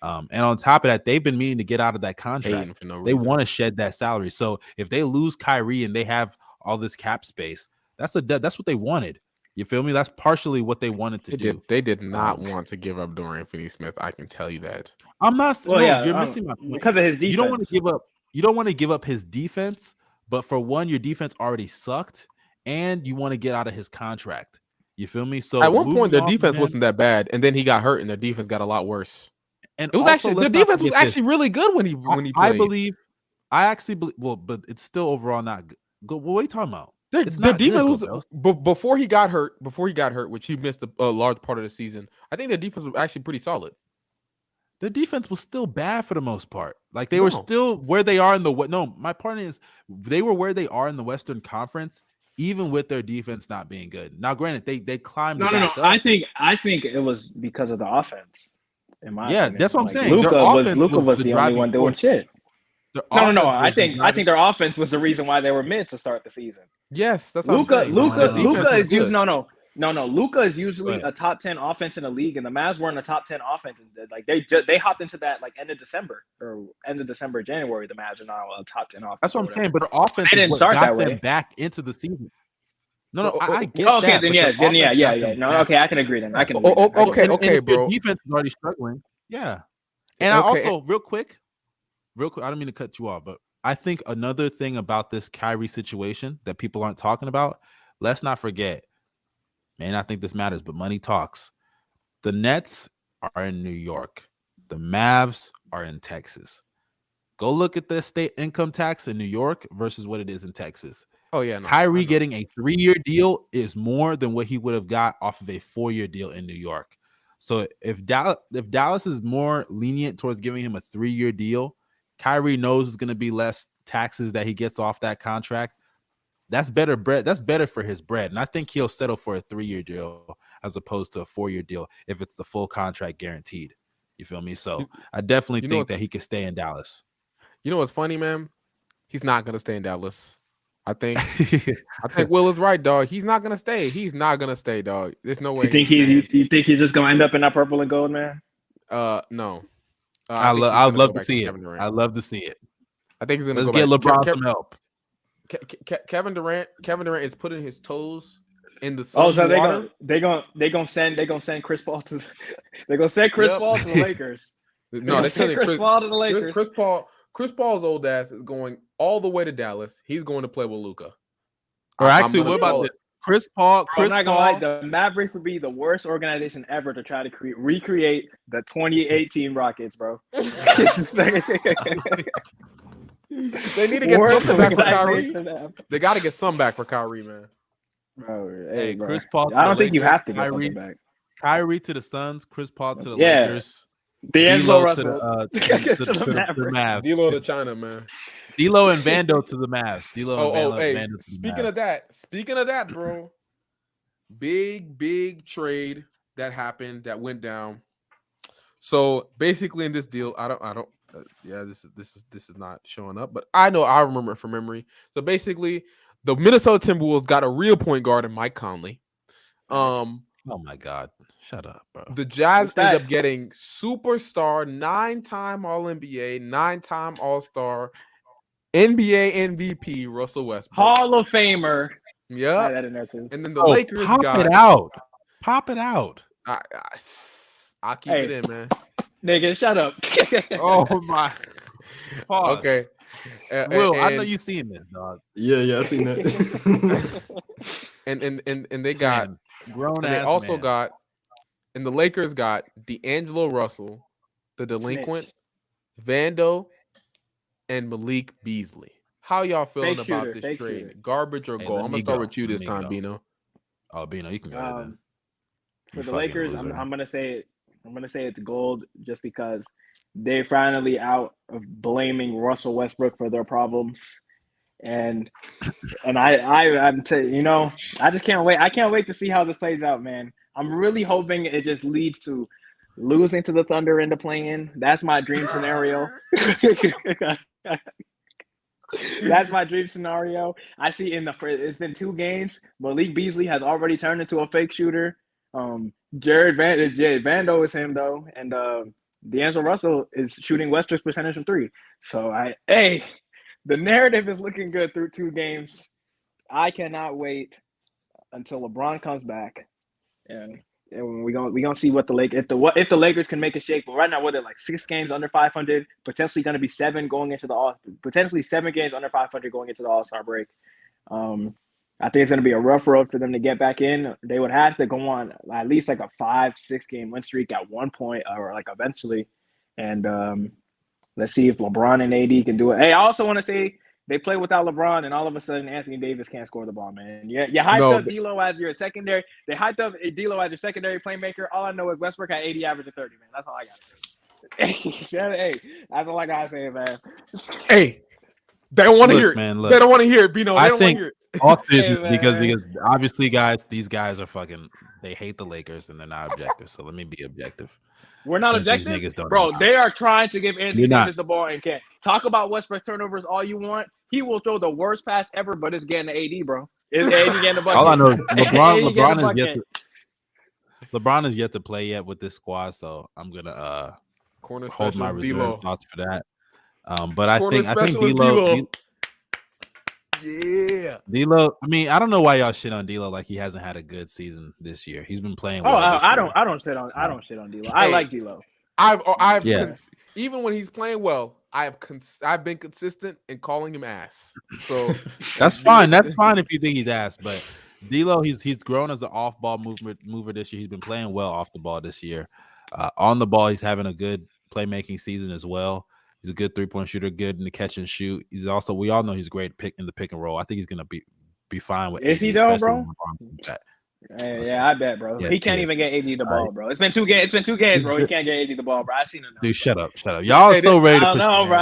Speaker 1: And on top of that, they've been meaning to get out of that contract.
Speaker 2: For no
Speaker 1: They
Speaker 2: reason.
Speaker 1: want to shed that salary. So if they lose Kyrie and they have all this cap space, that's what they wanted. You feel me? That's partially what they wanted to do.
Speaker 2: They did not want to give up Dorian Finney-Smith. I can tell you that.
Speaker 1: I'm not.
Speaker 5: Well,
Speaker 1: no,
Speaker 5: yeah,
Speaker 1: you're missing my point.
Speaker 5: because of his defense.
Speaker 1: You don't want to give up. You don't want to give up his defense. But for one, your defense already sucked, and you want to get out of his contract. You feel me? So
Speaker 2: At one point, their
Speaker 1: moving
Speaker 2: defense
Speaker 1: off of him-
Speaker 2: wasn't that bad, and then he got hurt, and their defense got a lot worse.
Speaker 1: And
Speaker 2: It was
Speaker 1: also,
Speaker 2: actually their
Speaker 1: let's not
Speaker 2: defense was
Speaker 1: forget this.
Speaker 2: actually really good when he played.
Speaker 1: I actually believe. Well, but it's still overall not good. What are you talking about?
Speaker 2: Their
Speaker 1: It's not
Speaker 2: defense
Speaker 1: good,
Speaker 2: was before he got hurt, which he missed a large part of the season. I think their defense was actually pretty solid.
Speaker 1: The defense was still bad for the most part. Like they were still where they are in the no. My point is they were where they are in the Western Conference, even with their defense not being good. Now, granted, they climbed.
Speaker 5: No.
Speaker 1: Up.
Speaker 5: I think it was because of the offense. In my opinion.
Speaker 1: That's what I'm saying.
Speaker 5: Luka
Speaker 1: Their
Speaker 5: was
Speaker 1: offense
Speaker 5: the
Speaker 1: was
Speaker 5: only
Speaker 1: driving
Speaker 5: one doing
Speaker 1: force.
Speaker 5: shit.
Speaker 1: Their
Speaker 5: No.
Speaker 1: offense was
Speaker 5: I
Speaker 1: the
Speaker 5: think
Speaker 1: driving-
Speaker 5: their offense was the reason why they were mid to start the season.
Speaker 2: Yes, that's what I'm saying.
Speaker 5: Luka is used. No. Luka is usually
Speaker 1: Go ahead.
Speaker 5: a top 10 offense in the league, and the Mavs weren't a top 10 offense. Like they hopped into that like end of December, January. The Mavs are now a top 10 offense.
Speaker 1: That's what I'm saying. But their offense
Speaker 5: They didn't
Speaker 1: is what
Speaker 5: start
Speaker 1: got
Speaker 5: that
Speaker 1: them
Speaker 5: way.
Speaker 1: back into the season. No, I get
Speaker 5: Okay,
Speaker 1: that.
Speaker 5: then
Speaker 1: but
Speaker 5: yeah,
Speaker 1: their offense got them
Speaker 5: No,
Speaker 1: back.
Speaker 5: okay, I can agree then. I can agree.
Speaker 2: Okay,
Speaker 1: And if
Speaker 2: bro.
Speaker 1: your defense is already struggling. Yeah. And I
Speaker 2: Okay.
Speaker 1: also, real quick, I don't mean to cut you off, but I think another thing about this Kyrie situation that people aren't talking about, let's not forget, man, I think this matters, but money talks. The Nets are in New York. The Mavs are in Texas. Go look at the state income tax in New York versus what it is in Texas.
Speaker 2: Oh yeah,
Speaker 1: Kyrie getting a 3-year deal is more than what he would have got off of a 4-year deal in New York. So if Dallas is more lenient towards giving him a 3-year deal, Kyrie knows it's going to be less taxes that he gets off that contract. That's better bread. That's better for his bread. And I think he'll settle for a 3-year deal as opposed to a 4-year deal if it's the full contract guaranteed. You feel me? So I definitely think that he could stay in Dallas.
Speaker 2: You know what's funny, man? He's not gonna stay in Dallas. I think Will is right, dog. He's not gonna stay. He's not gonna stay, dog. There's no way.
Speaker 5: You think he's just gonna end up in that purple and gold, man?
Speaker 2: No.
Speaker 1: I'd love to see it. I'd love to see it.
Speaker 2: I think he's gonna
Speaker 1: Let's
Speaker 2: go
Speaker 1: get
Speaker 2: back.
Speaker 1: LeBron some help.
Speaker 2: Kevin Durant is putting his toes in the
Speaker 5: Oh,
Speaker 2: Suns
Speaker 5: so
Speaker 2: water.
Speaker 5: they gonna send Chris Paul to Paul to the Lakers.
Speaker 2: No, they're sending
Speaker 5: Chris Paul to the Lakers.
Speaker 2: Chris Paul's old ass is going all the way to Dallas. He's going to play with Luka.
Speaker 1: Or actually, what about this? Chris Paul.
Speaker 5: I'm not gonna lie, the Mavericks would be the worst organization ever to try to recreate the 2018 Rockets, bro. They
Speaker 2: need to get something back for Kyrie. They got to get some back for Kyrie, man.
Speaker 5: Bro,
Speaker 1: Hey,
Speaker 5: bro.
Speaker 1: Chris Paul.
Speaker 5: I don't think you
Speaker 1: Lakers,
Speaker 5: have to get something back.
Speaker 1: Kyrie to the Suns, Chris Paul to the
Speaker 5: Yeah.
Speaker 1: Lakers.
Speaker 5: D'Angelo
Speaker 1: D'Lo
Speaker 5: Russell
Speaker 1: to the Mavs.
Speaker 2: D'Lo to China, man.
Speaker 1: D'Lo and Vando to the Mavs.
Speaker 2: Hey, speaking of that, bro. Big trade that happened that went down. So basically, in this deal, I don't. This is not showing up, but I remember it from memory. So basically, the Minnesota Timberwolves got a real point guard in Mike Conley.
Speaker 1: Oh my God! Shut up, bro.
Speaker 2: The Jazz
Speaker 5: What's that?
Speaker 2: end up getting superstar, 9-time All-NBA, 9-time All-Star, NBA MVP Russell Westbrook.
Speaker 5: Hall of Famer.
Speaker 2: Yeah,
Speaker 5: Add that in there too.
Speaker 2: and then the Lakers
Speaker 1: pop
Speaker 2: got.
Speaker 1: it out. Pop it out.
Speaker 2: I'll keep it in, man.
Speaker 5: Nigga, shut up.
Speaker 1: Oh my. Pause.
Speaker 2: Okay.
Speaker 1: Will, I know you seen this, dog.
Speaker 4: Yeah, I seen that.
Speaker 2: and they got
Speaker 1: grown
Speaker 2: and
Speaker 1: ass.
Speaker 2: they also
Speaker 1: man.
Speaker 2: got, and the Lakers got D'Angelo Russell, the delinquent, Vando, and Malik Beasley. How y'all feeling about this trade? Garbage or gold? I'm gonna start with you this time, Bino.
Speaker 1: Oh, Bino, you can go ahead then.
Speaker 5: For the Lakers, I'm gonna say it's gold just because they're finally out of blaming Russell Westbrook for their problems, and I'm I just can't wait. I can't wait to see how this plays out, man. I'm really hoping it just leads to losing to the Thunder in the play-in. That's my dream scenario. That's my dream scenario. I see it's been 2 games. Malik Beasley has already turned into a fake shooter. Jared Vando is him though, and D'Angelo Russell is shooting Westbrook's percentage from 3. So the narrative is looking good through 2 games. I cannot wait until LeBron comes back, and we gonna see what the if the Lakers can make a shake. But right now, what they're like 6 games under 500, potentially going to be 7 going into potentially 7 games under 500 going into the All-Star break. I think it's going to be a rough road for them to get back in. They would have to go on at least like a 5-6 game win streak at one point, or like eventually. And let's see if LeBron and AD can do it. Hey, I also want to say they play without LeBron, and all of a sudden Anthony Davis can't score the ball, man. You hyped up D'Lo as your secondary. They hyped up D'Lo as your secondary playmaker. All I know is Westbrook had 80, average of 30, man. That's all I got to say. Hey, that's all I got to say, man.
Speaker 2: Hey, they don't want to hear it.
Speaker 1: Man,
Speaker 2: they don't want to hear it, Bino. They don't want to hear it.
Speaker 1: Because obviously, guys, these guys are fucking. They hate the Lakers and they're not objective. So let me be objective.
Speaker 5: We're not objective, bro. They are trying to give Anthony Davis the ball and can't. Talk about Westbrook's turnovers all you want. He will throw the worst pass ever, but it's getting to AD, bro. It's AD getting the bucket.
Speaker 1: All I know is LeBron is yet to play yet with this squad, so I'm gonna hold my reserve thoughts for that. But I think D'Lo.
Speaker 2: Yeah,
Speaker 1: D'Lo. I mean, I don't know why y'all shit on D'Lo like he hasn't had a good season this year. He's been playing well.
Speaker 5: I don't shit on D'Lo. I like D'Lo.
Speaker 2: Even when he's playing well, I've been consistent in calling him ass. So
Speaker 1: that's fine. That's fine if you think he's ass. But D'Lo, he's grown as an off-ball mover this year. He's been playing well off the ball this year. On the ball, he's having a good playmaking season as well. He's a good 3-point shooter, good in the catch and shoot. He's also, we all know he's great in the pick and roll. I think he's gonna be fine with.
Speaker 5: Is he though, bro? Yeah, I bet, bro. He can't even get AD the ball, bro. It's been 2 games, bro. He can't get AD the ball, bro. I seen enough.
Speaker 1: Dude, shut up. Y'all are so ready to push.
Speaker 5: No, bro.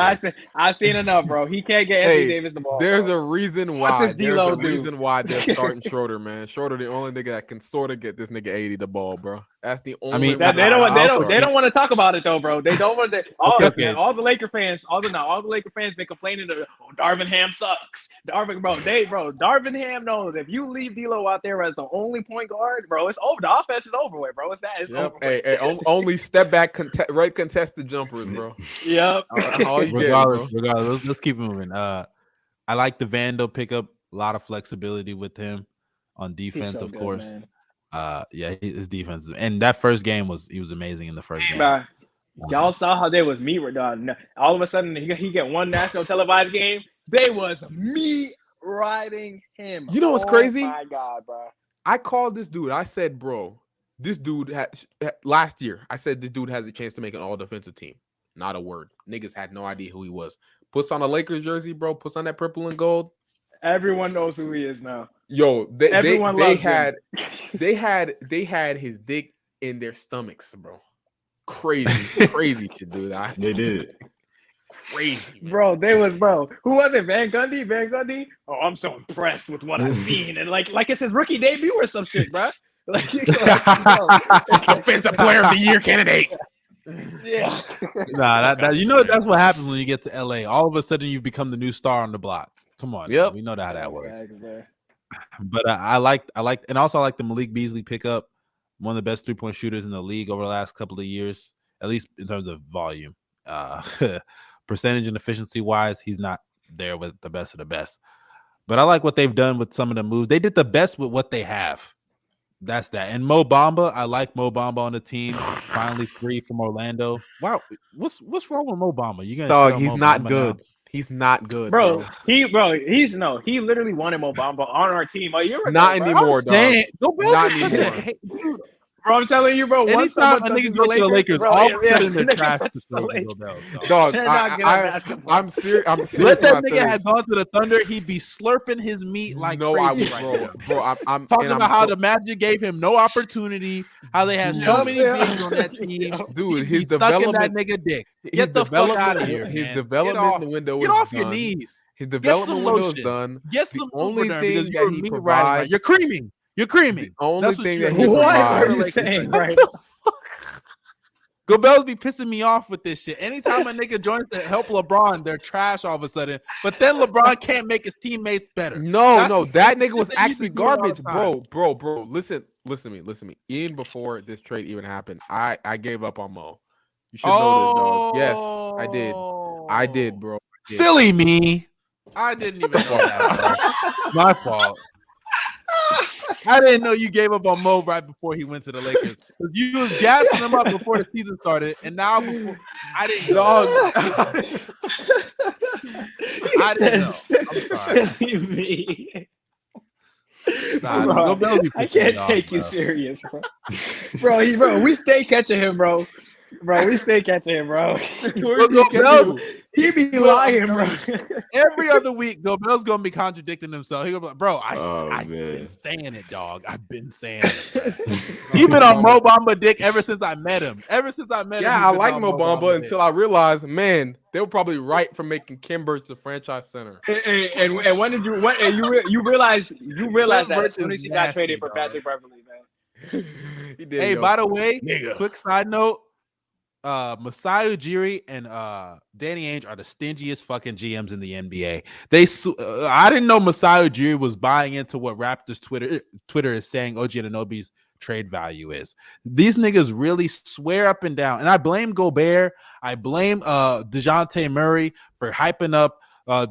Speaker 5: I've seen enough, bro. He can't get Anthony Davis the ball.
Speaker 2: There's a reason why. They're starting Schroeder, man. Schroeder, the only nigga that can sort of get this nigga AD the ball, bro. That's the only.
Speaker 1: I mean,
Speaker 5: they don't want to talk about it though, bro. They don't want to. All the Laker fans, all the Laker fans been complaining that Darvin Ham sucks. Darvin Ham knows if you leave D'Lo out there as the only point guard, bro, it's over. The offense is over with, bro. It's over.
Speaker 2: Hey, only step back, contested jumpers, bro.
Speaker 5: Yep.
Speaker 1: Regardless, let's keep moving. I like the Vando pickup. A lot of flexibility with him on defense, of course. Man. His defense, and that first game he was amazing in the first game.
Speaker 5: Y'all saw how they was me. All of a sudden, he get one national televised game. They was me riding him.
Speaker 2: You know what's crazy?
Speaker 5: Oh my God, bro.
Speaker 2: I called this dude. I said, bro, this dude last year. I said this dude has a chance to make an all-defensive team. Not a word. Niggas had no idea who he was. Puts on a Lakers jersey, bro. Puts on that purple and gold.
Speaker 5: Everyone knows who he is now.
Speaker 2: Yo, they had
Speaker 5: him.
Speaker 2: his dick in their stomachs, bro. Crazy shit, dude.
Speaker 4: They did.
Speaker 2: Crazy, man.
Speaker 5: Bro. Who was it? Van Gundy? Oh, I'm so impressed with what I've seen, and like it's his rookie debut or some shit, bro.
Speaker 2: Offensive Player of the Year candidate.
Speaker 5: Yeah.
Speaker 1: That's what happens when you get to LA. All of a sudden, you become the new star on the block. Come on,
Speaker 2: yep.
Speaker 1: We know how that works. But I like, and also I like the Malik Beasley pickup. one of the best 3-point shooters in the league over the last couple of years, at least in terms of volume. Percentage and efficiency wise, he's not there with the best of the best. But I like what they've done with some of the moves. They did the best with what they have. That's that. And Mo Bamba, I like Mo Bamba on the team. Finally free from Orlando. Wow, what's wrong with Mo Bamba? You gonna
Speaker 2: Dog,
Speaker 1: shit on
Speaker 2: he's
Speaker 1: Mo
Speaker 2: not
Speaker 1: Bamba
Speaker 2: good.
Speaker 1: now?
Speaker 2: He's not good,
Speaker 5: bro. He literally wanted Mo Bamba on our team a year ago.
Speaker 2: Not
Speaker 5: bro.
Speaker 2: anymore, dog.
Speaker 1: Not
Speaker 2: anymore.
Speaker 5: Bro, I'm telling you, bro. Once
Speaker 1: Anytime
Speaker 5: someone
Speaker 1: a nigga
Speaker 5: touches
Speaker 1: goes to the Lakers,
Speaker 5: bro,
Speaker 1: all
Speaker 5: yeah,
Speaker 1: put in the
Speaker 5: nigga
Speaker 1: trash
Speaker 5: touch
Speaker 1: to
Speaker 5: the
Speaker 1: throw
Speaker 5: Lakers.
Speaker 1: Gobert, dog.
Speaker 2: Dog,
Speaker 5: They're not good at basketball.
Speaker 2: I'm serious. I'm
Speaker 1: Let
Speaker 2: serious.
Speaker 1: that
Speaker 2: when I say
Speaker 1: nigga had
Speaker 2: this.
Speaker 1: gone to the Thunder, he'd be slurping his meat like
Speaker 2: No,
Speaker 1: crazy
Speaker 2: I
Speaker 1: right
Speaker 2: bro,
Speaker 1: now.
Speaker 2: bro. I'm
Speaker 1: Talking
Speaker 2: and
Speaker 1: about
Speaker 2: I'm
Speaker 1: how
Speaker 2: so-
Speaker 1: the Magic gave him no opportunity, how they had so
Speaker 2: Dude.
Speaker 1: many bigs on that team.
Speaker 2: Dude,
Speaker 1: He'd be
Speaker 2: his
Speaker 1: sucking that
Speaker 2: development,
Speaker 1: nigga dick.
Speaker 2: his
Speaker 1: Get the fuck out of
Speaker 2: development,
Speaker 1: here,
Speaker 2: his
Speaker 1: man.
Speaker 2: development window
Speaker 1: Get
Speaker 2: is
Speaker 1: off your
Speaker 2: done.
Speaker 1: knees.
Speaker 2: His
Speaker 1: Get some
Speaker 2: development window is
Speaker 1: lotion.
Speaker 2: done.
Speaker 1: Get
Speaker 2: The
Speaker 1: some
Speaker 2: only
Speaker 1: Superderm
Speaker 2: thing
Speaker 1: because
Speaker 2: that
Speaker 1: you're
Speaker 2: he
Speaker 1: me right.
Speaker 2: provides,
Speaker 1: You're creaming. You're creaming.
Speaker 2: the only
Speaker 1: That's what
Speaker 2: thing
Speaker 1: you're
Speaker 2: that he
Speaker 1: doing.
Speaker 5: What are
Speaker 2: provides.
Speaker 5: you saying right now?
Speaker 1: Gobel's be pissing me off with this shit. Anytime a nigga joins to help LeBron, they're trash all of a sudden. But then LeBron can't make his teammates better.
Speaker 2: No,
Speaker 1: That's
Speaker 2: no,
Speaker 1: the
Speaker 2: that
Speaker 1: same
Speaker 2: nigga was
Speaker 1: shit that you
Speaker 2: actually
Speaker 1: be doing all the
Speaker 2: garbage,
Speaker 1: time.
Speaker 2: bro. Listen to me. Even before this trade even happened, I gave up on Mo. You should know this, dog. Yes, I did, bro. I did.
Speaker 1: Silly me. I didn't even know that, bro. My fault. I didn't know you gave up on Mo right before he went to the Lakers. You was gassing him up before the season started, and now before I didn't
Speaker 2: Dog.
Speaker 1: I didn't know. I'm sorry.
Speaker 5: Silly me.
Speaker 1: Nah,
Speaker 5: Bro,
Speaker 1: Gobel be
Speaker 5: I
Speaker 1: pissing
Speaker 5: can't
Speaker 1: me off,
Speaker 5: take you
Speaker 1: bro.
Speaker 5: serious, bro. Bro, we stay catching him, bro. Bro, we stay catching him, bro.
Speaker 1: Well, Gobel,
Speaker 5: He be
Speaker 1: Bro,
Speaker 5: lying,
Speaker 1: I'm
Speaker 5: bro.
Speaker 1: every other week, Gobel's gonna be contradicting himself. He gonna be like, bro,
Speaker 4: Oh,
Speaker 1: I've
Speaker 4: man.
Speaker 1: been saying it, dog. I've been saying it. He's been on Mo Bamba dick ever since I met him. Ever since I met him.
Speaker 2: Yeah,
Speaker 1: he's
Speaker 2: I
Speaker 1: been
Speaker 2: like
Speaker 1: on
Speaker 2: Mo Bamba
Speaker 1: dick.
Speaker 2: until I realized, man, they were probably right for making Kimbers the franchise center.
Speaker 5: And when did you realize that
Speaker 1: Clint
Speaker 5: as soon
Speaker 1: Burton's
Speaker 5: as he got traded for
Speaker 1: nasty,
Speaker 5: Patrick Beverly, man.
Speaker 2: He did,
Speaker 1: Hey,
Speaker 2: yo.
Speaker 1: by the way,
Speaker 2: Nigga.
Speaker 1: quick side note, Masai Ujiri and Danny Ainge are the stingiest fucking GMs in the NBA. I didn't know Masai Ujiri was buying into what Raptors Twitter is saying OG Anunoby's trade value is. These niggas really swear up and down, and I blame Gobert. I blame DeJounte Murray for hyping up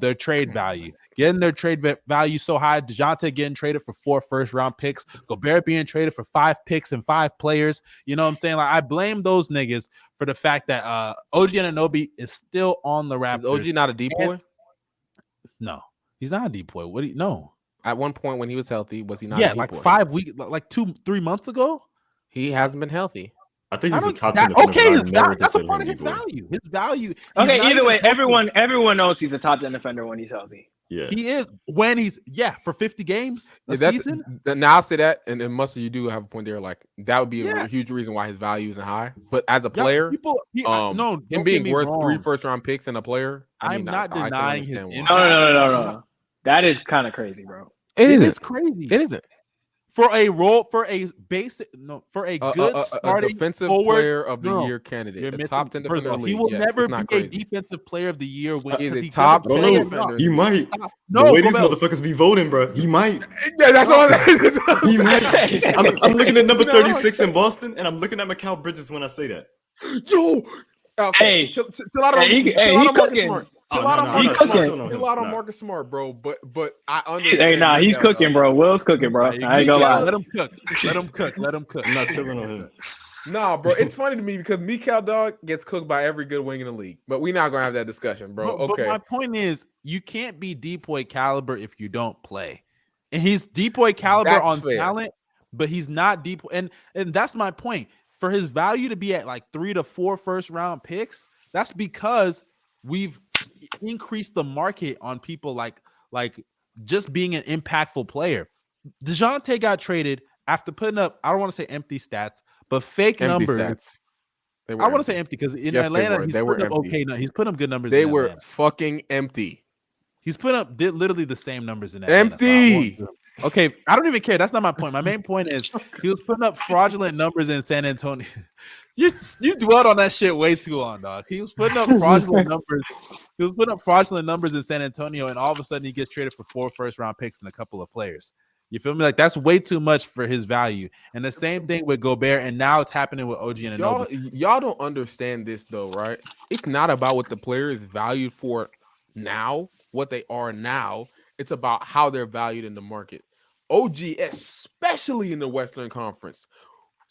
Speaker 1: their trade value, getting their trade value so high. DeJounte getting traded for 4 first-round picks, Gobert being traded for 5 picks and 5 players. You know what I'm saying? Like, I blame those niggas for the fact that OG Anunoby is still on the Raptors.
Speaker 2: Is OG not a decoy?
Speaker 1: No, he's not a decoy. What do you know?
Speaker 2: At one point when he was healthy, was he not?
Speaker 1: Yeah,
Speaker 2: a
Speaker 1: like
Speaker 2: decoy?
Speaker 1: 5 weeks, like 2-3 months ago.
Speaker 2: He hasn't been healthy.
Speaker 4: I think
Speaker 1: I
Speaker 4: he's a
Speaker 1: don't-
Speaker 4: top
Speaker 1: that-
Speaker 4: 10 defender.
Speaker 1: okay,
Speaker 4: but I
Speaker 1: his
Speaker 4: never
Speaker 1: val- that's a
Speaker 4: considered
Speaker 1: part
Speaker 4: him
Speaker 1: of his
Speaker 4: D-boy.
Speaker 1: value. His value. he's
Speaker 5: Okay,
Speaker 1: not
Speaker 5: either
Speaker 1: even
Speaker 5: way,
Speaker 1: healthy.
Speaker 5: everyone knows he's a top 10 defender when he's healthy.
Speaker 4: Yeah.
Speaker 1: He is when he's for 50 games a
Speaker 2: Yeah, that's-
Speaker 1: season.
Speaker 2: Now I'll say that, and Mustard, you do have a point there. Like that would be
Speaker 1: Yeah.
Speaker 2: a huge reason why his value isn't high. But as a
Speaker 1: Yeah,
Speaker 2: player,
Speaker 1: people, no,
Speaker 2: him
Speaker 1: don't get
Speaker 2: being
Speaker 1: me
Speaker 2: worth
Speaker 1: wrong.
Speaker 2: 3 first-round picks and a player,
Speaker 1: I'm not
Speaker 2: I can
Speaker 1: denying his
Speaker 2: understand why.
Speaker 1: impact.
Speaker 5: No. That is kind of crazy, bro.
Speaker 2: It
Speaker 1: It
Speaker 2: isn't.
Speaker 1: is crazy.
Speaker 2: It isn't.
Speaker 1: For a role, for a basic, no, for a good
Speaker 2: A
Speaker 1: starting
Speaker 2: defensive
Speaker 1: forward,
Speaker 2: player of the
Speaker 1: no.
Speaker 2: year candidate,
Speaker 1: You're
Speaker 2: a
Speaker 1: missing-
Speaker 2: top 10
Speaker 1: first of
Speaker 2: defender
Speaker 1: all,
Speaker 2: in the
Speaker 1: he
Speaker 2: league.
Speaker 1: will
Speaker 2: Yes,
Speaker 1: never
Speaker 2: it's not
Speaker 1: be a
Speaker 2: crazy.
Speaker 1: defensive player of the year.
Speaker 2: He's a
Speaker 1: he
Speaker 2: top
Speaker 1: doesn't
Speaker 2: 10
Speaker 1: play
Speaker 2: defender.
Speaker 1: enough.
Speaker 4: He might.
Speaker 1: Stop.
Speaker 4: The
Speaker 1: No,
Speaker 4: way these
Speaker 1: Gobel.
Speaker 4: motherfuckers be voting, bro. He might.
Speaker 2: Yeah, that's all.
Speaker 4: He might. I'm looking at number
Speaker 2: No.
Speaker 4: 36 in Boston, and I'm looking at Mikal Bridges when I say that.
Speaker 2: Yo. Okay.
Speaker 5: Hey.
Speaker 2: chill out on
Speaker 5: Hey, he
Speaker 2: Marcus
Speaker 5: cooking.
Speaker 2: Smart.
Speaker 4: Oh,
Speaker 2: Chill out on
Speaker 4: no,
Speaker 5: he
Speaker 2: Marcus
Speaker 5: cooking.
Speaker 2: Smart. Chill out on
Speaker 4: Nah.
Speaker 2: Marcus Smart, bro. But I understand.
Speaker 5: Hey, nah, he's
Speaker 2: Mikal,
Speaker 5: cooking,
Speaker 2: dog.
Speaker 5: bro. Will's cooking, bro. I ain't gonna lie.
Speaker 1: Let him cook. Let him cook. Let him cook.
Speaker 4: I'm not chilling on him.
Speaker 2: Nah, bro, it's funny to me because Mikal dog gets cooked by every good wing in the league. But we're not gonna have that discussion, bro.
Speaker 1: But
Speaker 2: Okay.
Speaker 1: my point is, you can't be Depoy caliber if you don't play. And he's Depoy caliber
Speaker 2: That's
Speaker 1: on
Speaker 2: fair.
Speaker 1: talent, but he's not Depoy. And that's my point. For his value to be at like 3 to 4 first-round picks, that's because we've increased the market on people like just being an impactful player. DeJounte got traded after putting up, I don't want to say empty stats, but fake
Speaker 2: Empty
Speaker 1: numbers.
Speaker 2: stats. They were
Speaker 1: I want to
Speaker 2: empty.
Speaker 1: say empty because in
Speaker 2: Yes, they
Speaker 1: Atlanta,
Speaker 2: were.
Speaker 1: he's
Speaker 2: They were
Speaker 1: putting up
Speaker 2: empty.
Speaker 1: okay. No, he's putting up good numbers.
Speaker 2: They
Speaker 1: in
Speaker 2: were
Speaker 1: Atlanta.
Speaker 2: fucking empty.
Speaker 1: He's putting up literally the same numbers in Atlanta. So
Speaker 2: Empty.
Speaker 1: okay, I don't even care. That's not my point. My main point is he was putting up fraudulent numbers in San Antonio. You dwelled on that shit way too long, dog. He was putting up fraudulent numbers. He was putting up fraudulent numbers in San Antonio, and all of a sudden he gets traded for 4 first-round picks and a couple of players. You feel me? Like that's way too much for his value. And the same thing with Gobert, and now it's happening with OG and Anunoby.
Speaker 2: Y'all don't understand this though, right? It's not about what the player is valued for now, what they are now. It's about how they're valued in the market. OG, especially in the Western Conference.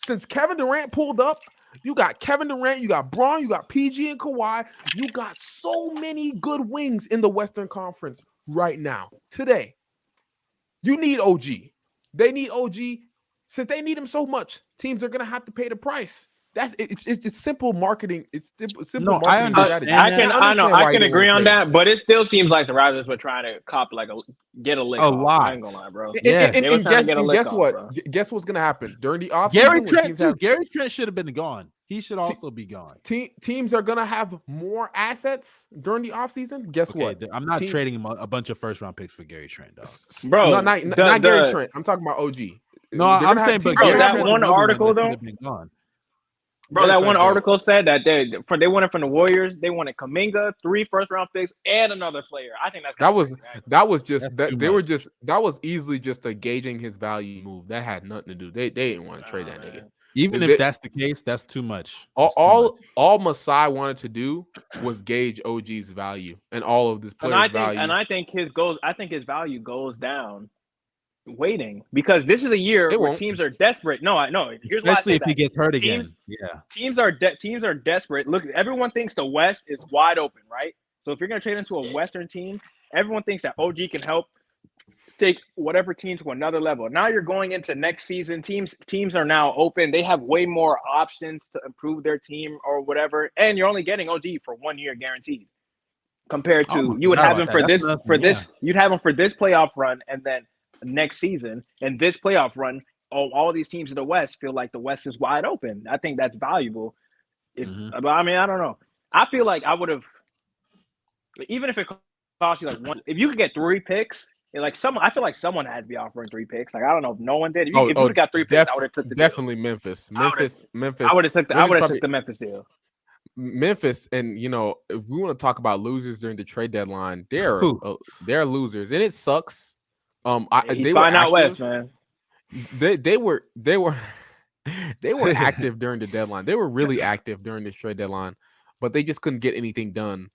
Speaker 2: Since Kevin Durant pulled up, you got Kevin Durant, you got Braun, you got PG and Kawhi. You got so many good wings in the Western Conference right now, today. You need OG. They need OG. Since they need him so much, teams are gonna have to pay the price. It's simple marketing. It's simple marketing strategy.
Speaker 5: I can agree on that, but it still seems like the Raptors were trying to cop get a lick off.
Speaker 1: Lot.
Speaker 5: I ain't gonna lie, bro.
Speaker 2: And guess what? Guess what's gonna happen during the offseason?
Speaker 1: Gary Trent too. Gary Trent should have been gone. He should also be gone.
Speaker 2: Teams are gonna have more assets during the offseason. Guess what?
Speaker 1: I'm not trading him a bunch of first round picks for Gary Trent, dog.
Speaker 2: Bro, not Gary Trent. I'm talking about OG.
Speaker 1: No, I'm saying, but
Speaker 5: bro, that one article though. Bro, that one article said that they wanted from the Warriors. They wanted Kuminga, 3 first-round picks, and another player. I think that was easily just a gauging his value move. That had nothing to do. They didn't want to trade that nigga.
Speaker 1: Even if that's the case, that's too much.
Speaker 2: All Masai wanted to do was gauge OG's value and all of this player's value.
Speaker 5: And I think his value goes down waiting, because this is a year where teams are desperate. No, here's
Speaker 1: especially if he gets hurt again.
Speaker 5: Teams are desperate. Look, everyone thinks the West is wide open, right? So if you're going to trade into a Western team, everyone thinks that OG can help take whatever team to another level. Now you're going into next season. Teams are now open. They have way more options to improve their team or whatever, and you're only getting OG for 1 year guaranteed. Compared to you would have him you'd have him for this playoff run, and then next season and this playoff run, all these teams in the West feel like the West is wide open. I think that's valuable. But I mean, I don't know. I feel like I would have, even if it cost you like one, if you could get 3 picks, I feel like someone had to be offering 3 picks. Like, I don't know if no one did. If you would have got 3 picks, I would have took the
Speaker 2: definitely
Speaker 5: deal.
Speaker 2: Memphis.
Speaker 5: I would have took the Memphis deal.
Speaker 2: Memphis, and if we want to talk about losers during the trade deadline, they're losers, and it sucks. They were
Speaker 5: out west, man.
Speaker 2: They were active during the deadline. They were really active during the trade deadline, but they just couldn't get anything done.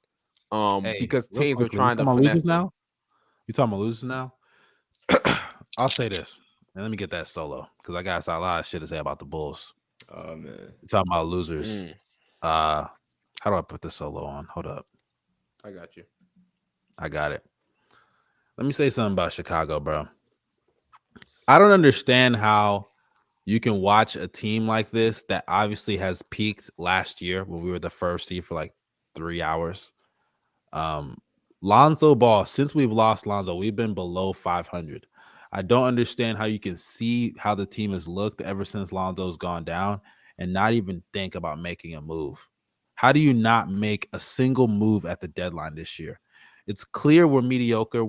Speaker 2: Because teams were trying to finesse
Speaker 1: now. You talking about losers now? I'll say this, and let me get that solo because I got a lot of shit to say about the Bulls.
Speaker 4: Oh man,
Speaker 1: you talking about losers? How do I put the solo on? Hold up.
Speaker 2: I got you.
Speaker 1: I got it. Let me say something about Chicago, bro. I don't understand how you can watch a team like this that obviously has peaked last year when we were the first seed for like 3 hours. Lonzo Ball, since we've lost Lonzo, we've been below 500. I don't understand how you can see how the team has looked ever since Lonzo's gone down and not even think about making a move. How do you not make a single move at the deadline this year? It's clear we're mediocre.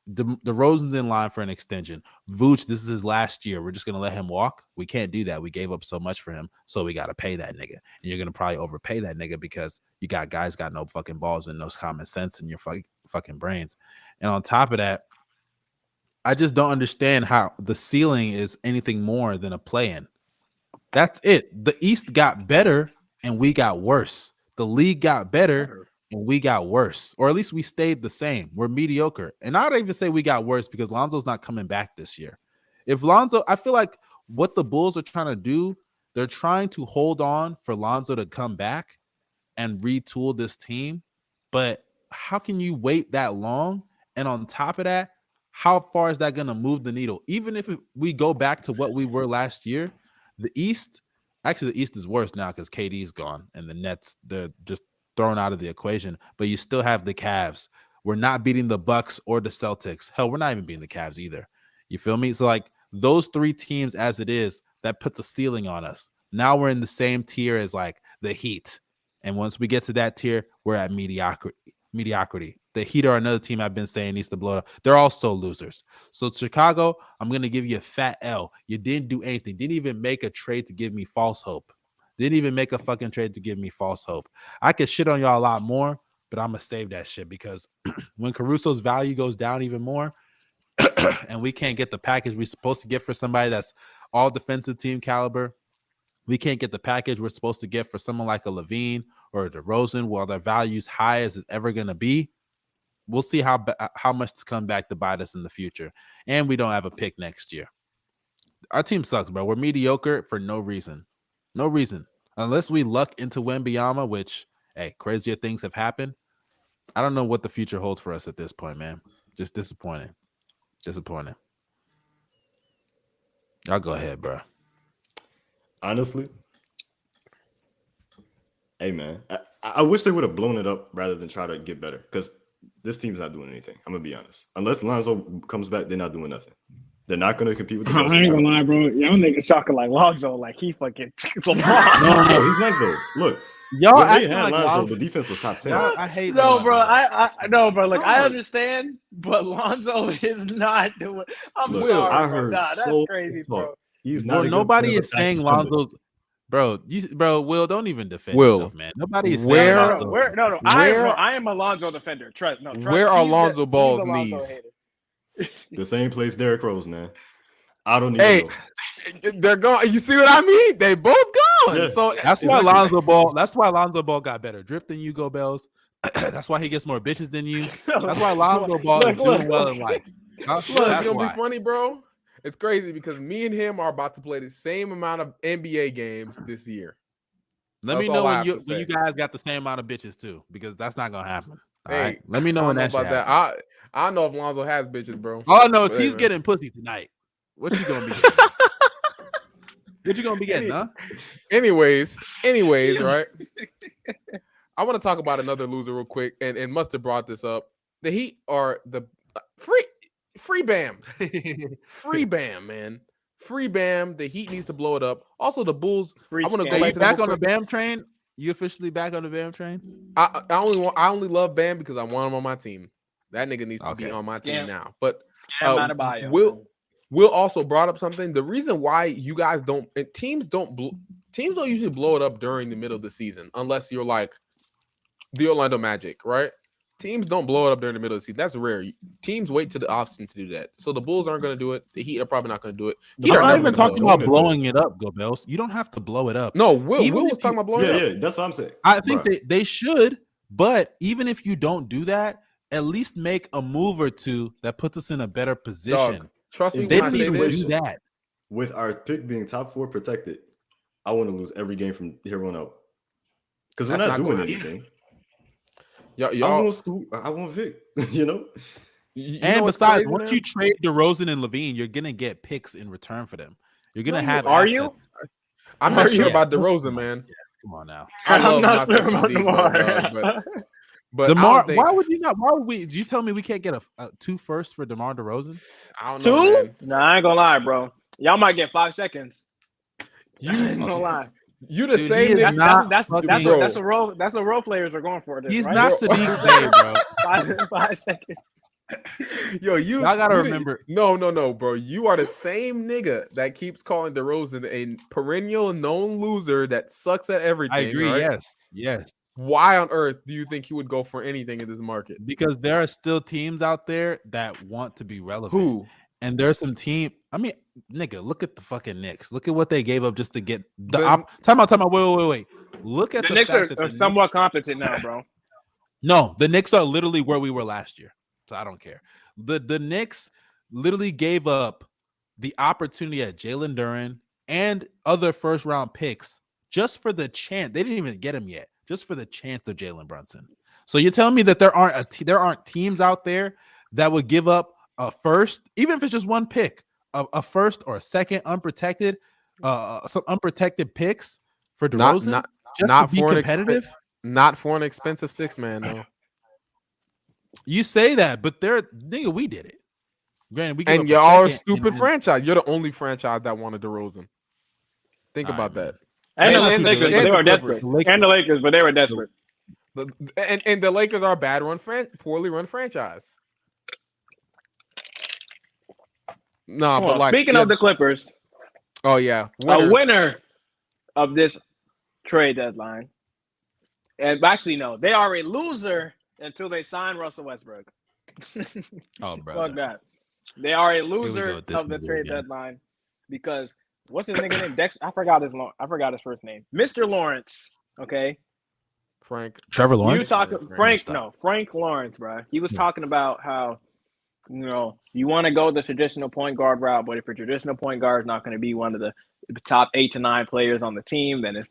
Speaker 1: DeRozan's in line for an extension. Vooch, this is his last year. We're just going to let him walk? We can't do that. We gave up so much for him, so we got to pay that nigga. And you're going to probably overpay that nigga because you got guys got no fucking balls and no common sense in your fucking brains. And on top of that, I just don't understand how the ceiling is anything more than a play-in. That's it. The East got better and we got worse. The league got better and we got worse, or at least we stayed the same. We're mediocre. And I'd even say we got worse because Lonzo's not coming back this year. If Lonzo, I feel like what the Bulls are trying to do, they're trying to hold on for Lonzo to come back and retool this team. But how can you wait that long? And on top of that, how far is that going to move the needle? Even if we go back to what we were last year, the East is worse now because KD's gone and the Nets, they're just thrown out of the equation, but you still have the Cavs. We're not beating the Bucks or the Celtics. Hell, we're not even beating the Cavs either. You feel me? So like those 3 teams as it is, that puts a ceiling on us. Now we're in the same tier as like the Heat. And once we get to that tier, we're at mediocrity. The Heat are another team I've been saying needs to blow up. They're also losers. So Chicago, I'm going to give you a fat L. You didn't do anything. Didn't even make a trade to give me false hope. Didn't even make a fucking trade to give me false hope. I could shit on y'all a lot more, but I'm going to save that shit because when Caruso's value goes down even more, and we can't get the package we're supposed to get for somebody that's all defensive team caliber. We can't get the package we're supposed to get for someone like a Levine or a DeRozan, while their value's high as it's ever going to be. We'll see how much to come back to bite us in the future. And we don't have a pick next year. Our team sucks, bro. We're mediocre for no reason. No reason. Unless we luck into Wembanyama, which, hey, crazier things have happened. I don't know what the future holds for us at this point, man. Just disappointing. Disappointing. Y'all go ahead, bro.
Speaker 4: Honestly, hey, man, I wish they would have blown it up rather than try to get better, because this team's not doing anything. I'm going to be honest. Unless Lonzo comes back, they're not doing nothing. They're not going to compete with the best.
Speaker 6: I ain't gonna lie, bro. Y'all niggas talking like Lonzo, like he fucking
Speaker 4: No, he's nice though. Look,
Speaker 1: y'all
Speaker 4: when they
Speaker 1: acting
Speaker 4: had
Speaker 1: like
Speaker 4: Lonzo, the defense was top 10.
Speaker 1: I hate
Speaker 5: No,
Speaker 1: Lonzo.
Speaker 5: bro. I no, bro. Like I
Speaker 2: No.
Speaker 5: understand, but Lonzo is not doing. I'm
Speaker 4: Look,
Speaker 5: sorry,
Speaker 4: I
Speaker 5: bro.
Speaker 4: heard
Speaker 5: Nah, that's
Speaker 4: so
Speaker 5: crazy,
Speaker 4: much
Speaker 5: bro.
Speaker 4: talk. He's
Speaker 1: Bro,
Speaker 4: not.
Speaker 1: nobody is saying Lonzo's. Bro, Will, don't even defend
Speaker 2: Will,
Speaker 1: yourself, man. Nobody is
Speaker 2: where-
Speaker 1: saying
Speaker 5: No,
Speaker 1: Lonzo.
Speaker 5: no. I am a Lonzo defender. Trust.
Speaker 2: Where are Lonzo Ball's
Speaker 5: he's a Lonzo
Speaker 2: knees?
Speaker 5: hater.
Speaker 4: The same place Derrick Rose, man. I don't even
Speaker 2: Hey,
Speaker 4: know.
Speaker 2: they're gone. You see what I mean? They both gone.
Speaker 4: Yeah.
Speaker 2: So
Speaker 1: That's why
Speaker 4: Exactly.
Speaker 1: Lonzo Ball. That's why Lonzo Ball got better drip than you, Go Bells. That's why he gets more bitches than you. That's why Lonzo Ball is doing well in life.
Speaker 2: Look,
Speaker 1: That's
Speaker 2: it's gonna
Speaker 1: why.
Speaker 2: be funny, bro. It's crazy because me and him are about to play the same amount of NBA games this year.
Speaker 1: Let me
Speaker 2: That's
Speaker 1: know
Speaker 2: all I
Speaker 1: when
Speaker 2: have to
Speaker 1: you
Speaker 2: say.
Speaker 1: guys got the same amount of bitches too, because that's not gonna happen. All
Speaker 2: Hey,
Speaker 1: right. Let me
Speaker 2: I
Speaker 1: know
Speaker 2: don't
Speaker 1: when
Speaker 2: know
Speaker 1: that shit
Speaker 2: about that.
Speaker 1: happens.
Speaker 2: I don't know if Lonzo has bitches, bro.
Speaker 1: All I know is
Speaker 2: But hey,
Speaker 1: he's
Speaker 2: man.
Speaker 1: getting pussy tonight. What you gonna be getting? What you gonna be getting, huh?
Speaker 2: Anyways, right? I want to talk about another loser real quick, and must have brought this up. The Heat are the free Bam, free Bam, man, free Bam. The Heat needs to blow it up. Also, the Bulls. I want to go
Speaker 1: Are
Speaker 2: back
Speaker 1: you
Speaker 2: to
Speaker 1: back
Speaker 2: them
Speaker 1: on
Speaker 2: real
Speaker 1: the
Speaker 2: quick.
Speaker 1: Bam train? You officially back on the Bam train?
Speaker 2: I only love Bam because I want him on my team. That nigga needs to be
Speaker 1: Okay.
Speaker 2: on my
Speaker 5: Scam.
Speaker 2: team now. But
Speaker 5: Scam out of bio.
Speaker 2: Will also brought up something. The reason why you guys don't teams don't usually blow it up during the middle of the season unless you're like the Orlando Magic, right? Teams don't blow it up during the middle of the season. That's rare. Teams wait to the offseason to do that. So the Bulls aren't going to do it. The Heat are probably not going to do it.
Speaker 1: I'm not even talking about blowing it up, Go Bells. You don't have to blow it up.
Speaker 2: No, Will
Speaker 1: Even
Speaker 2: was
Speaker 1: if
Speaker 2: talking about blowing it up.
Speaker 4: Yeah, that's what I'm saying.
Speaker 1: I think they should, but even if you don't do that, at least make a move or two that puts us in a better position.
Speaker 2: Dog, trust me
Speaker 4: In
Speaker 1: They
Speaker 2: when I
Speaker 1: don't
Speaker 2: say
Speaker 1: even
Speaker 2: this.
Speaker 1: do that.
Speaker 4: With our pick being top 4 protected, I want to lose every game from here on out. Because we're
Speaker 2: That's
Speaker 4: not
Speaker 2: not
Speaker 4: doing
Speaker 2: gonna
Speaker 4: anything.
Speaker 2: Y'all,
Speaker 4: I want Vic, you know?
Speaker 1: And besides, once you trade DeRozan and Levine, you're gonna get picks in return for them. You're gonna have.
Speaker 5: Are
Speaker 1: assets.
Speaker 5: you?
Speaker 2: I'm not sure about DeRozan, man.
Speaker 1: Yes, come on now.
Speaker 2: I
Speaker 5: I'm
Speaker 2: love
Speaker 5: not sure
Speaker 2: Nasser
Speaker 5: about
Speaker 2: Debo,
Speaker 5: DeMar.
Speaker 2: dog, but
Speaker 1: DeMar,
Speaker 2: I don't think,
Speaker 1: why would you not? Why would we? Did you tell me we can't get a 2 firsts for DeMar DeRozan?
Speaker 2: I don't know,
Speaker 5: 2?
Speaker 2: man.
Speaker 5: Nah, I ain't gonna lie, bro. Y'all might get 5 seconds.
Speaker 2: You
Speaker 5: I ain't gonna lie.
Speaker 2: You the
Speaker 1: Dude,
Speaker 2: same
Speaker 1: he is
Speaker 2: nigga.
Speaker 1: not
Speaker 5: That's
Speaker 1: fucking-
Speaker 5: that's a role players are going for this.
Speaker 1: He's
Speaker 5: right?
Speaker 1: not Sadiq Bey, bro.
Speaker 5: 5 seconds.
Speaker 2: Yo,
Speaker 1: Y'all gotta remember.
Speaker 2: No, bro. You are the same nigga that keeps calling DeRozan a perennial known loser that sucks at everything.
Speaker 1: I agree.
Speaker 2: Right?
Speaker 1: Yes.
Speaker 2: Why on earth do you think he would go for anything in this market?
Speaker 1: Because there are still teams out there that want to be relevant.
Speaker 2: Who?
Speaker 1: And there's some team. I mean, nigga, look at the fucking Knicks. Look at what they gave up just to get the. Time out. Wait. Look at
Speaker 5: The
Speaker 1: the
Speaker 5: Knicks
Speaker 1: fact
Speaker 5: are
Speaker 1: that the
Speaker 5: somewhat competent now, bro.
Speaker 1: No, the Knicks are literally where we were last year. So I don't care. The Knicks literally gave up the opportunity at Jalen Duren and other first round picks just for the chance. They didn't even get him yet, just for the chance of Jalen Brunson. So you're telling me that there aren't teams out there that would give up a first, even if it's just one pick, a first or a second unprotected, some unprotected picks for DeRozan, just to be competitive.
Speaker 2: Not for an expensive 6-man, though.
Speaker 1: You say that, but nigga, we did it. Granted, we
Speaker 2: and y'all are stupid franchise. You're the only franchise that wanted DeRozan. Think about that.
Speaker 5: And the Lakers, but they were desperate. And the Lakers, but they were desperate.
Speaker 2: And the Lakers are a poorly run franchise. No, but like
Speaker 5: speaking of the Clippers.
Speaker 2: Oh yeah,
Speaker 5: a winner of this trade deadline. And actually, no, they are a loser until they sign Russell Westbrook.
Speaker 1: Oh, bro.
Speaker 5: Fuck that.
Speaker 6: They are a
Speaker 1: Here we
Speaker 6: loser
Speaker 1: go with this
Speaker 6: of the
Speaker 1: nigga
Speaker 6: trade
Speaker 1: again.
Speaker 6: deadline because what's his nigga name? I forgot his first name. Mr. Lawrence. Okay.
Speaker 1: Trevor
Speaker 6: You
Speaker 1: Lawrence.
Speaker 6: talking
Speaker 1: Frank
Speaker 6: Frank Lawrence, bro. He was talking about how you want to go the traditional point guard route, but if your traditional point guard is not going to be one of the top 8 to 9 players on the team, then it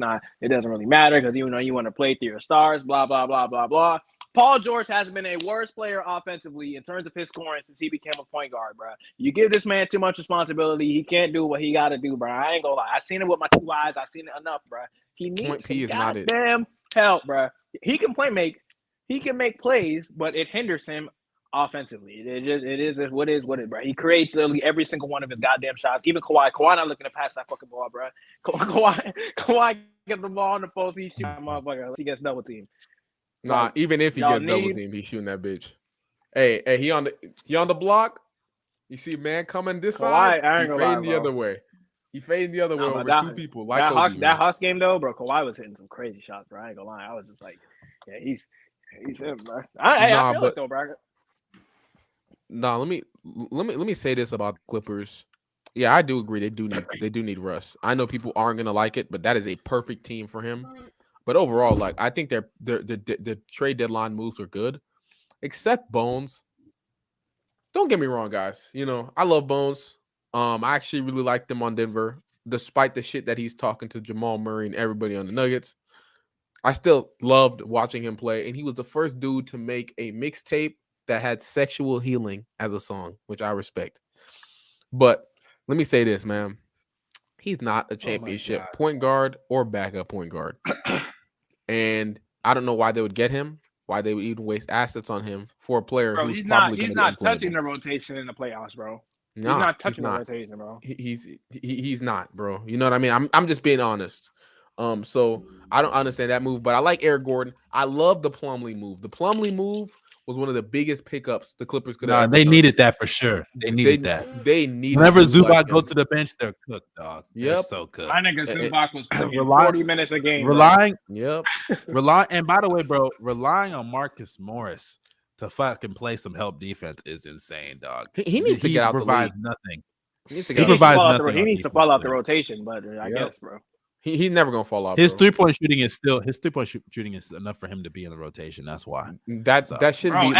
Speaker 6: doesn't really matter because you want to play through your stars, blah, blah, blah, blah, blah. Paul George has been a worse player offensively in terms of his scoring since he became a point guard, bro. You give this man too much responsibility. He can't do what he got to do, bro. I ain't going to lie. I've seen it with my 2 eyes. I've seen it enough, bro. He needs some goddamn help, bro. He can make plays, but it hinders him offensively. It is what it is, bro. He creates literally every single one of his goddamn shots. Even Kawhi not looking to pass that fucking ball, bro. Kawhi gets the ball in the post, he shoots that motherfucker. He gets double team.
Speaker 2: Nah, even if he gets double team, he's shooting that bitch. Hey, he on the block. You see man coming this side, he fading the other way. He fading the other way over 2 people. Like
Speaker 6: that Hawks game though, bro. Kawhi was hitting some crazy shots, bro. I ain't gonna lie. I was just like, yeah, he's him, bro. I feel it though, bro.
Speaker 2: Nah, let me say this about the Clippers. Yeah, I do agree. They do need Russ. I know people aren't gonna like it, but that is a perfect team for him. But overall, like I think the trade deadline moves are good, except Bones. Don't get me wrong, guys. I love Bones. I actually really liked him on Denver, despite the shit that he's talking to Jamal Murray and everybody on the Nuggets. I still loved watching him play, and he was the first dude to make a mixtape that had sexual healing as a song, which I respect. But let me say this, man. He's not a championship point guard or backup point guard. And I don't know why they would get him, why they would even waste assets on him for a player who's probably going to be
Speaker 6: not touching the rotation in the playoffs, bro. He's not touching the rotation, bro.
Speaker 2: He's not, bro. You know what I mean? I'm just being honest. So I don't understand that move, but I like Eric Gordon. I love the Plumlee move. The Plumlee move was one of the biggest pickups the Clippers could have.
Speaker 1: They needed that for sure. They needed that.
Speaker 2: They needed.
Speaker 1: Whenever Zubac go to the bench, they're cooked, dog.
Speaker 2: Yep,
Speaker 1: they're so cooked.
Speaker 6: My nigga Zubac was playing 40 minutes a game.
Speaker 1: Relying.
Speaker 2: Yep.
Speaker 1: And by the way, bro, relying on Marcus Morris to fucking play some help defense is insane, dog.
Speaker 2: He needs to get out the league.
Speaker 1: Provides nothing.
Speaker 2: He
Speaker 1: provides nothing.
Speaker 6: He needs to fall out the rotation, but I guess, bro.
Speaker 2: He's never gonna fall off.
Speaker 1: His 3-point shooting is still shooting is enough for him to be in the rotation. That's why.
Speaker 2: That shouldn't be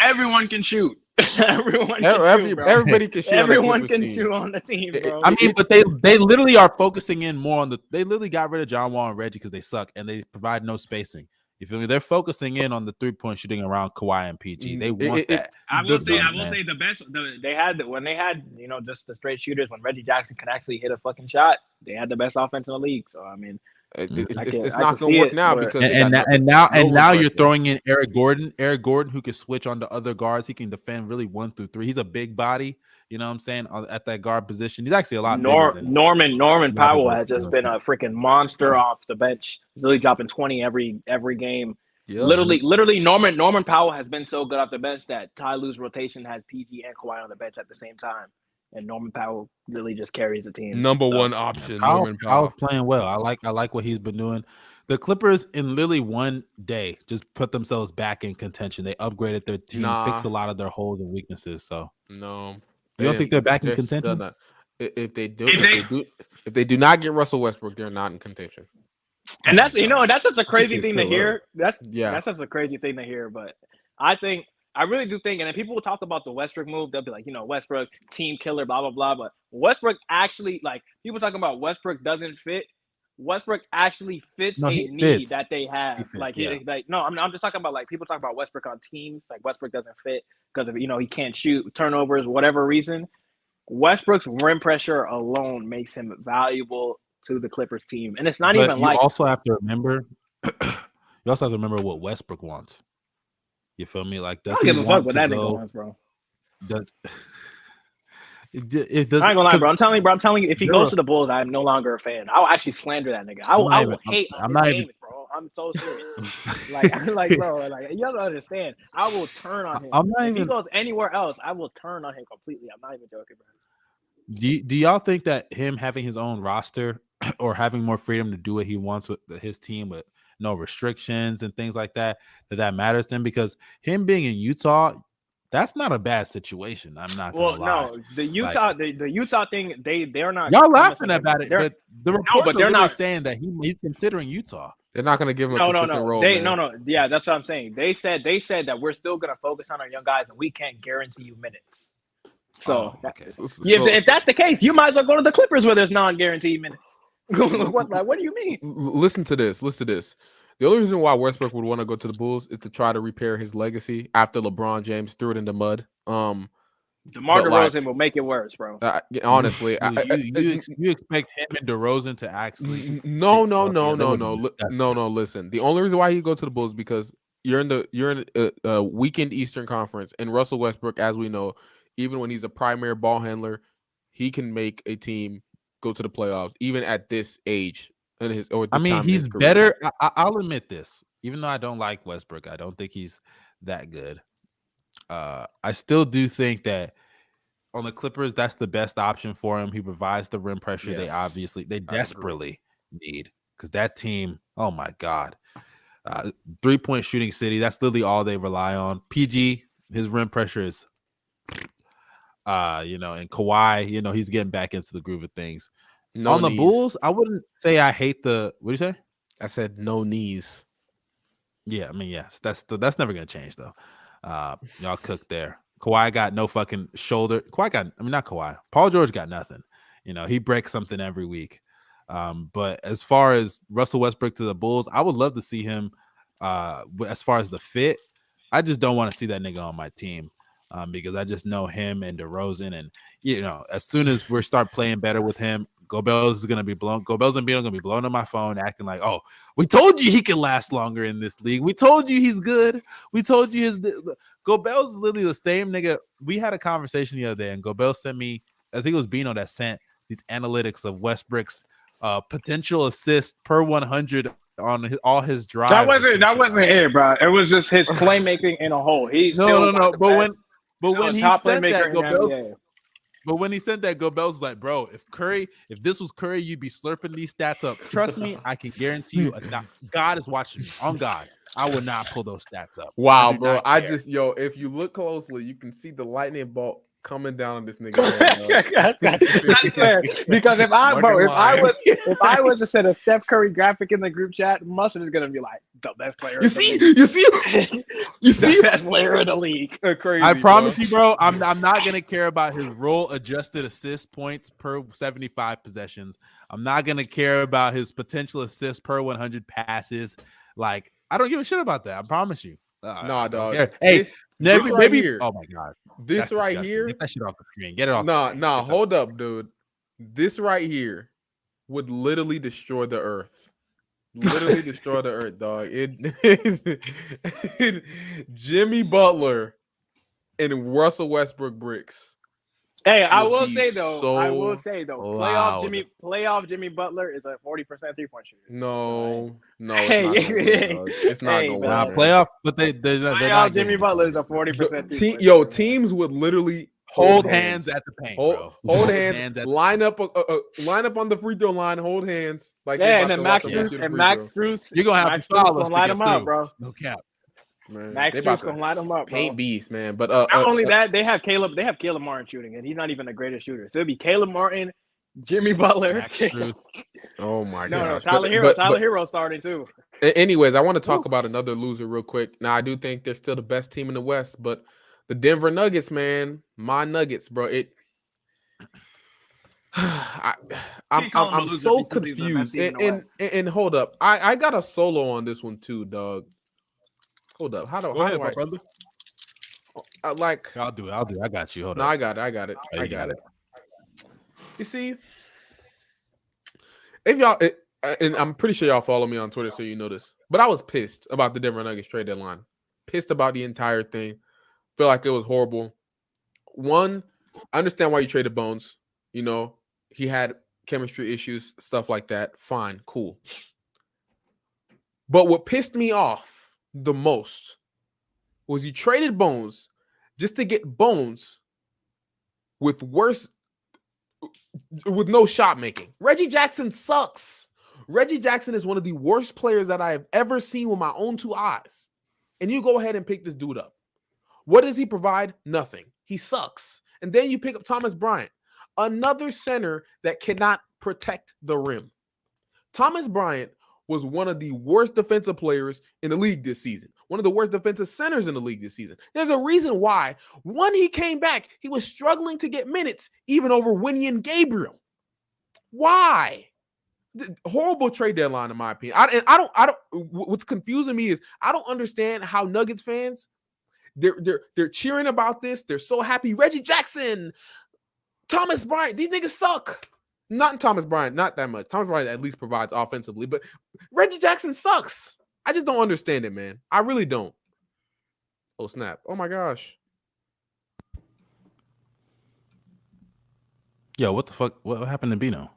Speaker 6: everyone can shoot.
Speaker 2: Everybody can shoot.
Speaker 6: Everyone can shoot on the team, bro.
Speaker 1: I mean, but they literally are focusing in more on they literally got rid of John Wall and Reggie because they suck and they provide no spacing. You feel me? They're focusing in on the 3-point shooting around Kawhi and PG. They want that.
Speaker 6: I will say the best they had when they had just the straight shooters when Reggie Jackson could actually hit a fucking shot. They had the best offense in the league. So I mean,
Speaker 2: it's not gonna work now because
Speaker 1: now you're throwing in Eric Gordon who can switch on to other guards. He can defend really 1 through 3. He's a big body. You know what I'm saying? At that guard position, he's actually a lot bigger than
Speaker 6: Norman Powell has just been a freaking monster off the bench. He's really dropping 20 every game. Yeah. Literally, Norman Powell has been so good off the bench that Ty Lue's rotation has PG and Kawhi on the bench at the same time, and Norman Powell really just carries the team.
Speaker 2: Number one option. Norman
Speaker 1: Powell's playing well. I like what he's been doing. The Clippers in literally one day just put themselves back in contention. They upgraded their team, fixed a lot of their holes and weaknesses. So
Speaker 2: no.
Speaker 1: You don't think they're back in contention?
Speaker 2: If they do not get Russell Westbrook, they're not in contention.
Speaker 6: And that's that's such a crazy thing to hear. That's such a crazy thing to hear. But I really do think, and then people will talk about the Westbrook move. They'll be like, Westbrook team killer, blah blah blah. But Westbrook actually, like people talking about Westbrook doesn't fit. Westbrook actually fits need that they have. I'm just talking about like people talk about Westbrook on teams. Like Westbrook doesn't fit because of he can't shoot, turnovers, whatever reason. Westbrook's rim pressure alone makes him valuable to the Clippers team, and it's not even like.
Speaker 1: You also have to remember what Westbrook wants. You feel me? Like, does he want to go?
Speaker 6: Nigga wants, bro.
Speaker 1: It does.
Speaker 6: I ain't gonna lie, bro. I'm telling you, if he goes to the Bulls, I'm no longer a fan. I'll actually slander that nigga. I will hate on his games, bro. I'm so serious. like, bro, like you don't understand. I will turn on him. If he goes anywhere else, I will turn on him completely. I'm not even joking, bro.
Speaker 1: Do y'all think that him having his own roster or having more freedom to do what he wants with his team with no restrictions and things like that matters to him? Because him being in Utah, That's not a bad situation. I'm not gonna lie.
Speaker 6: No, the Utah, the Utah thing, they're not.
Speaker 1: Y'all laughing about it, but the reports
Speaker 6: but they're not
Speaker 1: saying that he's considering Utah.
Speaker 2: They're not going to give him a consistent role.
Speaker 6: Yeah, that's what I'm saying. They said that we're still going to focus on our young guys, and we can't guarantee you minutes. So, if that's the case, you might as well go to the Clippers where there's non-guaranteed minutes. What do you mean?
Speaker 2: Listen to this. The only reason why Westbrook would want to go to the Bulls is to try to repair his legacy after LeBron James threw it in the mud.
Speaker 6: DeMar DeRozan will make it worse, bro.
Speaker 2: Honestly,
Speaker 1: you expect him and DeRozan to actually?
Speaker 2: No. Listen, the only reason why he go to the Bulls is because you're in a weekend Eastern Conference, and Russell Westbrook, as we know, even when he's a primary ball handler, he can make a team go to the playoffs, even at this age.
Speaker 1: He's better. I'll admit this, even though I don't like Westbrook, I don't think he's that good. I still do think that on the Clippers, that's the best option for him. He provides the rim pressure they desperately need, because that team, oh my God, 3-point shooting city. That's literally all they rely on. PG, his rim pressure is, and Kawhi, he's getting back into the groove of things. On the Bulls, I wouldn't say I hate the. What do you say?
Speaker 2: I said no knees.
Speaker 1: Yeah, yes, that's never gonna change though. Y'all cooked there. Kawhi got no fucking shoulder. Not Kawhi. Paul George got nothing. He breaks something every week. But as far as Russell Westbrook to the Bulls, I would love to see him. As far as the fit, I just don't want to see that nigga on my team. Because I just know him and DeRozan, and as soon as we start playing better with him, Gobel's and Bino gonna be blowing on my phone, acting like, "Oh, we told you he can last longer in this league. We told you he's good. We told you Gobel's is literally the same nigga." We had a conversation the other day, and Gobel sent me, I think it was Bino that sent these analytics of Westbrook's potential assist per 100 on all his drives.
Speaker 6: That wasn't it, bro. It was just his playmaking in a whole. He's
Speaker 1: no. But when he sent that, when he sent that, Gobels was like, "Bro, if this was Curry, you'd be slurping these stats up. Trust me, I can guarantee you. God is watching me. On God, I would not pull those stats up."
Speaker 2: Wow, bro. If you look closely, you can see the lightning bolt coming down on this nigga.
Speaker 6: That's fair. Because if I was to send a Steph Curry graphic in the group chat, Mustard is gonna be like the best player. You see, the best player in the league.
Speaker 2: Crazy,
Speaker 1: I promise you, bro. I'm not gonna care about his role adjusted assist points per 75 possessions. I'm not gonna care about his potential assists per 100 passes. Like, I don't give a shit about that. I promise you.
Speaker 2: Nah, dog.
Speaker 1: Hey, maybe.
Speaker 2: Here,
Speaker 1: oh my God.
Speaker 2: This right disgusting. Here.
Speaker 1: Get that shit off the screen. Get it off.
Speaker 2: Nah. Hold up, dude. This right here would literally destroy the earth. Literally destroy the earth, dog. Jimmy Butler and Russell Westbrook bricks.
Speaker 6: Hey, I will say though, playoff Jimmy Butler is a 40% 3-point shooter.
Speaker 2: No, it's not gonna work.
Speaker 1: Playoff, but they're not.
Speaker 6: Jimmy Butler is a 40%.
Speaker 2: Teams would literally
Speaker 1: hold hands at the paint, bro.
Speaker 2: Hold hands. Line up on the free throw line. Hold hands. Like
Speaker 6: and then Max Strus.
Speaker 1: You're gonna have to
Speaker 6: line them up, bro.
Speaker 1: No cap.
Speaker 6: Man, Max Strus gonna light them up, bro.
Speaker 2: Paint beast, man. But
Speaker 6: not only that, they have Caleb Martin shooting, and he's not even the greatest shooter. So it'd be Caleb Martin, Jimmy Butler.
Speaker 2: Oh my God.
Speaker 6: Tyler Hero starting too.
Speaker 2: Anyways, I want to talk about another loser real quick. Now, I do think they're still the best team in the West, but the Denver Nuggets, man, my Nuggets, bro. I'm so confused. And hold up, I got a solo on this one too, dog. Hold up. How do I,
Speaker 1: brother? I'll do it. I got you. Hold on.
Speaker 2: I got it. I got it. You see, if y'all, and I'm pretty sure y'all follow me on Twitter, so you know this, but I was pissed about the Denver Nuggets trade deadline. Pissed about the entire thing. Feel like it was horrible. One, I understand why you traded Bones. He had chemistry issues, stuff like that. Fine, cool. But what pissed me off the most was you traded Bones just to get Bones with no shot making. Reggie Jackson sucks. Reggie Jackson is one of the worst players that I have ever seen with my own two eyes. And you go ahead and pick this dude up. What does he provide? Nothing. He sucks. And then you pick up Thomas Bryant, another center that cannot protect the rim. Thomas Bryant was one of the worst defensive players in the league this season. One of the worst defensive centers in the league this season. There's a reason why when he came back, he was struggling to get minutes even over Winnie and Gabriel. Why? Horrible trade deadline, in my opinion. I don't. What's confusing me is I don't understand how Nuggets fans they're cheering about this. They're so happy. Reggie Jackson, Thomas Bryant, these niggas suck. Not Thomas Bryant, not that much. Thomas Bryant at least provides offensively, but Reggie Jackson sucks. I just don't understand it, man. I really don't. Oh, snap. Oh, my gosh.
Speaker 1: Yo, what the fuck? What happened to Bino?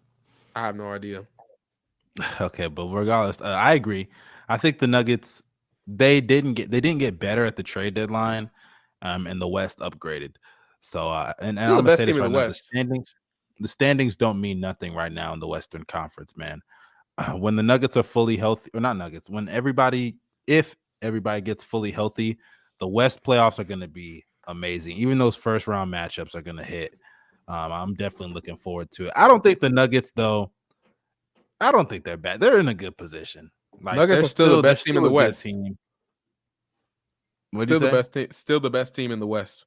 Speaker 2: I have no idea.
Speaker 1: Okay, but regardless, I agree. I think the Nuggets, they didn't get better at the trade deadline, and the West upgraded. So, and I'm gonna say this right now: the standings don't mean nothing right now in the Western Conference, man. When the Nuggets are fully healthy, or not Nuggets, if everybody gets fully healthy, the West playoffs are going to be amazing. Even those first round matchups are going to hit. I'm definitely looking forward to it. I don't think the Nuggets, though. I don't think they're bad. They're in a good position.
Speaker 2: Like, Nuggets are still the best team in the West.
Speaker 1: Still the
Speaker 2: best team. Still the best team in the West.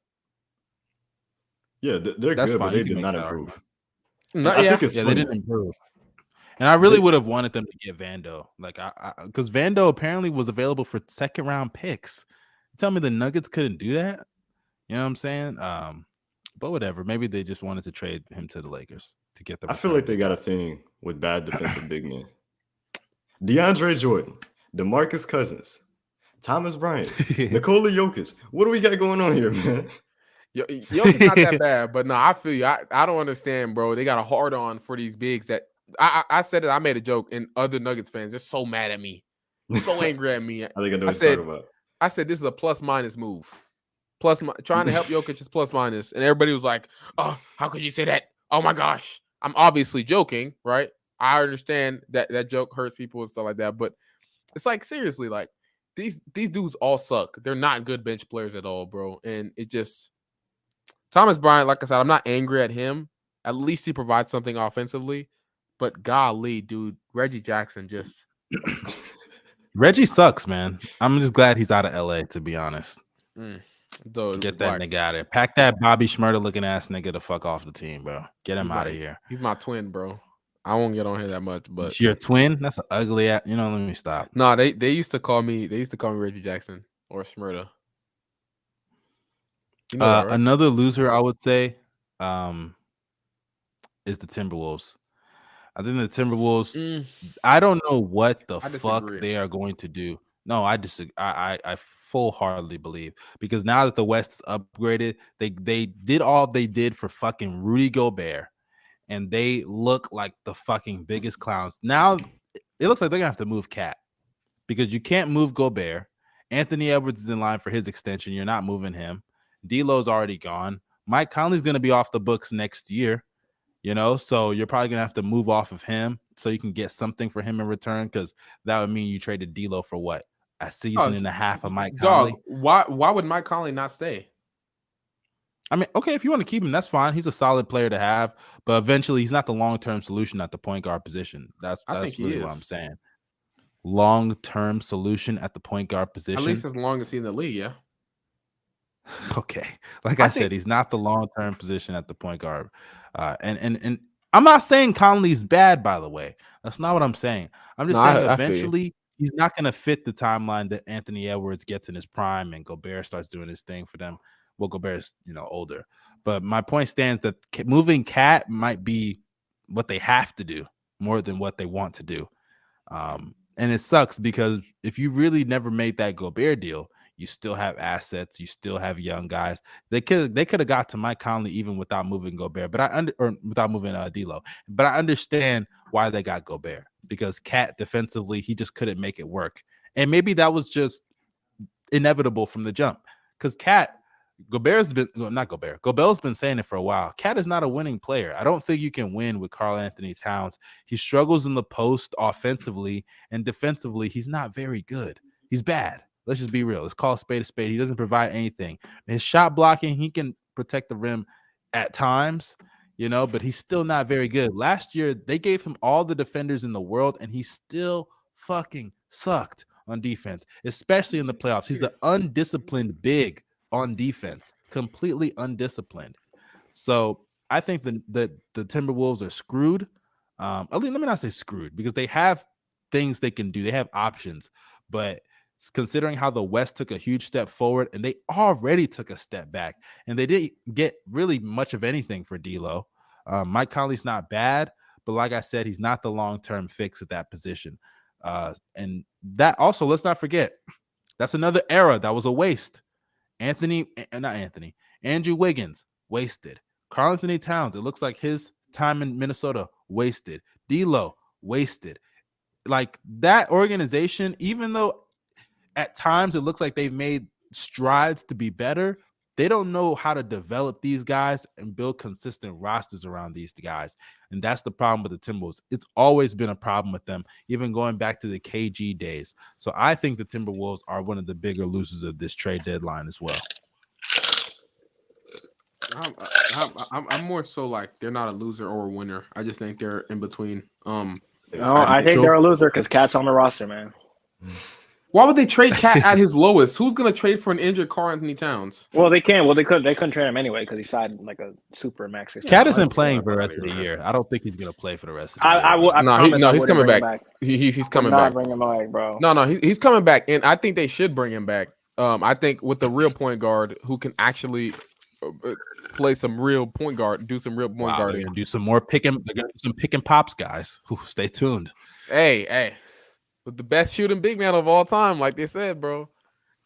Speaker 4: Yeah, they're good, but they did not improve.
Speaker 1: I think it's they didn't improve. And I really would have wanted them to get Vando, like because Vando apparently was available for second round picks. Tell me the Nuggets couldn't do that? You know what I'm saying? But whatever. Maybe they just wanted to trade him to the Lakers to get them.
Speaker 4: I feel like they got a thing with bad defensive big men. DeAndre Jordan, DeMarcus Cousins, Thomas Bryant, Nikola Jokic. What do we got going on here, man?
Speaker 2: Jokic's not that bad, but no, I feel you. I don't understand, bro. They got a hard on for these bigs that I said it. I made a joke, and other Nuggets fans, they're so mad at me, so angry at me.
Speaker 4: I think I know what you're talking about.
Speaker 2: I said this is a plus minus move. Trying to help Jokic is plus minus, and everybody was like, "Oh, how could you say that? Oh my gosh!" I'm obviously joking, right? I understand that joke hurts people and stuff like that, but it's like seriously, like these dudes all suck. They're not good bench players at all, bro. And it just Thomas Bryant, like I said, I'm not angry at him. At least he provides something offensively. But golly, dude, Reggie Jackson just
Speaker 1: Reggie sucks, man. I'm just glad he's out of LA, to be honest.
Speaker 2: Get
Speaker 1: that nigga out of there. Pack that Bobby Schmurda looking ass nigga the fuck off the team, bro. Get him out of here.
Speaker 2: He's my twin, bro. I won't get on here that much, but
Speaker 1: it's your twin? That's an ugly ass. You know, let me stop.
Speaker 2: No, they used to call me Reggie Jackson or Schmurda. You know that, right?
Speaker 1: Another loser, I would say, is the Timberwolves. I think the Timberwolves. I don't know what the fuck they are going to do. No, I disagree. I full-heartedly believe because now that the West is upgraded, they did all they did for fucking Rudy Gobert, and they look like the fucking biggest clowns. Now it looks like they're gonna have to move Cat because you can't move Gobert. Anthony Edwards is in line for his extension. You're not moving him. D'Lo's already gone. Mike Conley's gonna be off the books next year. You know, so you're probably gonna have to move off of him so you can get something for him in return because that would mean you traded D'Lo for what? A season and a half of Mike Conley.
Speaker 2: Why would Mike Conley not stay?
Speaker 1: I mean, okay, if you want to keep him, that's fine. He's a solid player to have, but eventually he's not the long-term solution at the point guard position. That's really what I'm saying. Long-term solution at the point guard position.
Speaker 2: At least as long as he's in the league, yeah.
Speaker 1: Okay. Like I said, he's not the long-term position at the point guard. And I'm not saying Conley's bad, by the way. That's not what I'm saying. I'm just saying eventually he's not going to fit the timeline that Anthony Edwards gets in his prime and Gobert starts doing his thing for them. Well, Gobert's, older. But my point stands that moving Cat might be what they have to do more than what they want to do. And it sucks because if you really never made that Gobert deal, you still have assets. You still have young guys. They could have got to Mike Conley even without moving Gobert, or without moving D'Lo. But I understand why they got Gobert because Cat defensively he just couldn't make it work, and maybe that was just inevitable from the jump because Gobert's been saying it for a while. Cat is not a winning player. I don't think you can win with Karl Anthony Towns. He struggles in the post offensively and defensively. He's not very good. He's bad. Let's just be real. Let's call a spade a spade. He doesn't provide anything. His shot blocking, he can protect the rim at times, but he's still not very good. Last year, they gave him all the defenders in the world, and he still fucking sucked on defense, especially in the playoffs. He's an undisciplined big on defense, completely undisciplined. So I think the Timberwolves are screwed. Let me not say screwed, because they have things they can do. They have options, but considering how the West took a huge step forward and they already took a step back, and they didn't get really much of anything for D'Lo. Mike Conley's not bad, but like I said, he's not the long-term fix at that position. And that also, let's not forget, that's another era that was a waste. Andrew Wiggins, wasted. Karl-Anthony Towns, it looks like his time in Minnesota, wasted. D'Lo, wasted. Like, that organization, even though at times it looks like they've made strides to be better, they don't know how to develop these guys and build consistent rosters around these guys. And that's the problem with the Timberwolves. It's always been a problem with them, even going back to the KG days. So I think the Timberwolves are one of the bigger losers of this trade deadline as well.
Speaker 2: I'm more so like they're not a loser or a winner. I just think they're in between.
Speaker 6: I think they're a loser because Cat's on the roster, man.
Speaker 2: Why would they trade Cat at his lowest? Who's gonna trade for an injured Karl-Anthony Towns?
Speaker 6: Well, they can. Well, they couldn't trade him anyway because he signed like a super max.
Speaker 1: Cat isn't playing for the rest of the year. I don't think he's gonna play for the rest of the year.
Speaker 2: No, he's coming back. He's coming back.
Speaker 6: Bring him back, bro.
Speaker 2: No, he's coming back, and I think they should bring him back. I think with the real point guard who can actually play some real point guard, do some real point guarding,
Speaker 1: do some more pick and pops, guys. Stay tuned.
Speaker 2: Hey. With the best shooting big man of all time, like they said, bro.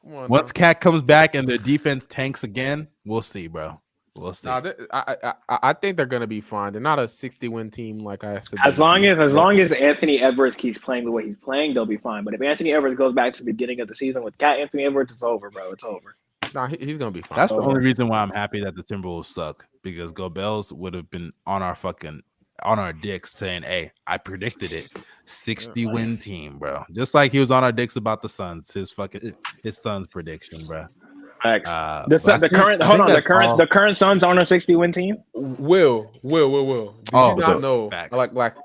Speaker 2: Come on.
Speaker 1: Once Cat comes back and their defense tanks again, we'll see, bro. We'll see.
Speaker 2: I think they're gonna be fine. They're not a 60-win team, like I said.
Speaker 6: As long as Anthony Edwards keeps playing the way he's playing, they'll be fine. But if Anthony Edwards goes back to the beginning of the season with Cat Anthony Edwards, it's over, bro. It's over.
Speaker 2: Nah, he's gonna be fine.
Speaker 1: That's the only reason why I'm happy that the Timberwolves suck, because Gobels would have been on our dicks saying, "Hey, I predicted it, 60-win team, bro." Just like he was on our dicks about the Suns, his Suns prediction, bro.
Speaker 6: The current Suns on a 60-win team.
Speaker 2: Will. Do you not know?
Speaker 1: Facts.
Speaker 2: Like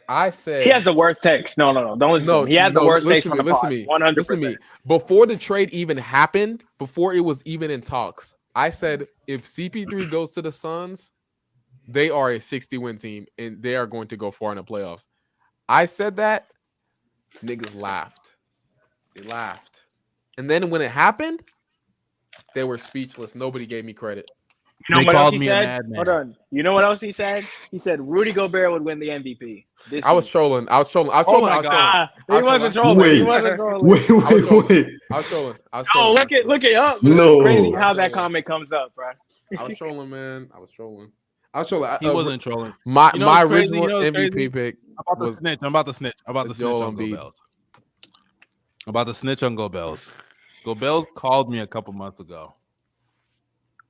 Speaker 2: I said
Speaker 6: he has the worst takes. No, don't listen. No, he has the worst takes on the pod. 100%.
Speaker 2: Listen to me. Before the trade even happened, before it was even in talks, I said if CP3 goes to the Suns, they are a 60-win team, and they are going to go far in the playoffs. I said that. Niggas laughed. They laughed. And then when it happened, they were speechless. Nobody gave me credit.
Speaker 6: You know what else he said? Hold on. You know what else he said? He said Rudy Gobert would win the MVP.
Speaker 2: I was trolling. He wasn't trolling.
Speaker 4: Wait.
Speaker 2: I was trolling.
Speaker 6: Oh, look it up.
Speaker 4: No.
Speaker 6: It's crazy how that comment comes up, bro.
Speaker 2: I was trolling, man. I was trolling.
Speaker 1: He wasn't trolling.
Speaker 2: My original MVP pick was
Speaker 1: snitch. I'm about to snitch on Gobels. I'm about to snitch on Gobels. Gobels called me a couple months ago.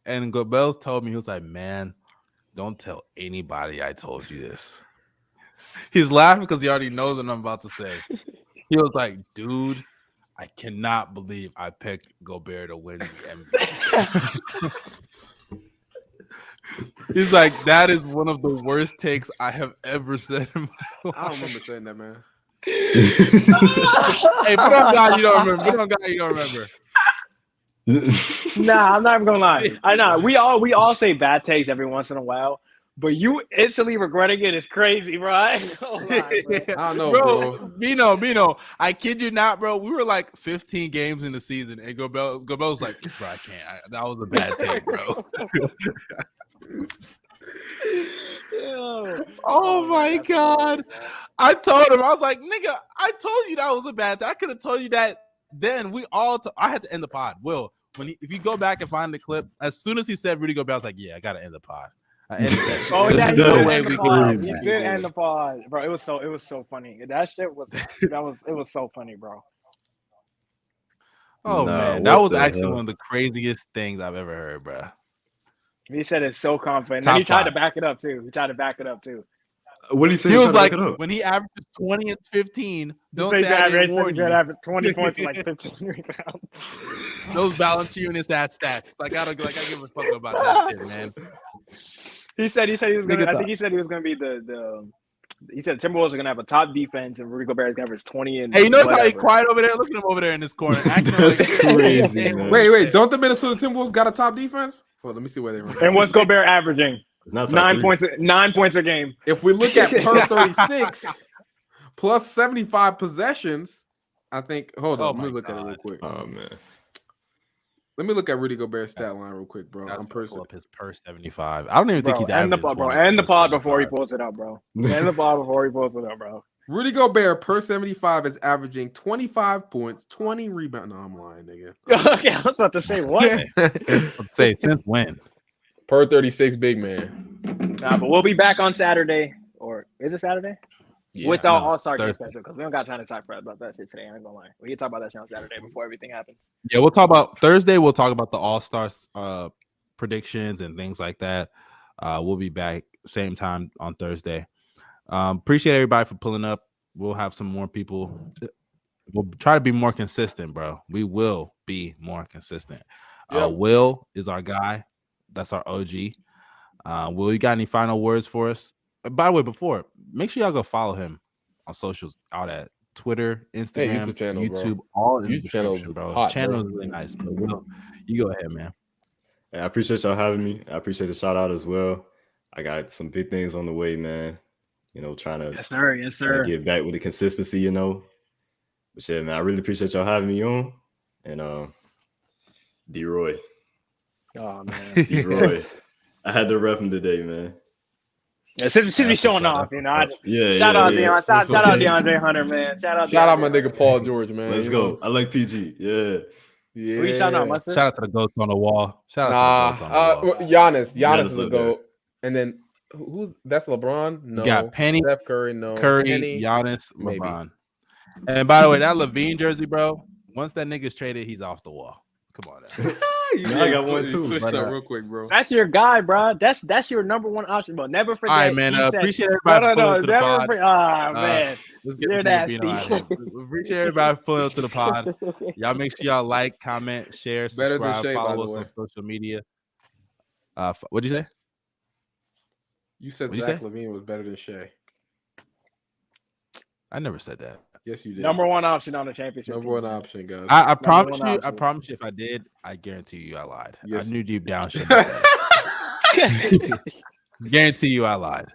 Speaker 1: And Gobels told me, he was like, "Man, don't tell anybody I told you this." He's laughing because he already knows what I'm about to say. He was like, "Dude, I cannot believe I picked Gobert to win the MVP." He's like, "That is one of the worst takes I have ever said in my life."
Speaker 2: I don't remember saying that, man.
Speaker 1: Hey, put on God you don't remember.
Speaker 6: Nah, I'm not even gonna lie. I know we all say bad takes every once in a while, but you instantly regretting it is crazy, bro. I
Speaker 2: don't know, bro.
Speaker 1: Bino, I kid you not, bro. We were like 15 games in the season, and Gobel was like, "Bro, I can't. That was a bad take, bro." Oh my God. I told him, I was like, "Nigga, I told you that was a bad take. I could have told you that then." I had to end the pod. Will, if you go back and find the clip, as soon as he said Rudy Gobert, I was like, "Yeah, I gotta end the pod." I ended that.
Speaker 6: Oh, yeah,
Speaker 1: There's no way we can.
Speaker 6: You did end the pod, bro. It was so funny. That shit was so funny, bro.
Speaker 1: Oh man, that was actually one of the craziest things I've ever heard, bro.
Speaker 6: He said it so confident. And he tried to back it up too.
Speaker 4: What did he say?
Speaker 1: He
Speaker 4: Try
Speaker 1: was
Speaker 4: to
Speaker 1: like,
Speaker 4: look it up.
Speaker 1: when he averages 20 and 15, don't
Speaker 6: They
Speaker 1: say I
Speaker 6: average,
Speaker 1: didn't warn you.
Speaker 6: average 20 points and like 15 rebounds.
Speaker 1: Those Valanciunas ass stats. I give a fuck about that shit, man.
Speaker 6: He said he was gonna.
Speaker 1: Nigga
Speaker 6: I think he said he was gonna be the. He said Timberwolves are gonna have a top defense, and Rudy Gobert is gonna average 20 and.
Speaker 1: Hey, you notice how he
Speaker 6: whatever.
Speaker 1: quiet over there? Look at him over there in this corner. Acting
Speaker 4: That's
Speaker 1: like
Speaker 4: crazy, man.
Speaker 2: Wait. Don't the Minnesota Timberwolves got a top defense? Well, let me see where they rank.
Speaker 6: And what's Gobert averaging?
Speaker 4: It's not top
Speaker 6: 9
Speaker 4: three.
Speaker 6: points. 9 points a game.
Speaker 2: If we look at per 36 plus 75 possessions, I think. Hold on, let me look at it real quick.
Speaker 4: Oh man.
Speaker 2: Let me look at Rudy Gobert's stat line real quick, bro.
Speaker 1: I'm
Speaker 2: I'm
Speaker 1: pull up
Speaker 2: personally.
Speaker 1: his per 75. I don't even think he's
Speaker 6: End the
Speaker 1: averaging
Speaker 6: pod, bro.
Speaker 1: 20.
Speaker 6: End the pod before he pulls it up, bro. End the pod before he pulls it up, bro.
Speaker 2: Rudy Gobert per 75 is averaging 25 points, 20 rebounds. No, I'm lying, nigga.
Speaker 6: Okay, I was about to say what?
Speaker 1: Say since when?
Speaker 2: Per 36, big man.
Speaker 6: Nah, but we'll be back on Saturday, or is it Saturday?
Speaker 2: Yeah.
Speaker 6: With our
Speaker 1: No,
Speaker 6: All-Star game
Speaker 1: Thursday.
Speaker 6: special, because we don't got time to talk about that shit today. I ain't gonna lie. We can talk about that shit on Saturday before everything happens.
Speaker 1: Yeah, we'll talk about Thursday. We'll talk about the All-Stars predictions and things like that. We'll be back same time on Thursday. Appreciate everybody for pulling up. We'll have some more people. We'll try to be more consistent, bro. We will be more consistent.
Speaker 2: Yep.
Speaker 1: Will is our guy. That's our OG. Will, you got any final words for us? By the way, before, make sure y'all go follow him on socials out at Twitter, Instagram,
Speaker 2: YouTube channel,
Speaker 1: YouTube,
Speaker 2: bro.
Speaker 1: all in the
Speaker 2: YouTube channel
Speaker 1: description,
Speaker 2: is
Speaker 1: bro.
Speaker 2: hot,
Speaker 1: Channel
Speaker 2: bro.
Speaker 1: is really nice, bro. Will, you go ahead, man.
Speaker 4: Hey, I appreciate y'all having me. I appreciate the shout out as well. I got some big things on the way, man. Trying to
Speaker 6: Yes, sir. Yes, sir.
Speaker 4: get back with the consistency, But yeah, man, I really appreciate y'all having me on. And D-Roy.
Speaker 6: Oh man.
Speaker 4: D-Roy. I had to rep him today, man.
Speaker 6: Yeah, since we showing off, I just shout out DeAndre Hunter, man. Shout out
Speaker 2: my nigga Paul George, man.
Speaker 4: Let's go. I like PG. Yeah.
Speaker 2: Yeah.
Speaker 6: Who you shouting out, Mustard?
Speaker 1: Shout out to the goats on the wall. Shout out to the goats on the wall.
Speaker 2: Giannis
Speaker 4: Giannis
Speaker 2: is the
Speaker 4: up there.
Speaker 2: GOAT. And then who's that's LeBron? No.
Speaker 1: You got Penny,
Speaker 2: Steph Curry, no.
Speaker 1: Curry,
Speaker 2: Penny,
Speaker 1: Giannis,
Speaker 2: maybe.
Speaker 1: LeBron. And by the way, that Levine jersey, bro, once that nigga's traded, he's off the wall. Come on now.
Speaker 4: I got one too.
Speaker 2: Switch
Speaker 1: but,
Speaker 2: up real quick, bro.
Speaker 6: That's your guy, bro. That's your number one option, bro. Never forget.
Speaker 1: All right, man.
Speaker 6: he said-
Speaker 1: Appreciate everybody pulling up to the
Speaker 6: never
Speaker 1: pod.
Speaker 6: man.
Speaker 1: Let's get
Speaker 6: You're
Speaker 1: the nigga Bino
Speaker 6: nasty.
Speaker 1: out of here. We appreciate everybody pulling up to the pod. Y'all make sure y'all like, comment, share,
Speaker 2: Better than
Speaker 1: subscribe,
Speaker 2: Shea, by
Speaker 1: follow
Speaker 2: the
Speaker 1: us
Speaker 2: way.
Speaker 1: on social media. What'd you say?
Speaker 2: You said
Speaker 1: What'd you
Speaker 2: Zach
Speaker 1: say?
Speaker 2: Levine was better than Shea.
Speaker 1: I never said that.
Speaker 2: Yes, you did.
Speaker 6: Number one option on the championship.
Speaker 2: Number one option, guys.
Speaker 1: I promise
Speaker 6: one
Speaker 1: you. I
Speaker 6: option.
Speaker 1: promise you. If I did, I guarantee you, I lied.
Speaker 2: Yes.
Speaker 1: I knew deep down. Shit like that. Guarantee you, I lied.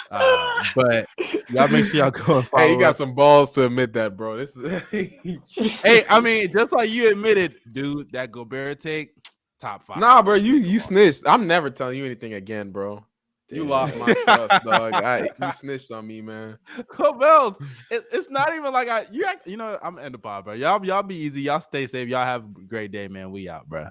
Speaker 1: But y'all make sure y'all go and follow
Speaker 2: Hey, you got
Speaker 1: us.
Speaker 2: some balls to admit that, bro. This is
Speaker 1: Hey, I mean, just like you admitted, dude, that Gobert take top 5.
Speaker 2: Nah, bro, you snitched. I'm never telling you anything again, bro. You lost my trust, dog. You snitched on me, man.
Speaker 1: Bells. It's not even like I'm in the pod, bro. Y'all be easy. Y'all stay safe. Y'all have a great day, man. We out, bro.